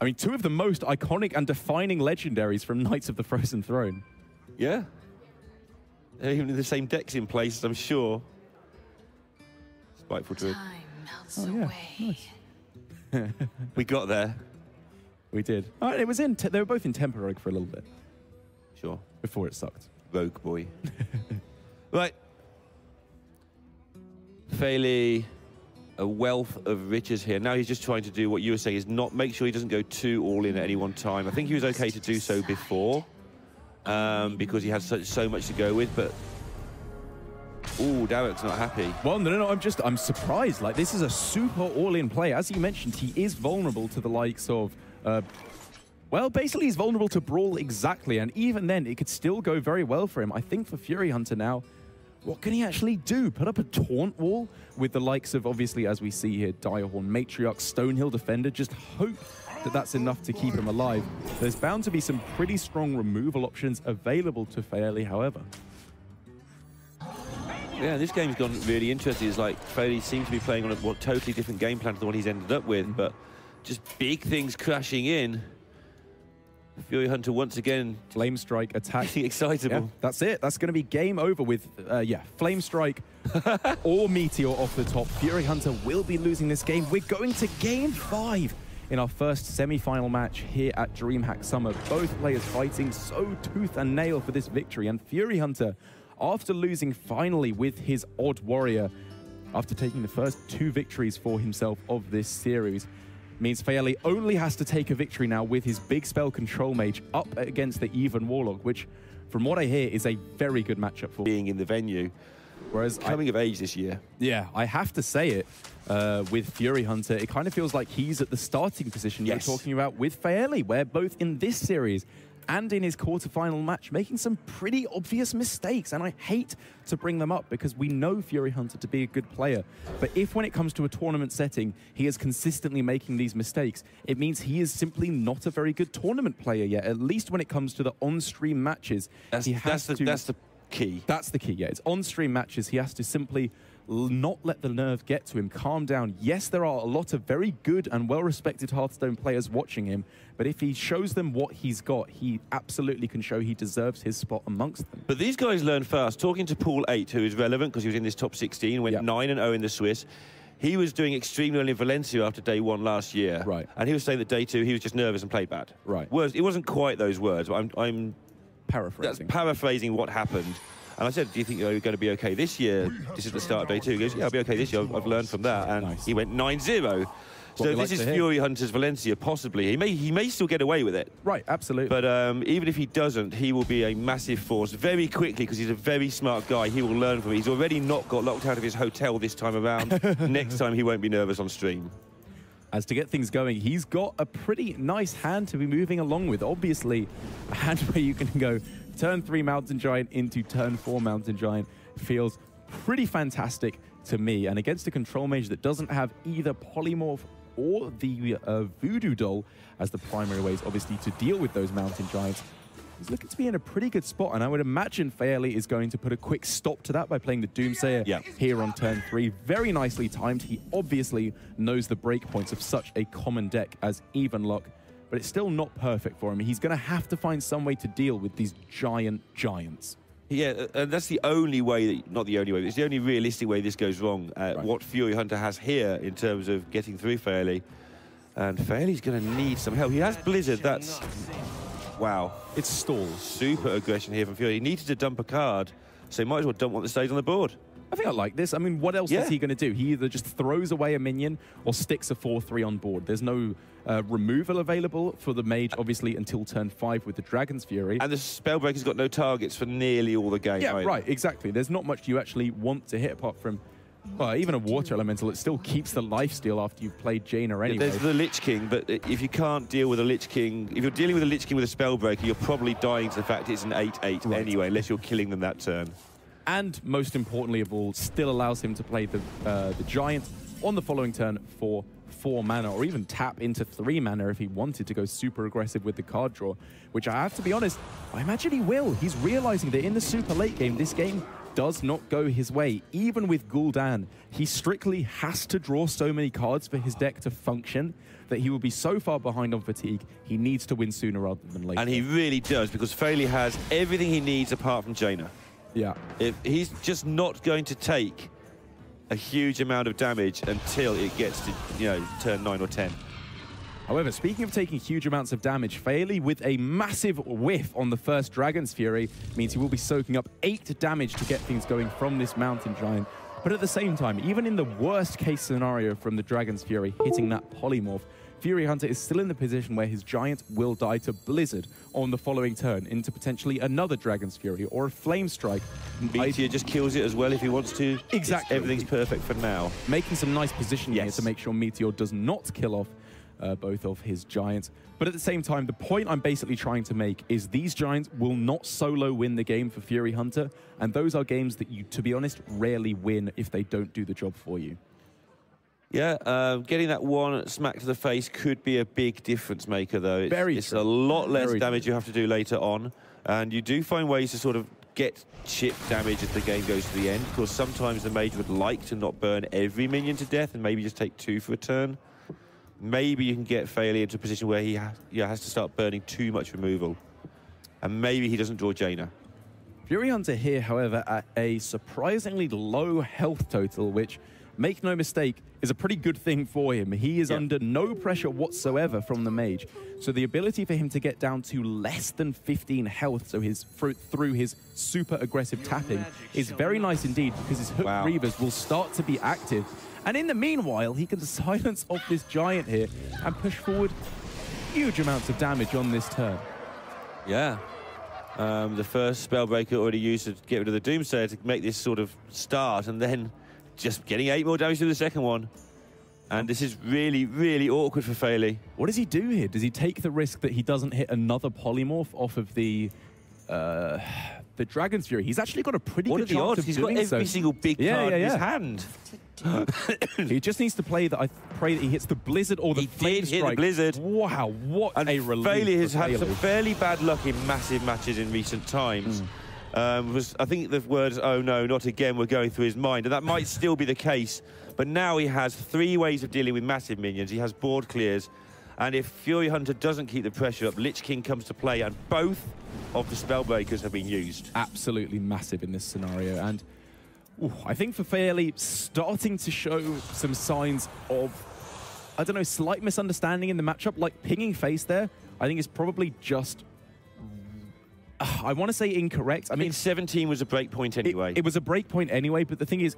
I mean, two of the most iconic and defining legendaries from Knights of the Frozen Throne. Yeah. They're even in the same decks in place, I'm sure. Spiteful Druid. Time melts away. Nice. We got there. We did. All right, it was in. They were both in Temporary for a little bit. Sure. Before it sucked. Rogue boy. Right. Faeli a wealth of riches here. Now he's just trying to do what you were saying, is not make sure he doesn't go too all in at any one time. I think he was okay to do so before because he had so much to go with, but ooh, Derek's not happy. Well, no, I'm surprised. Like, this is a super all-in play. As you mentioned, he is vulnerable to the likes of, well, basically he's vulnerable to Brawl exactly, and even then, it could still go very well for him. I think for Furyhunter now, what can he actually do? Put up a taunt wall with the likes of, obviously, as we see here, Direhorn, Matriarch, Stonehill Defender. Just hope that that's enough to keep him alive. There's bound to be some pretty strong removal options available to Faeli, however. Yeah, this game's gone really interesting. It's like Faeli seems to be playing on a totally different game plan to the one he's ended up with, but just big things crashing in. Furyhunter once again. Flame Strike attack. Excitable. Yeah, that's it. That's going to be game over with, Flame Strike or Meteor off the top. Furyhunter will be losing this game. We're going to game 5 in our first semi-final match here at DreamHack Summer. Both players fighting so tooth and nail for this victory. And Furyhunter, after losing finally with his Odd Warrior, after taking the first 2 victories for himself of this series, means Faeli only has to take a victory now with his big spell Control Mage up against the Even Warlock, which, from what I hear, is a very good matchup for being in the venue. Whereas coming of age this year. Yeah, I have to say it, with Furyhunter, it kind of feels like he's at the starting position you're talking about with Faeli, where both in this series and in his quarterfinal match, making some pretty obvious mistakes. And I hate to bring them up because we know Furyhunter to be a good player. But if when it comes to a tournament setting, he is consistently making these mistakes, it means he is simply not a very good tournament player yet, at least when it comes to the on-stream matches. That's the key. That's the key, yeah. It's on-stream matches. He has to simply not let the nerve get to him, calm down. Yes, there are a lot of very good and well-respected Hearthstone players watching him, but if he shows them what he's got, he absolutely can show he deserves his spot amongst them. But these guys learn fast. Talking to Paul 8, who is relevant because he was in this top 16, went 9-0 in the Swiss. He was doing extremely well in Valencia after day 1 last year. Right. And he was saying that day 2, he was just nervous and played bad. Right. It wasn't quite those words, but I'm paraphrasing. That's paraphrasing what happened. And I said, do you think you're going to be okay this year? This is the start of day 2. He goes, yeah, I'll be okay this year. I've learned from that. And he went 9-0. So this is Furyhunter's Valencia, possibly. He may still get away with it. Right, absolutely. But even if he doesn't, he will be a massive force very quickly because he's a very smart guy. He will learn from it. He's already not got locked out of his hotel this time around. Next time, he won't be nervous on stream. As to get things going, he's got a pretty nice hand to be moving along with. Obviously, a hand where you can go turn 3 Mountain Giant into turn 4 Mountain Giant feels pretty fantastic to me. And against a Control Mage that doesn't have either Polymorph or the Voodoo Doll as the primary ways, obviously, to deal with those Mountain Giants, he's looking to be in a pretty good spot. And I would imagine Faeli is going to put a quick stop to that by playing the Doomsayer here on turn 3. Very nicely timed. He obviously knows the breakpoints of such a common deck as Even Luck, but it's still not perfect for him. He's going to have to find some way to deal with these giants. Yeah, and that's the only way, not the only way, it's the only realistic way this goes wrong. What Furyhunter has here in terms of getting through Faeli. And Faeli's going to need some help. He has Blizzard, that's... Wow. It's stalled. Super aggression here from Fury. He needed to dump a card, so he might as well dump what that stays on the board. I think I like this. I mean, what else is he going to do? He either just throws away a minion or sticks a 4/3 on board. There's no removal available for the mage, obviously, until turn 5 with the Dragon's Fury. And the Spellbreaker's got no targets for nearly all the game. Yeah, right, exactly. There's not much you actually want to hit apart from, well, even a Water Elemental. It still keeps the lifesteal after you've played Jaina anyway. There's the Lich King, but if you can't deal with a Lich King, if you're dealing with a Lich King with a Spellbreaker, you're probably dying to the fact it's an 8/8 anyway, unless you're killing them that turn. And most importantly of all, still allows him to play the Giant on the following turn for 4 mana, or even tap into 3 mana if he wanted to go super aggressive with the card draw, which I have to be honest, I imagine he will. He's realizing that in the super late game, this game does not go his way. Even with Gul'dan, he strictly has to draw so many cards for his deck to function that he will be so far behind on fatigue, he needs to win sooner rather than later. And he really does, because Faeli has everything he needs apart from Jaina. Yeah. If he's just not going to take a huge amount of damage until it gets to, you know, turn 9 or 10. However, speaking of taking huge amounts of damage, Faeli with a massive whiff on the first Dragon's Fury means he will be soaking up 8 damage to get things going from this Mountain Giant. But at the same time, even in the worst case scenario from the Dragon's Fury hitting that polymorph, Furyhunter is still in the position where his Giant will die to Blizzard on the following turn into potentially another Dragon's Fury or a Flame Strike. Meteor just kills it as well if he wants to. Exactly. Everything's perfect for now. Making some nice positioning here to make sure Meteor does not kill off both of his Giants. But at the same time, the point I'm basically trying to make is these Giants will not solo win the game for Furyhunter, and those are games that you, to be honest, rarely win if they don't do the job for you. Yeah, getting that one smack to the face could be a big difference maker, though. It's a lot less damage you have to do later on, and you do find ways to sort of get chip damage as the game goes to the end, because sometimes the mage would like to not burn every minion to death and maybe just take 2 for a turn. Maybe you can get Faeli into a position where he has to start burning too much removal, and maybe he doesn't draw Jaina. Furyhunter here, however, at a surprisingly low health total, which, make no mistake, is a pretty good thing for him. He is under no pressure whatsoever from the mage. So the ability for him to get down to less than 15 health, so through his super aggressive tapping, is very nice indeed, because his Hooked Reavers will start to be active. And in the meanwhile, he can silence off this Giant here and push forward huge amounts of damage on this turn. Yeah. The first Spellbreaker already used to get rid of the Doomsayer to make this sort of start, and then just getting 8 more damage to the second one. And this is really, really awkward for Faeli. What does he do here? Does he take the risk that he doesn't hit another polymorph off of the Dragon's Fury? He's actually got a pretty good chance of doing so. He's got every single big card in his hand. He just needs to play that. I pray that he hits the Blizzard or the Flame Strike. He did hit the Blizzard. Wow, what a relief. Faeli has had some fairly bad luck in massive matches in recent times. I think the words, "oh no, not again," were going through his mind, and that might still be the case. But now he has 3 ways of dealing with massive minions. He has board clears, and if Furyhunter doesn't keep the pressure up, Lich King comes to play, and both of the Spellbreakers have been used. Absolutely massive in this scenario, and I think for Faeli, starting to show some signs of, I don't know, slight misunderstanding in the matchup, like pinging face there, I think is probably just, I want to say incorrect. I mean, 17 was a break point anyway. It was a break point anyway, but the thing is,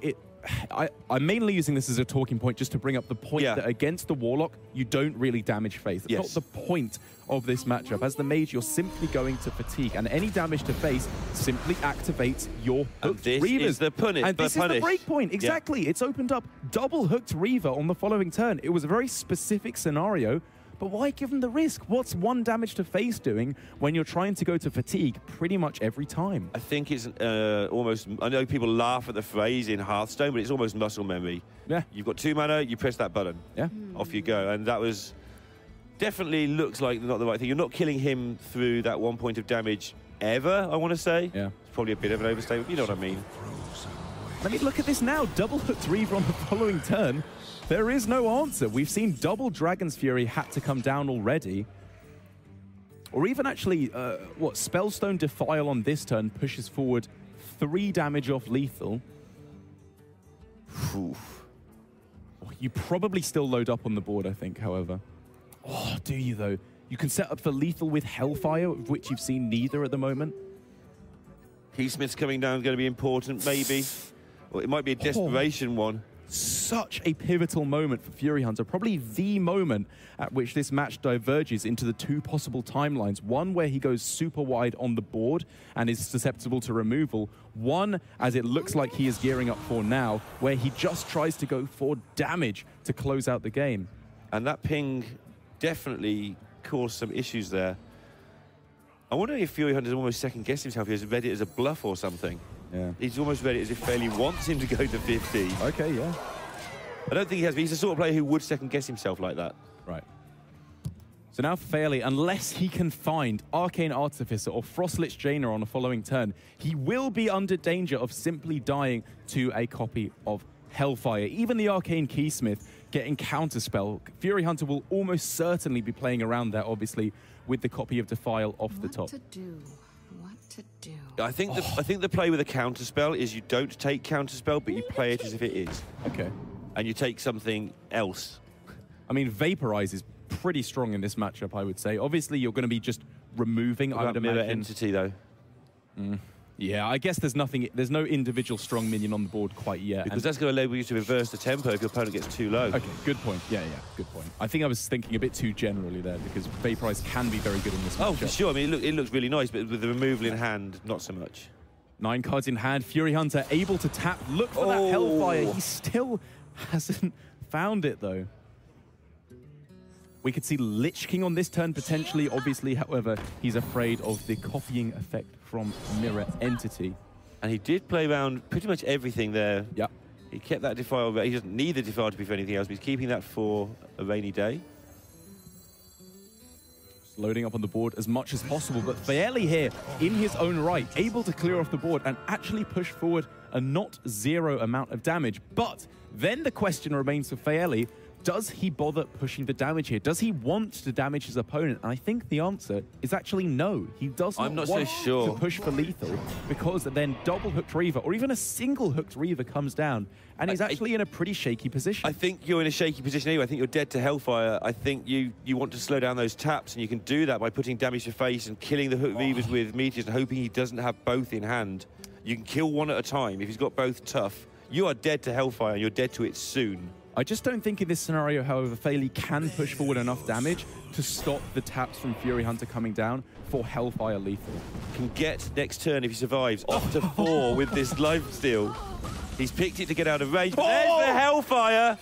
I'm mainly using this as a talking point just to bring up the point that against the Warlock, you don't really damage face. That's not the point of this matchup. As the mage, you're simply going to fatigue, and any damage to face simply activates your Hooked Reavers. Is the punish. And this is the break point. Exactly. It's opened up double Hooked Reaver on the following turn. It was a very specific scenario. But why give them the risk? What's 1 damage to face doing when you're trying to go to fatigue pretty much every time? I think it's almost, I know people laugh at the phrase in Hearthstone, but it's almost muscle memory. Yeah. You've got 2 mana, you press that button. Yeah. Off you go. And that was, definitely looks like not the right thing. You're not killing him through that 1 point of damage ever, I want to say. Yeah. It's probably a bit of an overstatement, you know what I mean. Let me look at this now. Double Hooked Reaver on the following turn. There is no answer. We've seen double Dragon's Fury had to come down already. Or even actually, Spellstone Defile on this turn pushes forward 3 damage off lethal. You probably still load up on the board, I think, however. Oh, do you, though? You can set up for lethal with Hellfire, of which you've seen neither at the moment. Keysmith's coming down, going to be important, maybe. Well, it might be a desperation one. Such a pivotal moment for Furyhunter, probably the moment at which this match diverges into the 2 possible timelines. One where he goes super wide on the board and is susceptible to removal. One, as it looks like he is gearing up for now, where he just tries to go for damage to close out the game. And that ping definitely caused some issues there. I wonder if Furyhunter's almost second-guessed himself. He's read it as a bluff or something. Yeah. He's almost read it as if Faeli wants him to go to 50. Okay, yeah. I don't think he has, but he's the sort of player who would second-guess himself like that. Right. So now for Faeli, unless he can find Arcane Artificer or Frostlich Jaina on the following turn, he will be under danger of simply dying to a copy of Hellfire. Even the Arcane Keysmith getting Counterspell. Furyhunter will almost certainly be playing around that, obviously, with the copy of Defile off the top. What to do? I think the play with a counterspell is you don't take counterspell, but you play it as if it is. Okay. And you take something else. I mean, Vaporize is pretty strong in this matchup, I would say. Obviously, you're going to be just removing, I would imagine. Mirror Entity, though. Yeah, I guess there's no individual strong minion on the board quite yet. Because that's going to enable you to reverse the tempo if your opponent gets too low. Okay, good point. Yeah, good point. I think I was thinking a bit too generally there, because Vaporize can be very good in this matchup. Oh, for sure. I mean, it looks really nice, but with the removal in hand, not so much. 9 cards in hand. Furyhunter able to tap. Look for that Hellfire. He still hasn't found it, though. We could see Lich King on this turn, potentially. Obviously, however, he's afraid of the copying effect from Mirror Entity. And he did play around pretty much everything there. Yep. He kept that Defile. He doesn't need the Defile to be for anything else, but he's keeping that for a rainy day. Loading up on the board as much as possible, but Faeli here, in his own right, able to clear off the board and actually push forward a not zero amount of damage. But then the question remains for Faeli, does he bother pushing the damage here? Does he want to damage his opponent? And I think the answer is actually no. He does not want to push for lethal, because then double hooked Reaver or even a single hooked Reaver comes down and he's actually in a pretty shaky position. I think you're in a shaky position anyway. I think you're dead to Hellfire. I think you want to slow down those taps, and you can do that by putting damage to face and killing the hooked Reavers with meteors and hoping he doesn't have both in hand. You can kill one at a time. If he's got both tough, you are dead to Hellfire, and you're dead to it soon. I just don't think in this scenario, however, Faeli can push forward enough damage to stop the taps from Furyhunter coming down for Hellfire lethal. Can get next turn, if he survives, up to 4 with this lifesteal. He's picked it to get out of range. There's the Hellfire!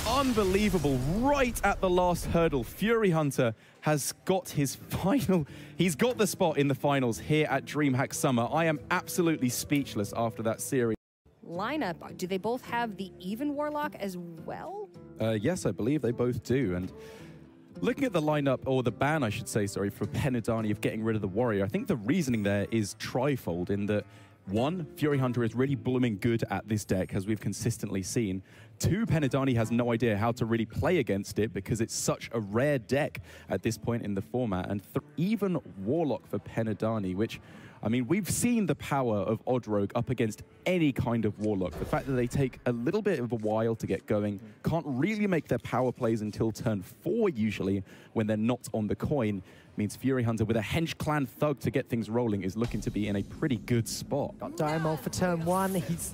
Unbelievable. Right at the last hurdle, Furyhunter has got his final... He's got the spot in the finals here at DreamHack Summer. I am absolutely speechless after that series. Lineup, do they both have the even Warlock as well? Yes, I believe they both do. And looking at the lineup, or the ban, I should say, sorry, for Penhadani of getting rid of the Warrior, I think the reasoning there is trifold in that, 1, Furyhunter is really blooming good at this deck, as we've consistently seen. 2, Penhadani has no idea how to really play against it because it's such a rare deck at this point in the format. And even Warlock for Penhadani, which, I mean, we've seen the power of Odd Rogue up against any kind of Warlock. The fact that they take a little bit of a while to get going, can't really make their power plays until turn 4 usually, when they're not on the coin, means Furyhunter with a Hench Clan Thug to get things rolling is looking to be in a pretty good spot. Got Diamond for turn 1. He's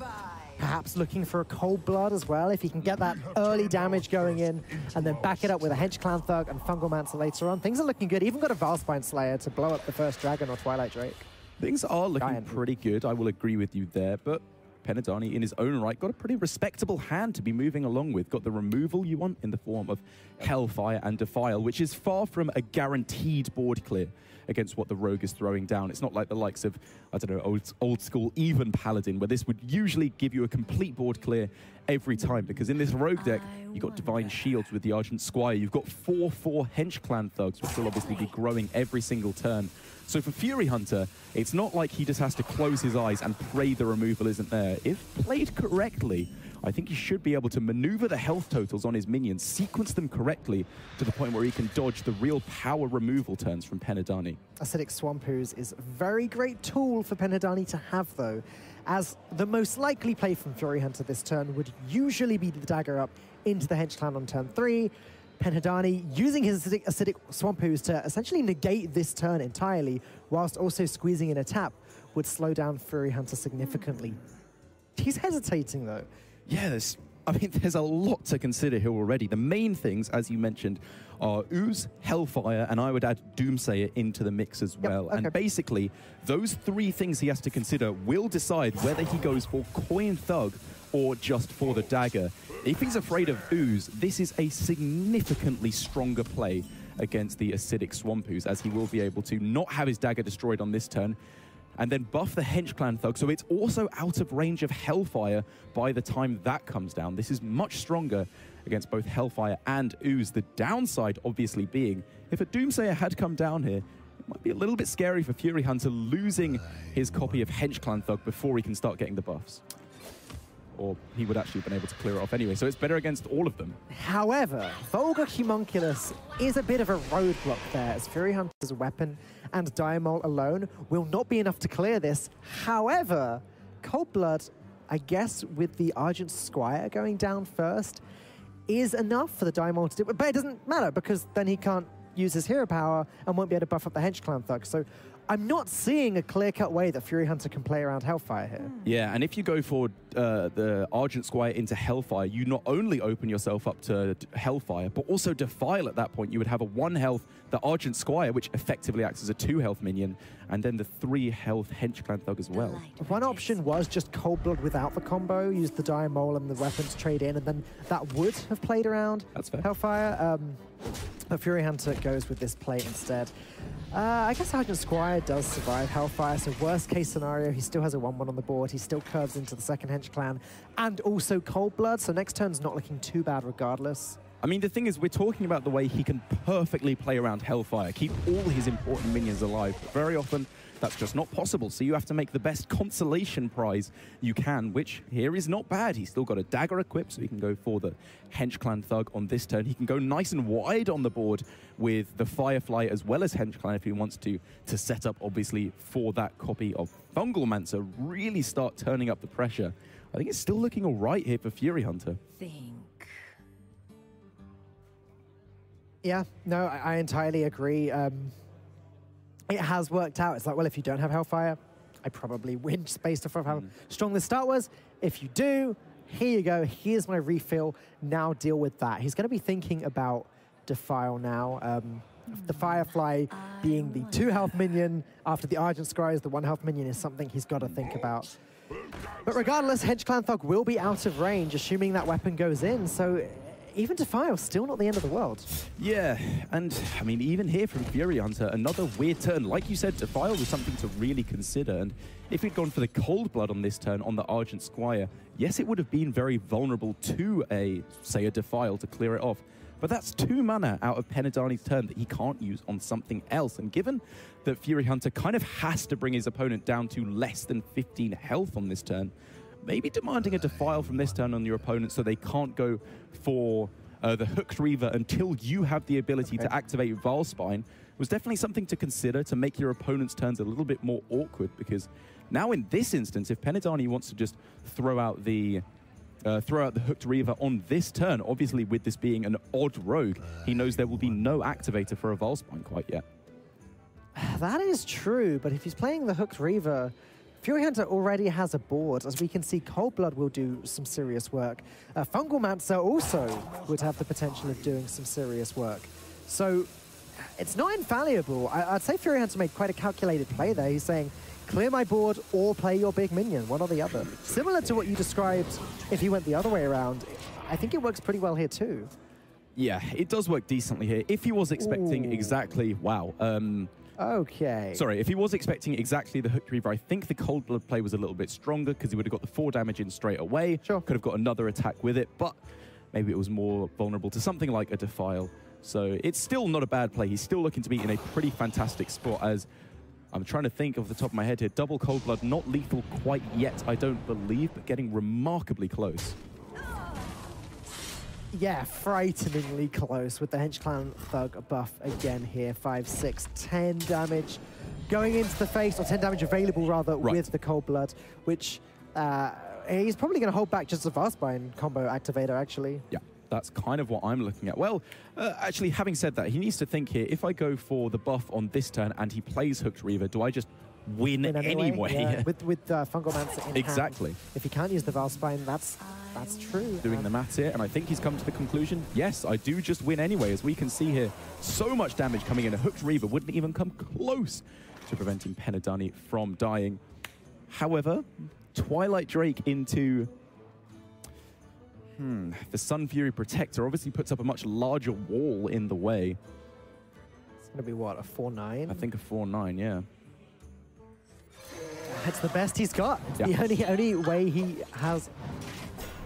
perhaps looking for a Cold Blood as well, if he can get that early damage going in and then back it up with a Hench Clan Thug and Fungal Mancer later on. Things are looking good. Even got a Valspine Slayer to blow up the first dragon or Twilight Drake. Things are looking pretty good, I will agree with you there, but Penhadani in his own right got a pretty respectable hand to be moving along with. Got the removal you want in the form of Hellfire and Defile, which is far from a guaranteed board clear against what the Rogue is throwing down. It's not like the likes of, I don't know, old school even Paladin, where this would usually give you a complete board clear every time, because in this Rogue deck, you've got Divine Shields with the Argent Squire, you've got 4/4 Hench Clan Thugs, which will obviously be growing every single turn. So for Furyhunter, it's not like he just has to close his eyes and pray the removal isn't there. If played correctly, I think he should be able to maneuver the health totals on his minions, sequence them correctly to the point where he can dodge the real power removal turns from Penhadani. Acidic Swamp Ooze is a very great tool for Penhadani to have, though, as the most likely play from Furyhunter this turn would usually be the dagger up into the Hench Clan on turn 3. Penhadani using his Acidic Swamp Ooze to essentially negate this turn entirely, whilst also squeezing in a tap, would slow down Furyhunter significantly. He's hesitating, though. Yeah, there's a lot to consider here already. The main things, as you mentioned, are Ooze, Hellfire, and I would add Doomsayer into the mix as well. And basically, those 3 things he has to consider will decide whether he goes for Coin Thug or just for the dagger. If he's afraid of Ooze, this is a significantly stronger play against the Acidic Swamp Ooze, as he will be able to not have his dagger destroyed on this turn, and then buff the Hench Clan Thug, so it's also out of range of Hellfire by the time that comes down. This is much stronger against both Hellfire and Ooze. The downside, obviously, being if a Doomsayer had come down here, it might be a little bit scary for Furyhunter losing his copy of Hench Clan Thug before he can start getting the buffs. Or he would actually have been able to clear it off anyway, so it's better against all of them. However, Vulgar Homunculus is a bit of a roadblock there, as Furyhunter's weapon and Diamol alone will not be enough to clear this. However, Cold Blood, I guess with the Argent Squire going down first, is enough for the Diamol to do it, but it doesn't matter because then he can't use his hero power and won't be able to buff up the Hench Clan Thug. So I'm not seeing a clear-cut way that Furyhunter can play around Hellfire here. Yeah, and if you go for the Argent Squire into Hellfire, you not only open yourself up to Hellfire, but also Defile at that point. You would have a 1 health, the Argent Squire, which effectively acts as a 2 health minion, and then the 3 health Hench Clan Thug as well. One option was just Cold Blood without the combo, use the Dire Mole and the weapons trade in, and then that would have played around That's fair. Hellfire. But Furyhunter goes with this play instead. I guess Argent Squire does survive Hellfire, so worst case scenario, he still has a 1-1 on the board, he still curves into the second Hench Clan, and also Cold Blood, so next turn's not looking too bad regardless. I mean, the thing is, we're talking about the way he can perfectly play around Hellfire, keep all his important minions alive, but very often that's just not possible, so you have to make the best consolation prize you can, which here is not bad. He's still got a dagger equipped, so he can go for the Hench Clan Thug on this turn. He can go nice and wide on the board with the Firefly as well as Hench Clan if he wants to set up, obviously, for that copy of Fungalmancer, really start turning up the pressure. I think it's still looking all right here for Furyhunter. Yeah, no, I entirely agree. It has worked out. It's like, well, if you don't have Hellfire, I probably win just based off of how strong the start was. If you do, here you go. Here's my refill. Now deal with that. He's going to be thinking about Defile now. The Firefly being the 2 health minion after the Argent Squire is the 1 health minion is something he's got to think about. But regardless, Hench Clan Thug will be out of range, assuming that weapon goes in. So even Defile, still not the end of the world. Yeah, and I mean, even here from Furyhunter, another weird turn. Like you said, Defile was something to really consider. And if he'd gone for the Cold Blood on this turn on the Argent Squire, yes, it would have been very vulnerable to say a Defile to clear it off. But that's 2 mana out of Penhadani's turn that he can't use on something else. And given that Furyhunter kind of has to bring his opponent down to less than 15 health on this turn, maybe demanding a Defile from this turn on your opponent so they can't go for the Hooked Reaver until you have the ability to activate Valspine was definitely something to consider to make your opponent's turns a little bit more awkward, because now in this instance, if Penhadani wants to just throw out the Hooked Reaver on this turn, obviously with this being an odd rogue, he knows there will be no activator for a Valspine quite yet. That is true, but if he's playing the Hooked Reaver, Furyhunter already has a board. As we can see, Cold Blood will do some serious work. Fungalmancer also would have the potential of doing some serious work. So it's not infallible. I'd say Furyhunter made quite a calculated play there. He's saying, clear my board or play your big minion, one or the other. Similar to what you described if he went the other way around. I think it works pretty well here too. Yeah, it does work decently here. If he was expecting exactly, wow. Okay. Sorry, if he was expecting exactly the Hooked Reaver, I think the Cold Blood play was a little bit stronger because he would have got the 4 damage in straight away. Sure. Could have got another attack with it, but maybe it was more vulnerable to something like a Defile. So it's still not a bad play. He's still looking to be in a pretty fantastic spot, as I'm trying to think off the top of my head here. Double Cold Blood, not lethal quite yet, I don't believe, but getting remarkably close. Yeah, frighteningly close with the Hench Clan Thug buff again here. 5, 6, 10 damage going into the face, or 10 damage available rather, with the Cold Blood, which he's probably going to hold back just a Valspine combo activator, actually. Yeah, that's kind of what I'm looking at. Well, actually, having said that, he needs to think here, if I go for the buff on this turn and he plays Hooked Reaver, do I just win anyway? Yeah, with Fungalmancer in exactly. hand. If he can't use the Valspine, that's true. Doing the maths here, and I think he's come to the conclusion, yes, I do just win anyway. As we can see here, so much damage coming in. A Hooked Reaver wouldn't even come close to preventing Penhadani from dying. However, Twilight Drake into the Sun Fury Protector obviously puts up a much larger wall in the way. It's going to be, what, a 4-9? I think a 4-9, yeah. It's the best he's got. It's the only way he has.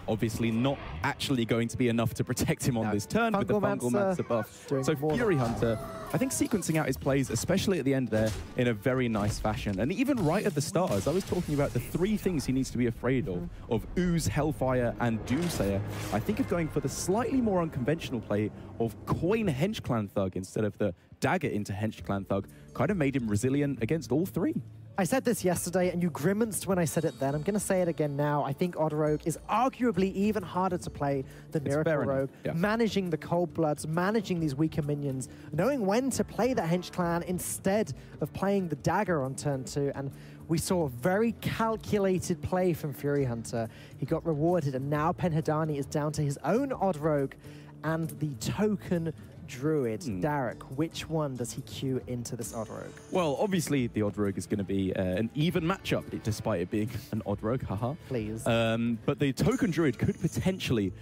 Obviously not actually going to be enough to protect him on this turn with the Fungalmancer buff. So Furyhunter, I think, sequencing out his plays, especially at the end there, in a very nice fashion. And even right at the start, as I was talking about the 3 things he needs to be afraid of Ooze, Hellfire, and Doomsayer, I think of going for the slightly more unconventional play of Coin Hench Clan Thug instead of the dagger into Hench Clan Thug. Kind of made him resilient against all 3. I said this yesterday, and you grimaced when I said it then. I'm going to say it again now. I think Odd Rogue is arguably even harder to play than Miracle Rogue. Yeah. Managing the Cold Bloods, managing these weaker minions, knowing when to play the Hench Clan instead of playing the Dagger on turn 2. And we saw very calculated play from Furyhunter. He got rewarded, and now Penhadani is down to his own Odd Rogue and the token Druid. Derek, which one does he queue into this Odd Rogue? Well, obviously, the Odd Rogue is going to be an even matchup, despite it being an Odd Rogue, haha. Please. But the token Druid could potentially...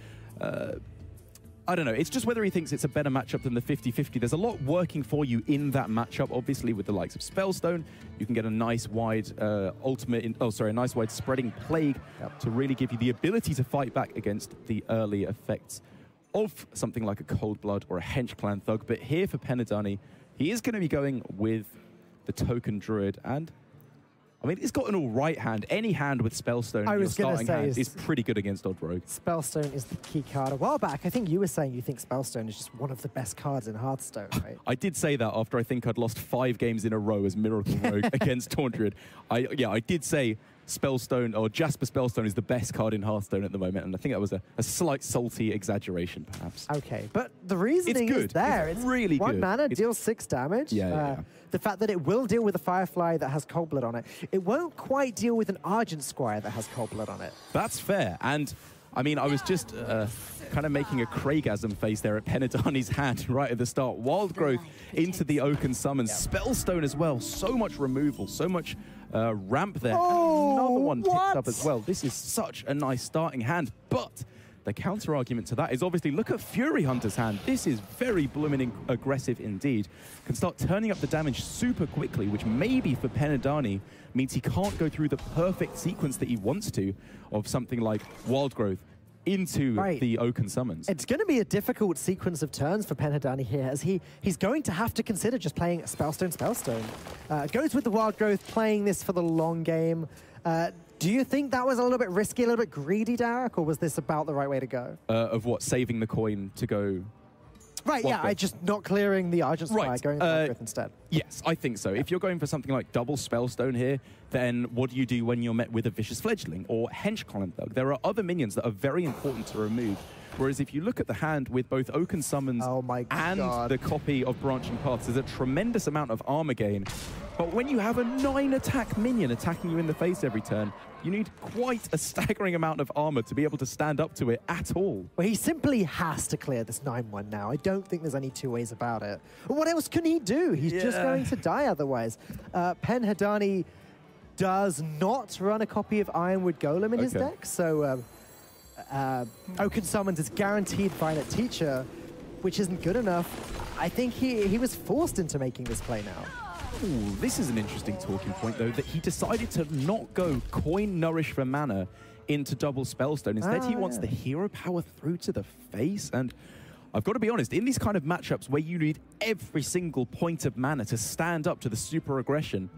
I don't know. It's just whether he thinks it's a better matchup than the 50-50. There's a lot working for you in that matchup. Obviously, with the likes of Spellstone, you can get a nice wide a nice wide spreading plague to really give you the ability to fight back against the early effects of something like a Cold Blood or a Hench Clan Thug. But here for Penhadani, he is going to be going with the token Druid, and I mean, it's got an all right hand. Any hand with Spellstone in your starting hand is pretty good against Odd Rogue. Spellstone is the key card. A while back, I think you were saying you think Spellstone is just one of the best cards in Hearthstone, right? I did say that after I think I'd lost 5 games in a row as Miracle Rogue against Taunt Druid. I did say Spellstone, or Jasper Spellstone, is the best card in Hearthstone at the moment, and I think that was a slight salty exaggeration, perhaps. Okay, but the reasoning is there. It's really good. 1 mana deals 6 damage. Yeah. The fact that it will deal with a Firefly that has Cold Blood on it, it won't quite deal with an Argent Squire that has Cold Blood on it. That's fair, and I mean, I was just kind of making a Craigasm face there at Penhadani's hand right at the start. Wild Growth into the Oaken Summons. Spellstone as well. So much removal, so much ramp there. Oh, and another one picked up as well. This is such a nice starting hand, but the counter argument to that is obviously, look at Furyhunter's hand. This is very blooming aggressive indeed. Can start turning up the damage super quickly, which maybe for Penhadani means he can't go through the perfect sequence that he wants to of something like Wild Growth into the Oaken Summons. It's going to be a difficult sequence of turns for Penhadani here, as he's going to have to consider just playing Spellstone. Goes with the Wild Growth, playing this for the long game. Do you think that was a little bit risky, a little bit greedy, Derek, or was this about the right way to go? Of what? Saving the coin to go... Right, yeah, I just not clearing the Argent Squire, going Wild Growth instead. Yes, I think so. If you're going for something like double Spellstone here, then what do you do when you're met with a Vicious Fledgling or Hench Clan Thug? There are other minions that are very important to remove. Whereas if you look at the hand with both Oaken Summons and the copy of Branching Paths, there's a tremendous amount of armor gain. But when you have a 9-attack minion attacking you in the face every turn, you need quite a staggering amount of armor to be able to stand up to it at all. Well, he simply has to clear this 9-1 now. I don't think there's any two ways about it. What else can he do? He's just going to die otherwise. Penhadani does not run a copy of Ironwood Golem in his deck, so Oaken Summons is guaranteed Violet Teacher, which isn't good enough. I think he was forced into making this play now. Ooh, this is an interesting talking point, though, that he decided to not go Coin Nourish for mana into double Spellstone. Instead, he wants the hero power through to the face. And I've got to be honest, in these kind of matchups where you need every single point of mana to stand up to the super aggression,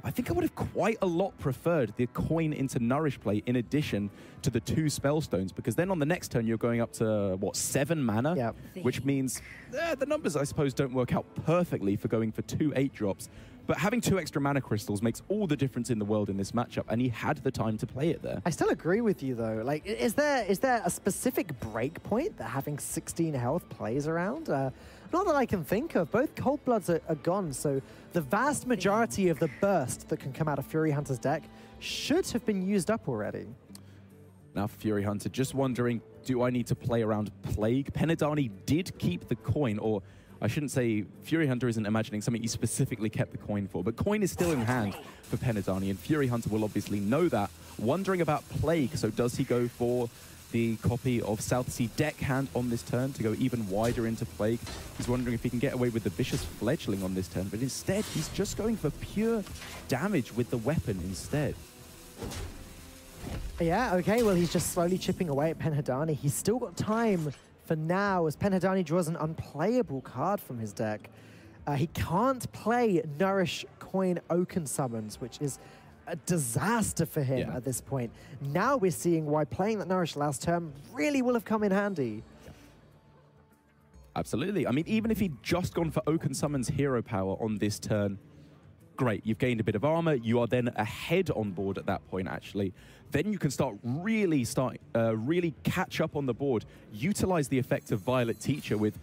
I think I would have quite a lot preferred the Coin into Nourish play in addition to the 2 Spellstones, because then on the next turn you're going up to, what, 7 mana? Which means the numbers, I suppose, don't work out perfectly for going for 2 8-drops. But having 2 extra mana crystals makes all the difference in the world in this matchup, and he had the time to play it there. I still agree with you, though. Like, is there a specific break point that having 16 health plays around? Not that I can think of. Both Cold Bloods are gone, so the vast majority of the burst that can come out of Furyhunter's deck should have been used up already. Now for Furyhunter, just wondering, do I need to play around Plague? Penhadani did keep the coin, or I shouldn't say Furyhunter isn't imagining something he specifically kept the coin for, but coin is still in hand for Penhadani, and Furyhunter will obviously know that. Wondering about Plague, so does he go for the copy of Southsea Deckhand on this turn to go even wider into Plague? He's wondering if he can get away with the Vicious Fledgling on this turn, but instead he's just going for pure damage with the weapon instead. Yeah, okay, well, he's just slowly chipping away at Penhadani. He's still got time for now as Penhadani draws an unplayable card from his deck. He can't play Nourish Coin Oaken Summons, which is a disaster for him at this point. Now we're seeing why playing that Nourish last turn really will have come in handy. Absolutely. I mean, even if he'd just gone for Oaken Summons hero power on this turn, great. You've gained a bit of armor. You are then ahead on board at that point, actually. Then you can really catch up on the board, utilize the effect of Violet Teacher with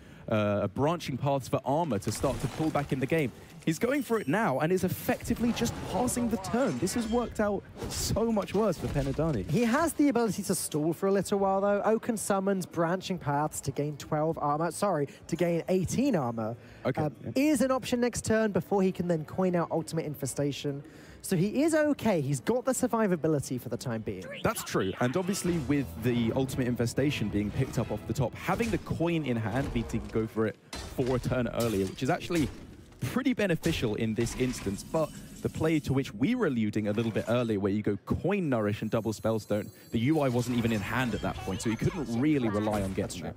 branching paths for armor to start to pull back in the game. He's going for it now and is effectively just passing the turn. This has worked out so much worse for Penhadani. He has the ability to stall for a little while, though. Oaken summons branching paths to gain 12 armor. Sorry, to gain 18 armor. Okay. Is an option next turn before he can then coin out Ultimate Infestation. So he is okay. He's got the survivability for the time being. That's true. And obviously with the Ultimate Infestation being picked up off the top, having the coin in hand means he can go for it for a turn earlier, which is actually pretty beneficial in this instance. But the play to which we were alluding a little bit earlier, where you go coin Nourish and double Spellstone, the UI wasn't even in hand at that point, so he couldn't really rely on getting that.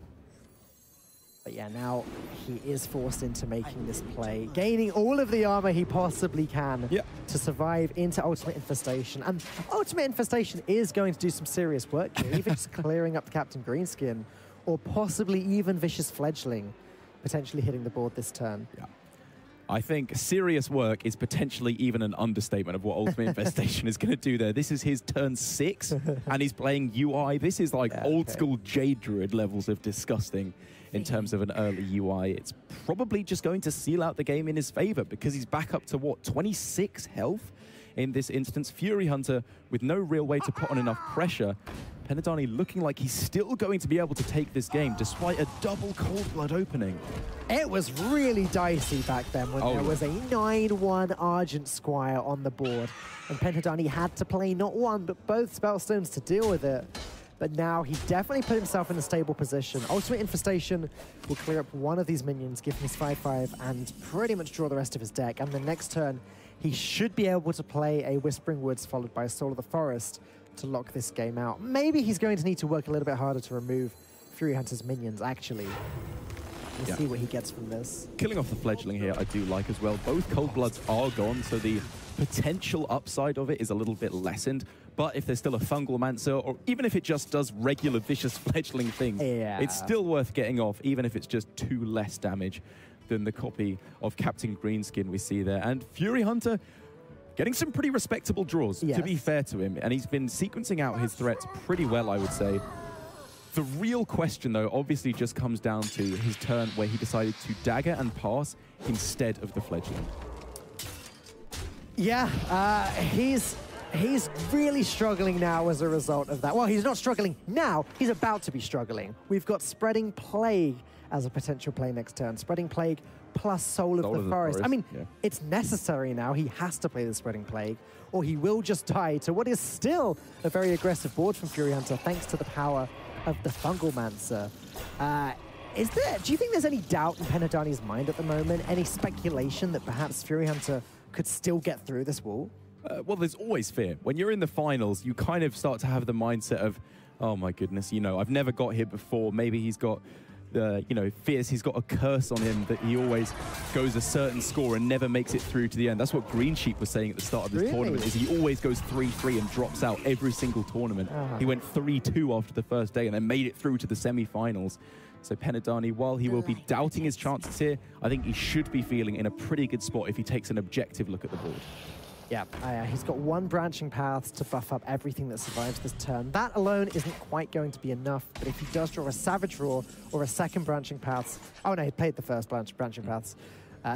But yeah, now he is forced into making this play, gaining all of the armor he possibly can to survive into Ultimate Infestation. And Ultimate Infestation is going to do some serious work here, even just clearing up the Captain Greenskin, or possibly even Vicious Fledgling potentially hitting the board this turn. Yeah. I think serious work is potentially even an understatement of what Ultimate Infestation is going to do there. This is his turn 6, and he's playing UI. This is like old school Jade Druid levels of disgusting in terms of an early UI. It's probably just going to seal out the game in his favor because he's back up to, what, 26 health in this instance. Furyhunter with no real way to put on enough pressure. Penhadani looking like he's still going to be able to take this game despite a double Cold Blood opening. It was really dicey back then when there was a 9-1 Argent Squire on the board, and Penhadani had to play not one, but both Spellstones to deal with it. But now he definitely put himself in a stable position. Ultimate Infestation will clear up one of these minions, give him his 5/5, and pretty much draw the rest of his deck. And the next turn, he should be able to play a Whispering Woods followed by a Soul of the Forest to lock this game out. Maybe he's going to need to work a little bit harder to remove Furyhunter's minions, actually. We'll see what he gets from this. Killing off the Fledgling here I do like as well. Both Cold Bloods are gone, so the potential upside of it is a little bit lessened. But if there's still a Fungal Mancer, or even if it just does regular Vicious Fledgling things, it's still worth getting off, even if it's just 2 less damage than the copy of Captain Greenskin we see there. And Furyhunter getting some pretty respectable draws, to be fair to him. And he's been sequencing out his threats pretty well, I would say. The real question, though, obviously just comes down to his turn where he decided to dagger and pass instead of the Fledgling. Yeah, he's really struggling now as a result of that. Well, he's not struggling now. He's about to be struggling. We've got Spreading Plague as a potential play next turn. Spreading Plague plus Soul of the Forest. I mean, it's necessary now. He has to play the Spreading Plague, or he will just die to what is still a very aggressive board from Furyhunter, thanks to the power of the Fungal Mancer. Do you think there's any doubt in Penhadani's mind at the moment? Any speculation that perhaps Furyhunter could still get through this wall? Well, there's always fear. When you're in the finals, you kind of start to have the mindset of, oh my goodness, you know, I've never got here before. Maybe he's got, fears he's got a curse on him that he always goes a certain score and never makes it through to the end. That's what Green Sheep was saying at the start of this tournament, is he always goes 3-3 and drops out every single tournament. He went 3-2 after the first day and then made it through to the semi-finals. So Penhadani, while he will be doubting his chances here, I think he should be feeling in a pretty good spot if he takes an objective look at the board. Yeah, he's got 1 branching path to buff up everything that survives this turn. That alone isn't quite going to be enough, but if he does draw a Savage Roar or a second branching paths... Oh no, he played the first branching paths.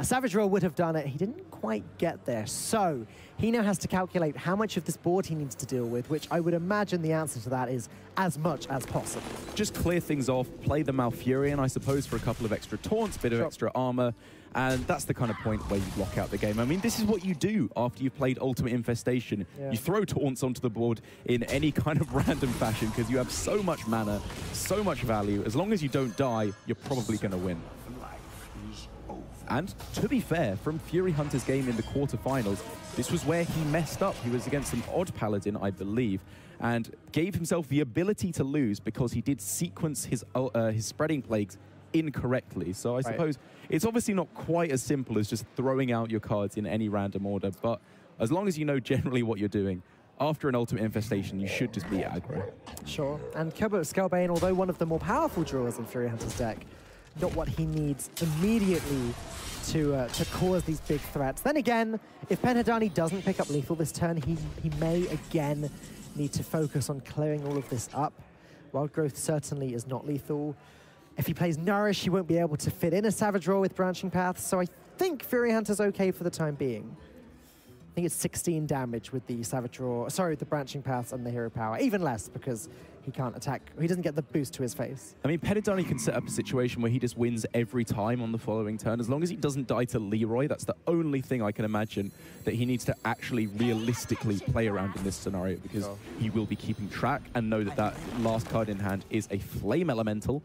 Savage Roar would have done it. He didn't quite get there. So he now has to calculate how much of this board he needs to deal with, which I would imagine the answer to that is as much as possible. Just clear things off, play the Malfurion, I suppose, for a couple of extra taunts, bit of extra armor, and that's the kind of point where you block out the game. I mean, this is what you do after you've played Ultimate Infestation. You throw taunts onto the board in any kind of random fashion because you have so much mana, so much value. As long as you don't die, you're probably going to win. And to be fair, from Furyhunter's game in the quarterfinals, this was where he messed up. He was against an odd paladin, I believe, and gave himself the ability to lose because he did sequence his Spreading Plagues incorrectly. So I suppose it's obviously not quite as simple as just throwing out your cards in any random order, but as long as you know generally what you're doing, after an Ultimate Infestation, you should just be aggro. Sure, and Scalebane, although one of the more powerful drawers in Furyhunter's deck, not what he needs immediately to cause these big threats. Then again, if Penhadani doesn't pick up lethal this turn, he may again need to focus on clearing all of this up. Wild Growth certainly is not lethal. If he plays Nourish, he won't be able to fit in a Savage Roar with Branching Paths, so I think Furyhunter's okay for the time being. I think it's 16 damage with the Savage Roar, sorry, the Branching Paths and the Hero Power. Even less because he can't attack, he doesn't get the boost to his face. I mean, Penhadani can set up a situation where he just wins every time on the following turn. As long as he doesn't die to Leroy, that's the only thing I can imagine that he needs to actually realistically play around in this scenario, because he will be keeping track and know that that last card in hand is a Flame Elemental.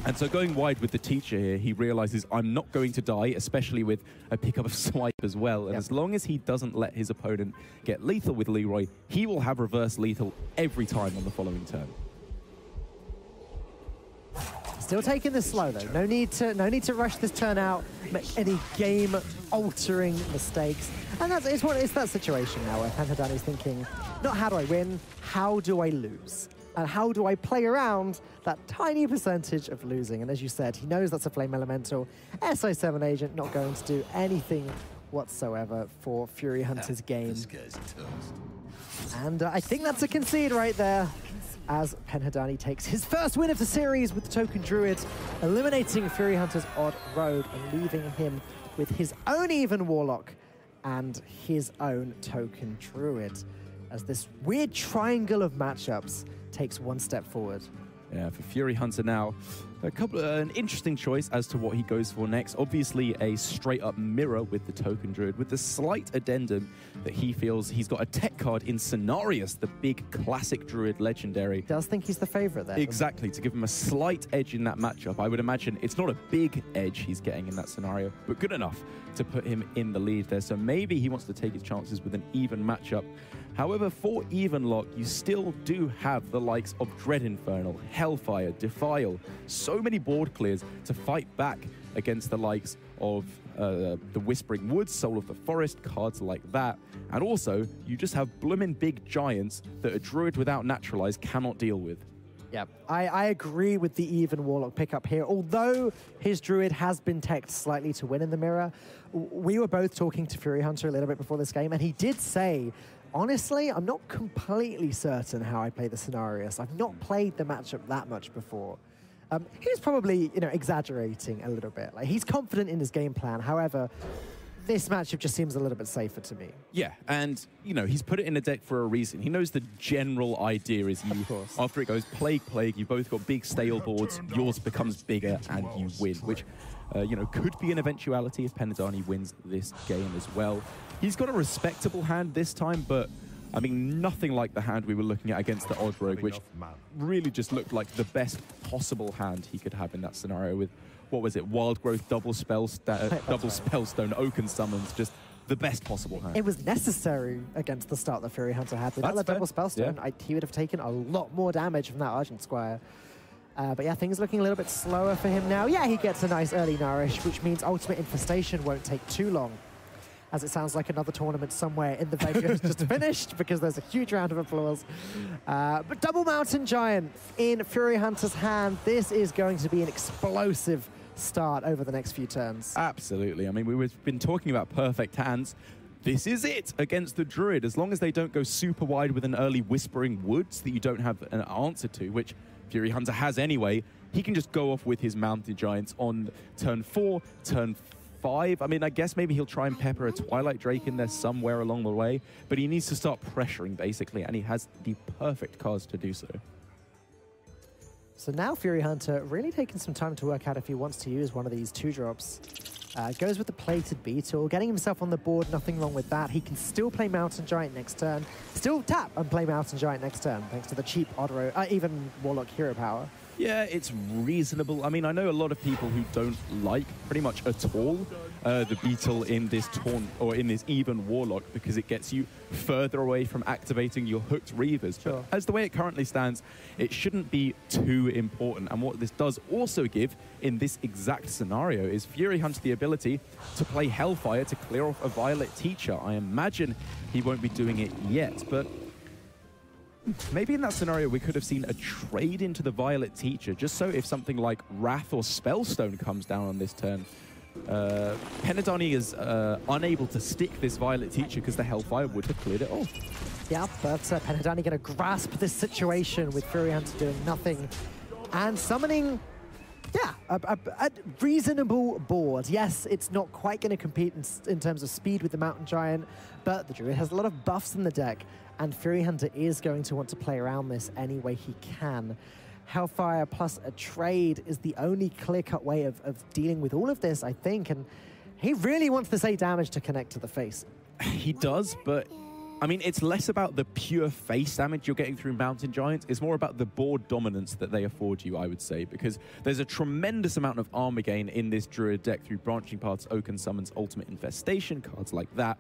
And so going wide with the Teacher here, he realizes I'm not going to die, especially with a pickup of Swipe as well. And as long as he doesn't let his opponent get lethal with Leroy, he will have reverse lethal every time on the following turn. Still taking this slow though. No need to rush this turn out, make any game-altering mistakes. And it's that situation now where Penhadani's thinking, not how do I win, how do I lose? And how do I play around that tiny percentage of losing? And as you said, he knows that's a Flame Elemental. SI7 Agent not going to do anything whatsoever for Furyhunter's game. This guy's toast. And I think that's a concede right there, as Penhadani takes his first win of the series with the Token Druid, eliminating Furyhunter's Odd Rogue and leaving him with his own Even Warlock and his own Token Druid, as this weird triangle of matchups takes one step forward. Yeah, for Furyhunter now, an interesting choice as to what he goes for next. Obviously a straight-up mirror with the Token Druid, with the slight addendum that he feels he's got a tech card in Cenarius, the big classic Druid legendary. Does think he's the favorite there. Exactly, to give him a slight edge in that matchup. I would imagine it's not a big edge he's getting in that scenario, but good enough to put him in the lead there. So maybe he wants to take his chances with an even matchup. However, for even lock, you still do have the likes of Dread Infernal, Hellfire, Defile, so many board clears to fight back against the likes of the Whispering Woods, Soul of the Forest, cards like that. And also, you just have bloomin' big giants that a Druid without Naturalize cannot deal with. Yeah, I agree with the even Warlock pickup here. Although his Druid has been teched slightly to win in the mirror, we were both talking to Furyhunter a little bit before this game, and he did say, honestly, I'm not completely certain how I play the Cenarius. I've not played the matchup that much before. He's probably, exaggerating a little bit. Like, he's confident in his game plan. However, this matchup just seems a little bit safer to me. Yeah, and, he's put it in a deck for a reason. He knows the general idea is after it goes Plague, Plague, you've both got big stale boards, yours becomes bigger and you win, which, could be an eventuality if Penhadani wins this game as well. He's got a respectable hand this time, but I mean, nothing like the hand we were looking at against the Odd Rogue, which really just looked like the best possible hand he could have in that scenario with, what was it, Wild Growth, double Spellstone, Oaken Summons, just the best possible hand. It was necessary against the start that Furyhunter had. Without that double Spellstone, he would have taken a lot more damage from that Argent Squire. But yeah, things looking a little bit slower for him now. Yeah, he gets a nice early Nourish, which means Ultimate Infestation won't take too long, as it sounds like another tournament somewhere in the venue has just finished, because there's a huge round of applause. But double Mountain Giant in Furyhunter's hand. This is going to be an explosive start over the next few turns. Absolutely. I mean, we've been talking about perfect hands. This is it against the Druid. As long as they don't go super wide with an early Whispering Woods that you don't have an answer to, which Furyhunter has anyway, he can just go off with his Mountain Giants on turn 4, turn 5. I mean, I guess maybe he'll try and pepper a Twilight Drake in there somewhere along the way, but he needs to start pressuring, basically, and he has the perfect cards to do so. So now Furyhunter really taking some time to work out if he wants to use one of these 2-drops. Goes with the Plated Beetle, getting himself on the board, nothing wrong with that. He can still play Mountain Giant next turn, still tap and play Mountain Giant next turn, thanks to the cheap Odd Rogue, even Warlock Hero Power. Yeah, it's reasonable. I mean, I know a lot of people who don't like pretty much at all the Beetle in this taunt or in this even Warlock, because it gets you further away from activating your hooked Reavers. Sure. But as the way it currently stands, it shouldn't be too important. And what this does also give in this exact scenario is Furyhunter the ability to play Hellfire to clear off a Violet Teacher. I imagine he won't be doing it yet, but Maybe in that scenario we could have seen a trade into the Violet Teacher, just so if something like Wrath or Spellstone comes down on this turn, Penhadani is unable to stick this Violet Teacher because the Hellfire would have cleared it off. Yeah, but Penhadani going to grasp this situation with Furyhunter doing nothing and summoning, yeah, a reasonable board. Yes, it's not quite going to compete in terms of speed with the Mountain Giant, but the Druid has a lot of buffs in the deck, and Furyhunter is going to want to play around this any way he can. Hellfire plus a trade is the only clear-cut way of dealing with all of this, I think, and he really wants this 8 damage to connect to the face. He does, but I mean, it's less about the pure face damage you're getting through Mountain Giants. It's more about the board dominance that they afford you, I would say, because there's a tremendous amount of armor gain in this Druid deck through Branching Paths, Oaken Summons, Ultimate Infestation, cards like that.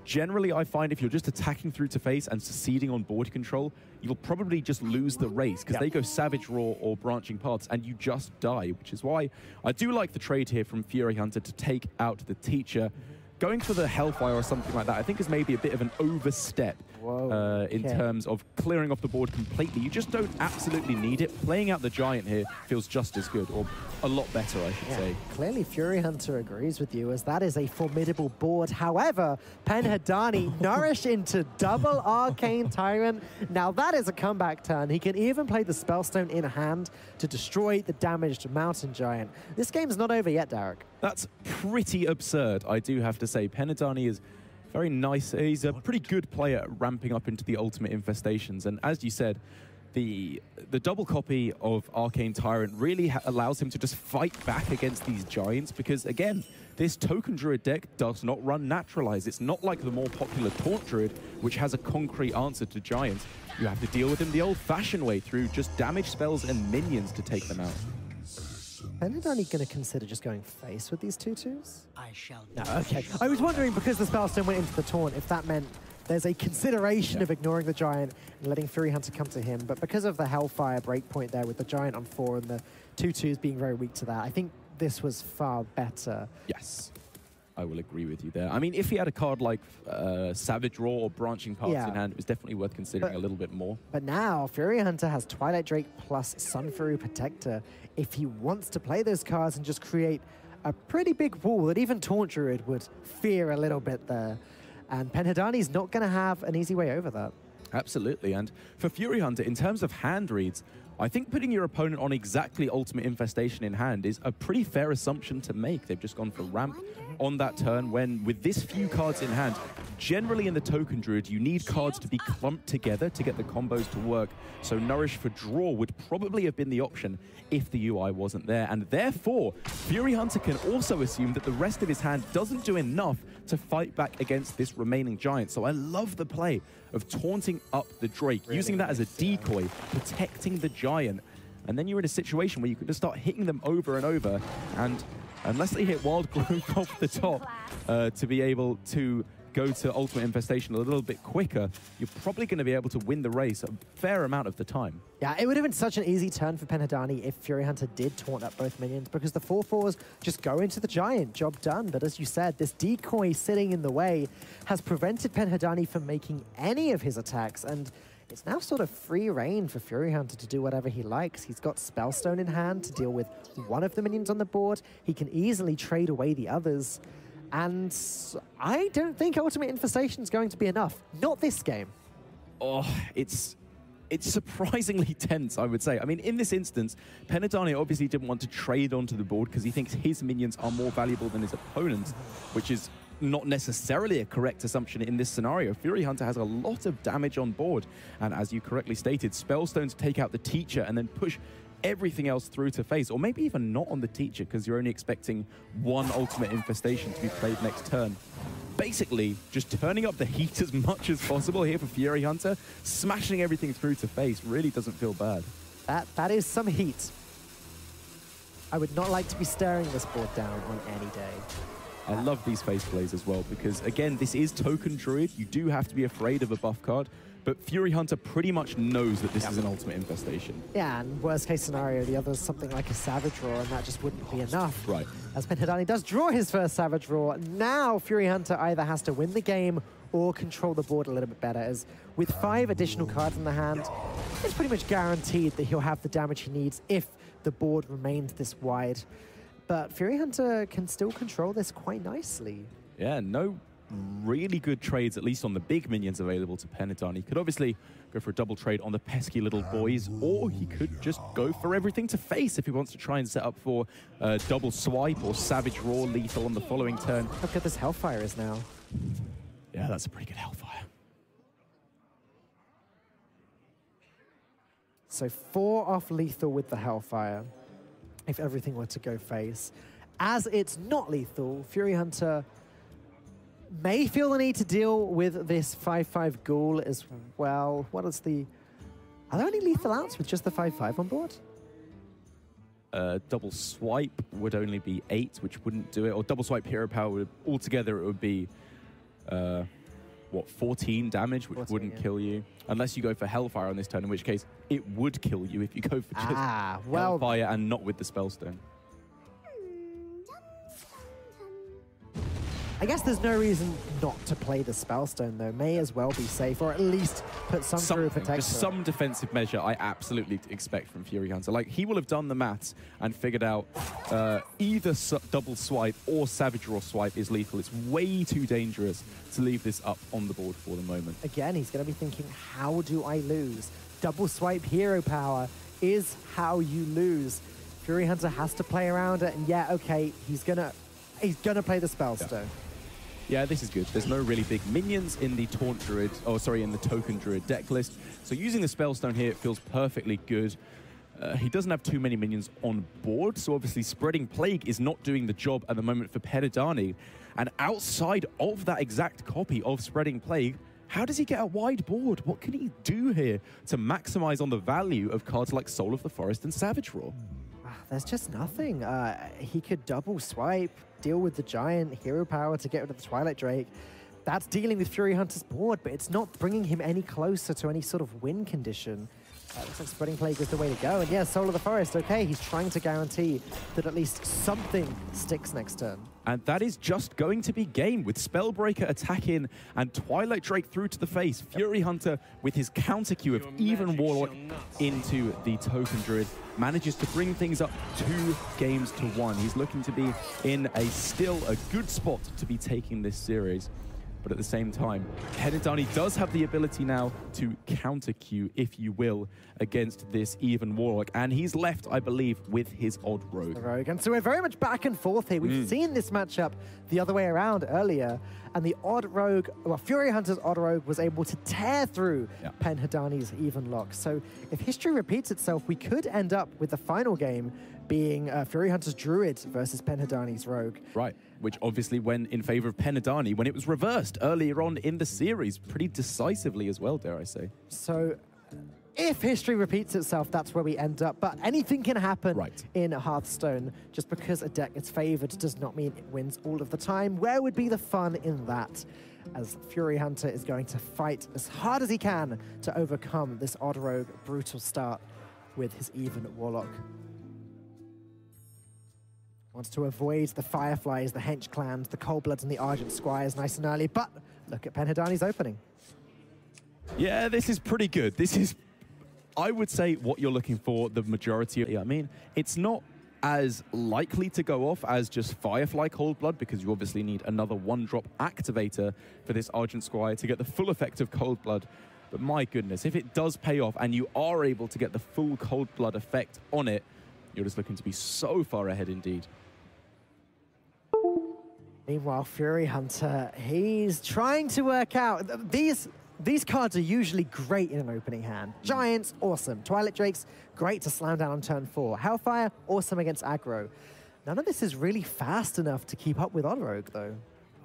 Generally, I find if you're just attacking through to face and succeeding on board control, you'll probably just lose the race because they go Savage Roar or Branching Paths and you just die, which is why I do like the trade here from Furyhunter to take out the Teacher. Going for the Hellfire or something like that, I think is maybe a bit of an overstep in terms of clearing off the board completely. You just don't absolutely need it. Playing out the Giant here feels just as good, or a lot better, I should say. Clearly, Furyhunter agrees with you, as that is a formidable board. However, Penhadani nourished into double Arcane Tyrant. Now, that is a comeback turn. He can even play the Spellstone in hand to destroy the damaged Mountain Giant. This game's not over yet, Derek. That's pretty absurd, I do have to say. Penhadani is very nice. He's a pretty good player at ramping up into the Ultimate Infestations. And as you said, the double copy of Arcane Tyrant really allows him to just fight back against these Giants because, again, this Token Druid deck does not run Naturalize. It's not like the more popular Taunt Druid, which has a concrete answer to Giants. You have to deal with them the old-fashioned way through just damage spells and minions to take them out. Penhadani going to consider just going face with these 2/2s? I shall. No, okay. I was wondering, because the Spellstone went into the taunt, if that meant there's a consideration of ignoring the Giant and letting Furyhunter come to him. But because of the Hellfire breakpoint there with the Giant on 4 and the 2/2s being very weak to that, I think this was far better. Yes, I will agree with you there. I mean, if he had a card like Savage Roar or Branching Paths in hand, it was definitely worth considering a little bit more. But now, Furyhunter has Twilight Drake plus Sunfury Protector. If he wants to play those cards and just create a pretty big wall that even Taunt Druid would fear a little bit there. And Penhadani's not going to have an easy way over that. Absolutely, and for Furyhunter, in terms of hand reads, I think putting your opponent on exactly Ultimate Infestation in hand is a pretty fair assumption to make. They've just gone for ramp on that turn when, with this few cards in hand, generally in the Token Druid, you need cards to be clumped together to get the combos to work. So Nourish for draw would probably have been the option if the UI wasn't there. And therefore, Furyhunter can also assume that the rest of his hand doesn't do enough to fight back against this remaining Giant. So I love the play of taunting up the Drake, using that as a decoy, protecting the Giant. And then you're in a situation where you can just start hitting them over and over. And unless they hit Wild Growth off the top to be able to go to Ultimate Infestation a little bit quicker, you're probably going to be able to win the race a fair amount of the time. Yeah, it would have been such an easy turn for Penhadani if Furyhunter did taunt up both minions, because the 4/4s just go into the Giant, job done. But as you said, this decoy sitting in the way has prevented Penhadani from making any of his attacks, and it's now sort of free reign for Furyhunter to do whatever he likes. He's got Spellstone in hand to deal with one of the minions on the board. He can easily trade away the others. And I don't think Ultimate Infestation is going to be enough. Not this game. Oh, it's surprisingly tense, I would say. I mean, in this instance, Penhadani obviously didn't want to trade onto the board because he thinks his minions are more valuable than his opponent's, which is not necessarily a correct assumption in this scenario. Furyhunter has a lot of damage on board. And as you correctly stated, Spellstone to take out the Teacher and then push everything else through to face, or maybe even not on the Teacher because you're only expecting one Ultimate Infestation to be played next turn. Basically, just turning up the heat as much as possible here for Furyhunter, smashing everything through to face really doesn't feel bad. That is some heat. I would not like to be staring this board down on any day. I love these face plays as well because, again, this is Token Druid. You do have to be afraid of a buff card, but Furyhunter pretty much knows that this is an Ultimate Infestation. Yeah, and worst case scenario, the other's something like a Savage Roar, and that just wouldn't be enough. Right. As Penhadani does draw his first Savage Roar, now Furyhunter either has to win the game or control the board a little bit better, as with 5 additional cards in the hand, it's pretty much guaranteed that he'll have the damage he needs if the board remains this wide. But Furyhunter can still control this quite nicely. Yeah, no really good trades, at least on the big minions available to Penhadani. He could obviously go for a double trade on the pesky little boys, or he could just go for everything to face if he wants to try and set up for double swipe or Savage Roar lethal on the following turn. How good this Hellfire is now. Yeah, that's a pretty good Hellfire. So 4 off lethal with the Hellfire, if everything were to go face. As it's not lethal, Furyhunter may feel the need to deal with this 5/5 Ghoul as well. What is the... Are there any lethal outs with just the 5/5 on board? Double swipe would only be 8, which wouldn't do it. Or double swipe hero power, would, altogether it would be, what, 14 damage, which 14, wouldn't yeah. kill you. Unless you go for Hellfire on this turn, in which case it would kill you if you go for just Hellfire and not with the Spellstone. I guess there's no reason not to play the Spellstone, though. May as well be safe, or at least put some through protection. Just some defensive measure I absolutely expect from Furyhunter. Like, he will have done the maths and figured out either double swipe or Savage Roar swipe is lethal. It's way too dangerous to leave this up on the board for the moment. Again, he's going to be thinking, how do I lose? Double swipe hero power is how you lose. Furyhunter has to play around it, and yeah, okay, he's gonna play the Spellstone. Yeah, this is good. There's no really big minions in the Taunt Druid, in the Token Druid deck list. So using the Spellstone here, it feels perfectly good. He doesn't have too many minions on board, so obviously Spreading Plague is not doing the job at the moment for Penhadani. And outside of that exact copy of Spreading Plague, how does he get a wide board? What can he do here to maximize on the value of cards like Soul of the Forest and Savage Roar? There's just nothing. He could double swipe, deal with the giant, hero power to get rid of the Twilight Drake. That's dealing with Furyhunter's board, but it's not bringing him any closer to any sort of win condition. Looks like Spreading Plague is the way to go. And yeah, Soul of the Forest, okay, he's trying to guarantee that at least something sticks next turn. And that is just going to be game with Spellbreaker attack in and Twilight Drake through to the face. Furyhunter with his counter queue of even Warlock into the Token Druid manages to bring things up 2 games to 1. He's looking to be in still a good spot to be taking this series. But at the same time, Penhadani does have the ability now to counter queue, if you will, against this even Warlock. And he's left, I believe, with his Odd Rogue. And so we're very much back and forth here. We've seen this matchup the other way around earlier. And the Odd Rogue, well, Furyhunter's Odd Rogue was able to tear through Penhadani's even lock. So if history repeats itself, we could end up with the final game being Furyhunter's Druid versus Penhadani's Rogue. Right, which obviously went in favor of Penhadani when it was reversed earlier on in the series, pretty decisively as well, dare I say. So if history repeats itself, that's where we end up. But anything can happen in Hearthstone. Just because a deck is favored does not mean it wins all of the time. Where would be the fun in that? As Furyhunter is going to fight as hard as he can to overcome this Odd Rogue brutal start with his even Warlock. Wants to avoid the Fireflies, the Hench Clans, the Coldbloods, and the Argent Squires nice and early, but look at Penhadani's opening. Yeah, this is pretty good. This is, I would say, what you're looking for the majority of. I mean, it's not as likely to go off as just Firefly Coldblood, because you obviously need another 1-drop activator for this Argent Squire to get the full effect of Coldblood. But my goodness, if it does pay off and you are able to get the full Coldblood effect on it, you're just looking to be so far ahead indeed. Meanwhile, Furyhunter, he's trying to work out. These cards are usually great in an opening hand. Giants, awesome. Twilight Drakes, great to slam down on turn 4. Hellfire, awesome against aggro. None of this is really fast enough to keep up with Odd Rogue, though.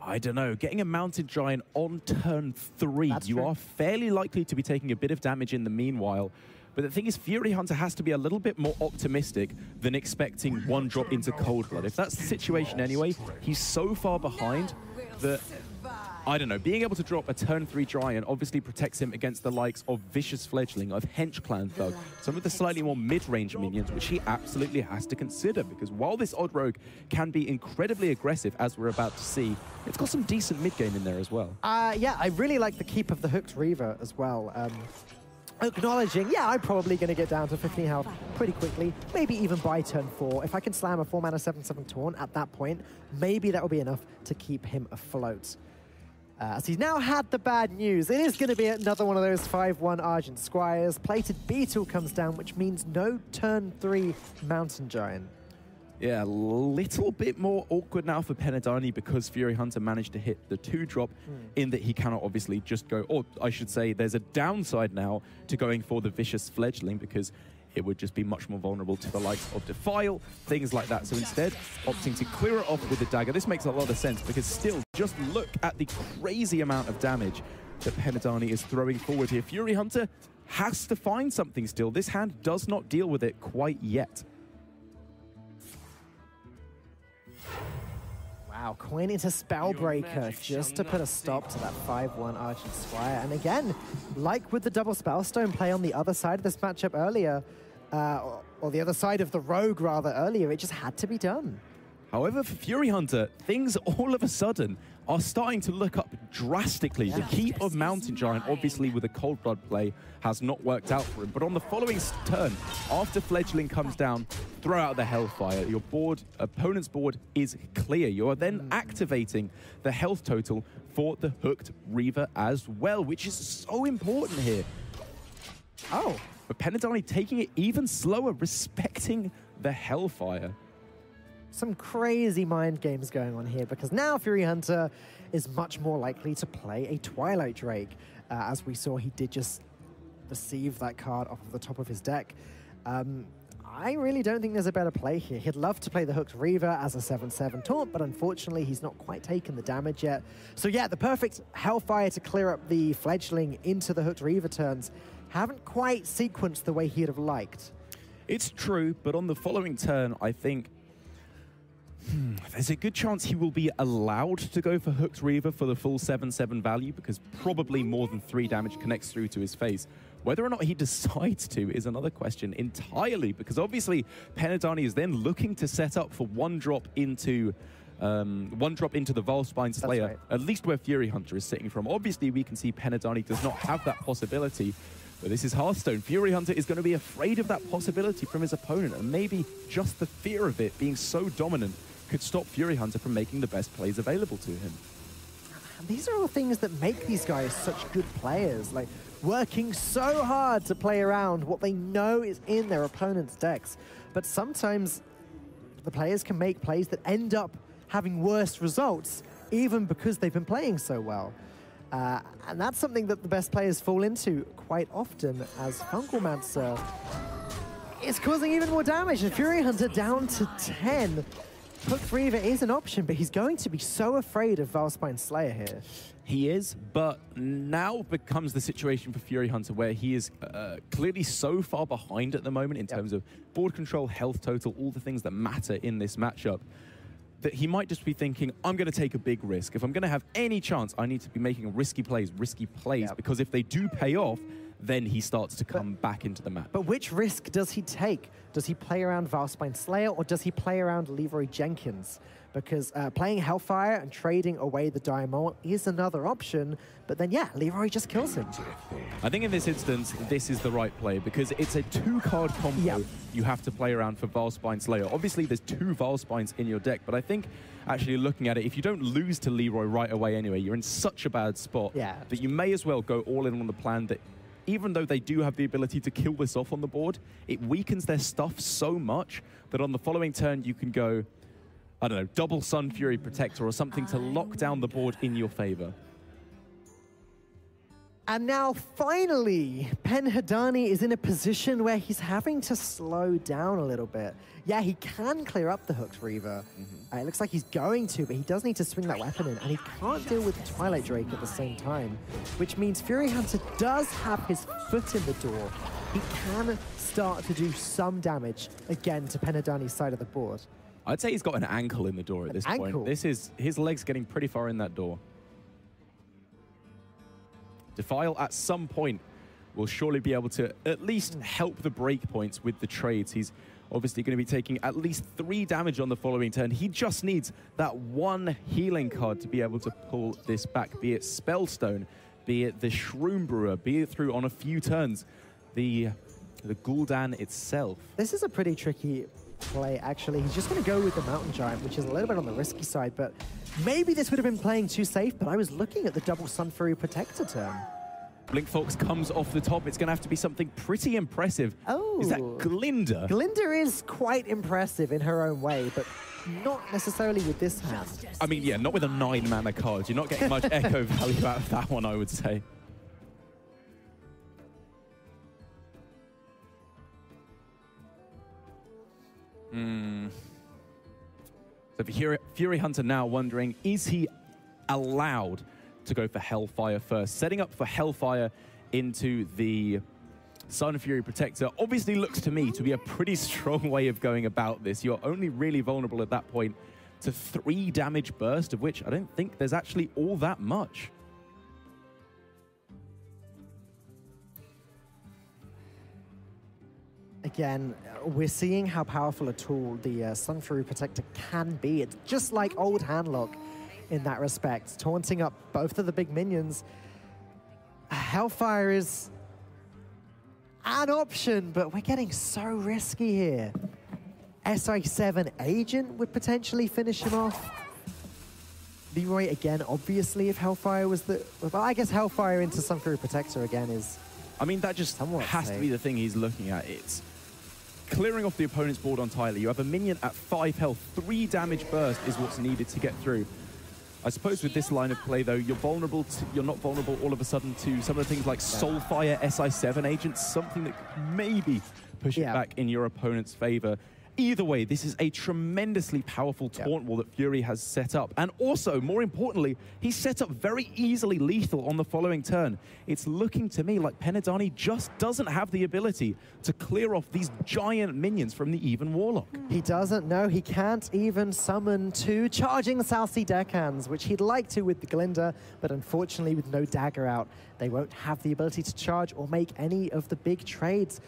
I don't know. Getting a Mounted Giant on turn 3, you are fairly likely to be taking a bit of damage in the meanwhile. But the thing is, Furyhunter has to be a little bit more optimistic than expecting 1-drop into Coldblood. If that's the situation anyway, he's so far behind that I don't know, being able to drop a turn 3 Giant obviously protects him against the likes of Vicious Fledgling, of Hench Clan Thug, some of the slightly more mid-range minions, which he absolutely has to consider, because while this Odd Rogue can be incredibly aggressive, as we're about to see, it's got some decent mid-game in there as well. Yeah, I really like the keep of the Hooked Reaver as well. Acknowledging, yeah, I'm probably going to get down to 15 health pretty quickly, maybe even by turn 4. If I can slam a 4-mana 7/7 Taunt at that point, maybe that will be enough to keep him afloat. As he's now had the bad news, it is going to be another one of those 5/1 Argent Squires. Plated Beetle comes down, which means no turn 3 Mountain Giant. Yeah, a little bit more awkward now for Penhadani because Furyhunter managed to hit the 2-drop in that he cannot obviously just go, or I should say there's a downside now to going for the Vicious Fledgling because it would just be much more vulnerable to the likes of Defile, things like that. So instead, opting to clear it off with the dagger. This makes a lot of sense because still, just look at the crazy amount of damage that Penhadani is throwing forward here. Furyhunter has to find something still. This hand does not deal with it quite yet. Wow, coin into Spellbreaker just to put a stop to that 5/1 Argent Squire. And again, like with the double Spellstone play on the other side of this matchup earlier, or the other side of the Rogue rather earlier, it just had to be done. However, for Furyhunter, things all of a sudden are starting to look up drastically. The keep of Mountain Giant, obviously with a Cold Blood play, has not worked out for him. But on the following turn, after Fledgling comes down, throw out the Hellfire. Your board, opponent's board is clear. You are then activating the health total for the Hooked Reaver as well, which is so important here. Oh. But Penhadani taking it even slower, respecting the Hellfire. Some crazy mind games going on here because now Furyhunter is much more likely to play a Twilight Drake. As we saw, he did just receive that card off of the top of his deck. I really don't think there's a better play here. He'd love to play the Hooked Reaver as a 7/7 taunt, but unfortunately he's not quite taken the damage yet. So yeah, the perfect Hellfire to clear up the Fledgling into the Hooked Reaver turns haven't quite sequenced the way he'd have liked. It's true, but on the following turn, I think there's a good chance he will be allowed to go for Hooked Reaver for the full 7/7 value because probably more than 3 damage connects through to his face. Whether or not he decides to is another question entirely because obviously Penhadani is then looking to set up for one drop into the Valspine Slayer, right. At least where Furyhunter is sitting from. Obviously we can see Penhadani does not have that possibility. But this is Hearthstone. Furyhunter is going to be afraid of that possibility from his opponent, and maybe just the fear of it being so dominant could stop Furyhunter from making the best plays available to him. These are all things that make these guys such good players, like working so hard to play around what they know is in their opponent's decks. But sometimes the players can make plays that end up having worse results, even because they've been playing so well. And that's something that the best players fall into quite often, as Funkelmancer is causing even more damage, and Furyhunter down to 10. Hooked Reaver is an option, but he's going to be so afraid of Valspine Slayer here. He is, but now becomes the situation for Furyhunter where he is clearly so far behind at the moment in terms of board control, health total, all the things that matter in this matchup, that he might just be thinking, I'm going to take a big risk. If I'm going to have any chance, I need to be making risky plays, because if they do pay off, then he starts to come back into the map. But which risk does he take? Does he play around Valspine Slayer, or does he play around Leroy Jenkins? Because playing Hellfire and trading away the Diamond is another option, but then yeah, Leroy just kills him. I think in this instance, this is the right play, because it's a 2-card combo you have to play around for Valspine Slayer. Obviously, there's 2 Valspines in your deck, but I think actually looking at it, if you don't lose to Leroy right away anyway, you're in such a bad spot that you may as well go all in on the plan that even though they do have the ability to kill this off on the board, it weakens their stuff so much that on the following turn you can go, I don't know, double Sun Fury Protector or something to lock down the board in your favor. And now, finally, Penhadani is in a position where he's having to slow down a little bit. Yeah, he can clear up the Hooked Reaver. It looks like he's going to, but he does need to swing that weapon in, and he can't deal with the Twilight Drake at the same time, which means Furyhunter does have his foot in the door. He can start to do some damage, again, to Penhadani's side of the board. I'd say he's got an ankle in the door at this point. This is his legs getting pretty far in that door. Defile at some point will surely be able to at least help the breakpoints with the trades. He's obviously going to be taking at least 3 damage on the following turn. He just needs that one healing card to be able to pull this back, be it Spellstone, be it the Shroom Brewer, be it through on a few turns the Gul'dan itself. This is a pretty tricky play, actually. He's just going to go with the Mountain Giant, which is a little bit on the risky side, but maybe this would have been playing too safe, but I was looking at the double Sun Fury Protector turn. Blinkfox comes off the top. It's going to have to be something pretty impressive. Oh. Is that Glinda? Glinda is quite impressive in her own way, but not necessarily with this hand. I mean, yeah, not with a 9-mana card. You're not getting much echo value out of that one, I would say. So Furyhunter now wondering, is he allowed to go for Hellfire first? Setting up for Hellfire into the Sun Fury Protector obviously looks to me to be a pretty strong way of going about this. You're only really vulnerable at that point to 3 damage burst, of which I don't think there's actually all that much. Again, we're seeing how powerful a tool the Sun Fury Protector can be. It's just like old Handlock in that respect, taunting up both of the big minions. Hellfire is an option, but we're getting so risky here. SI7 Agent would potentially finish him off. Leroy, again, obviously, if Hellfire was the... Well, I guess Hellfire into Sun Fury Protector again is... I mean, that just has to be the thing he's looking at. It's clearing off the opponent's board entirely. You have a minion at 5 health. 3 damage burst is what's needed to get through. I suppose with this line of play, though, you're not vulnerable all of a sudden to some of the things like Soulfire SI7 agents, something that could maybe push it back in your opponent's favor. Either way, this is a tremendously powerful taunt wall that Fury has set up. And also, more importantly, he's set up very easily lethal on the following turn. It's looking to me like Penhadani just doesn't have the ability to clear off these giant minions from the Even Warlock. He doesn't, no. He can't even summon 2 charging South Sea Deckhands, which he'd like to with the Glinda, but unfortunately with no dagger out, they won't have the ability to charge or make any of the big trades.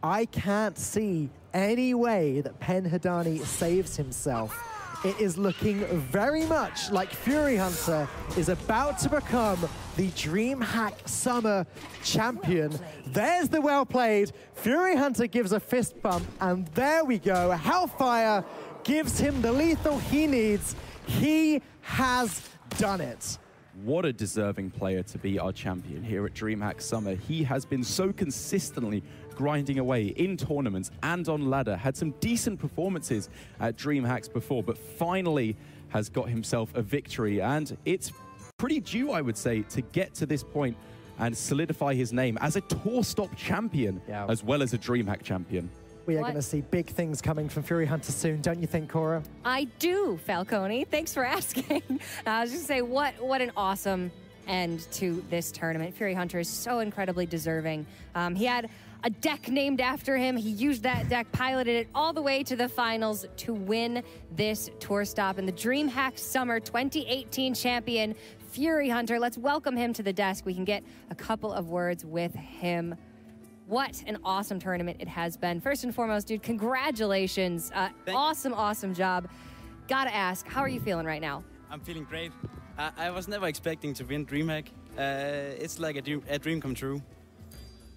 I can't see any way that Penhadani saves himself. It is looking very much like Furyhunter is about to become the DreamHack Summer champion. There's the well played. Furyhunter gives a fist bump, and there we go. Hellfire gives him the lethal he needs. He has done it. What a deserving player to be our champion here at DreamHack Summer. He has been so consistently grinding away in tournaments and on ladder, had some decent performances at DreamHacks before, but finally has got himself a victory. And it's pretty due, I would say, to get to this point and solidify his name as a tour stop champion, as well as a DreamHack champion. We are going to see big things coming from Furyhunter soon, don't you think, Cora? I do, Falcone. Thanks for asking. I was just going to say, what an awesome end to this tournament. Furyhunter is so incredibly deserving. He had a deck named after him. He used that deck, piloted it all the way to the finals to win this tour stop. And the DreamHack Summer 2018 champion, Furyhunter. Let's welcome him to the desk. We can get a couple of words with him. What an awesome tournament it has been. First and foremost, dude, congratulations. Awesome job. Gotta ask, how are you feeling right now? I'm feeling great. I was never expecting to win DreamHack. It's like a dream come true.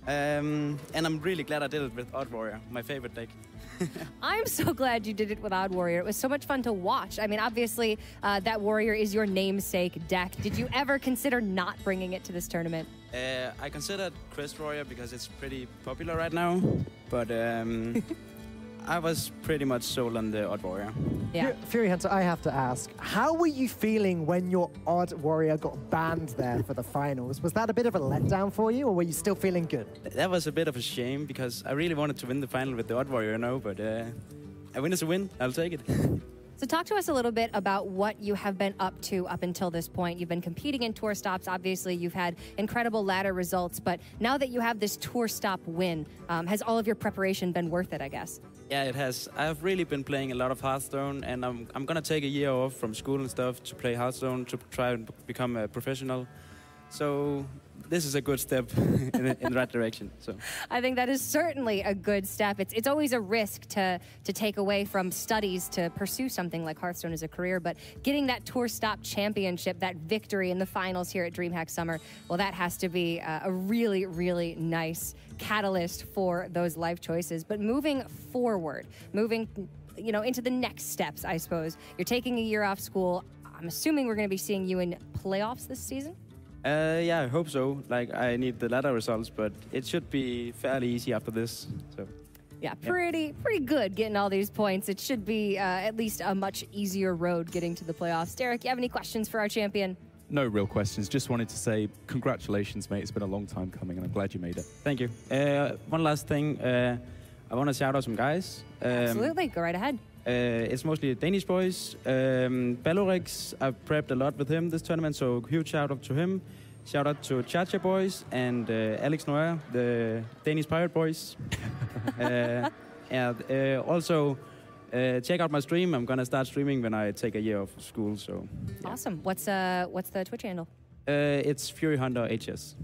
And I'm really glad I did it with Odd Warrior, my favorite deck. I'm so glad you did it with Odd Warrior. It was so much fun to watch. I mean, obviously, that Warrior is your namesake deck. Did you ever consider not bringing it to this tournament? I considered Crest Warrior because it's pretty popular right now, but I was pretty much sold on the Odd Warrior. Yeah. Furyhunter, I have to ask, how were you feeling when your Odd Warrior got banned there for the finals? Was that a bit of a letdown for you, or were you still feeling good? That was a bit of a shame because I really wanted to win the final with the Odd Warrior, but a win is a win. I'll take it. So talk to us a little bit about what you have been up to up until this point. You've been competing in tour stops. Obviously, you've had incredible ladder results, but now that you have this tour stop win, has all of your preparation been worth it, I guess? Yeah, it has. I've really been playing a lot of Hearthstone, and I'm going to take a year off from school and stuff to play Hearthstone to try and become a professional. So this is a good step in the right direction. So I think that is certainly a good step. It's always a risk to take away from studies to pursue something like Hearthstone as a career, but getting that Tour Stop championship, that victory in the finals here at DreamHack Summer, well, that has to be a really, really nice catalyst for those life choices. But moving forward, into the next steps, I suppose. You're taking a year off school. I'm assuming we're going to be seeing you in playoffs this season? yeah, I hope so. Like, I need the ladder results, but it should be fairly easy after this. So. Yeah, pretty good getting all these points. It should be at least a much easier road getting to the playoffs. Derek, you have any questions for our champion? No real questions. Just wanted to say congratulations, mate. It's been a long time coming, and I'm glad you made it. Thank you. One last thing. I want to shout out some guys. Absolutely. Go right ahead. It's mostly Danish boys. Belorix, I've prepped a lot with him this tournament, so huge shout out to him. Shout out to Chacha boys and Alex Noir, the Danish pirate boys. Also, check out my stream. I'm gonna start streaming when I take a year off school. So yeah. Awesome. What's the Twitch handle? It's Furyhunter HS.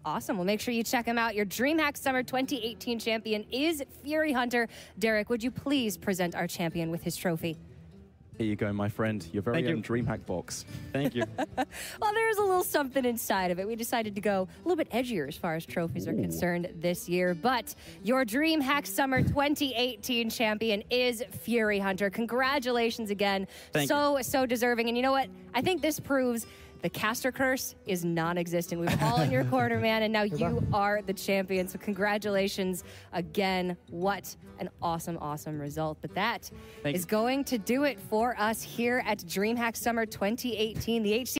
Awesome. Well, make sure you check him out. Your DreamHack Summer 2018 champion is Furyhunter. Derek, would you please present our champion with his trophy? Here you go, my friend. Your very own DreamHack box. Thank you. Well, there's a little something inside of it. We decided to go a little bit edgier as far as trophies are concerned this year. But your DreamHack Summer 2018 champion is Furyhunter. Congratulations again. Thank you. So deserving. And you know what? I think this proves the caster curse is non-existent. We've all in your corner, man, and now you are the champion. So congratulations again. What an awesome, awesome result. But that is going to do it for us here at DreamHack Summer 2018. The HC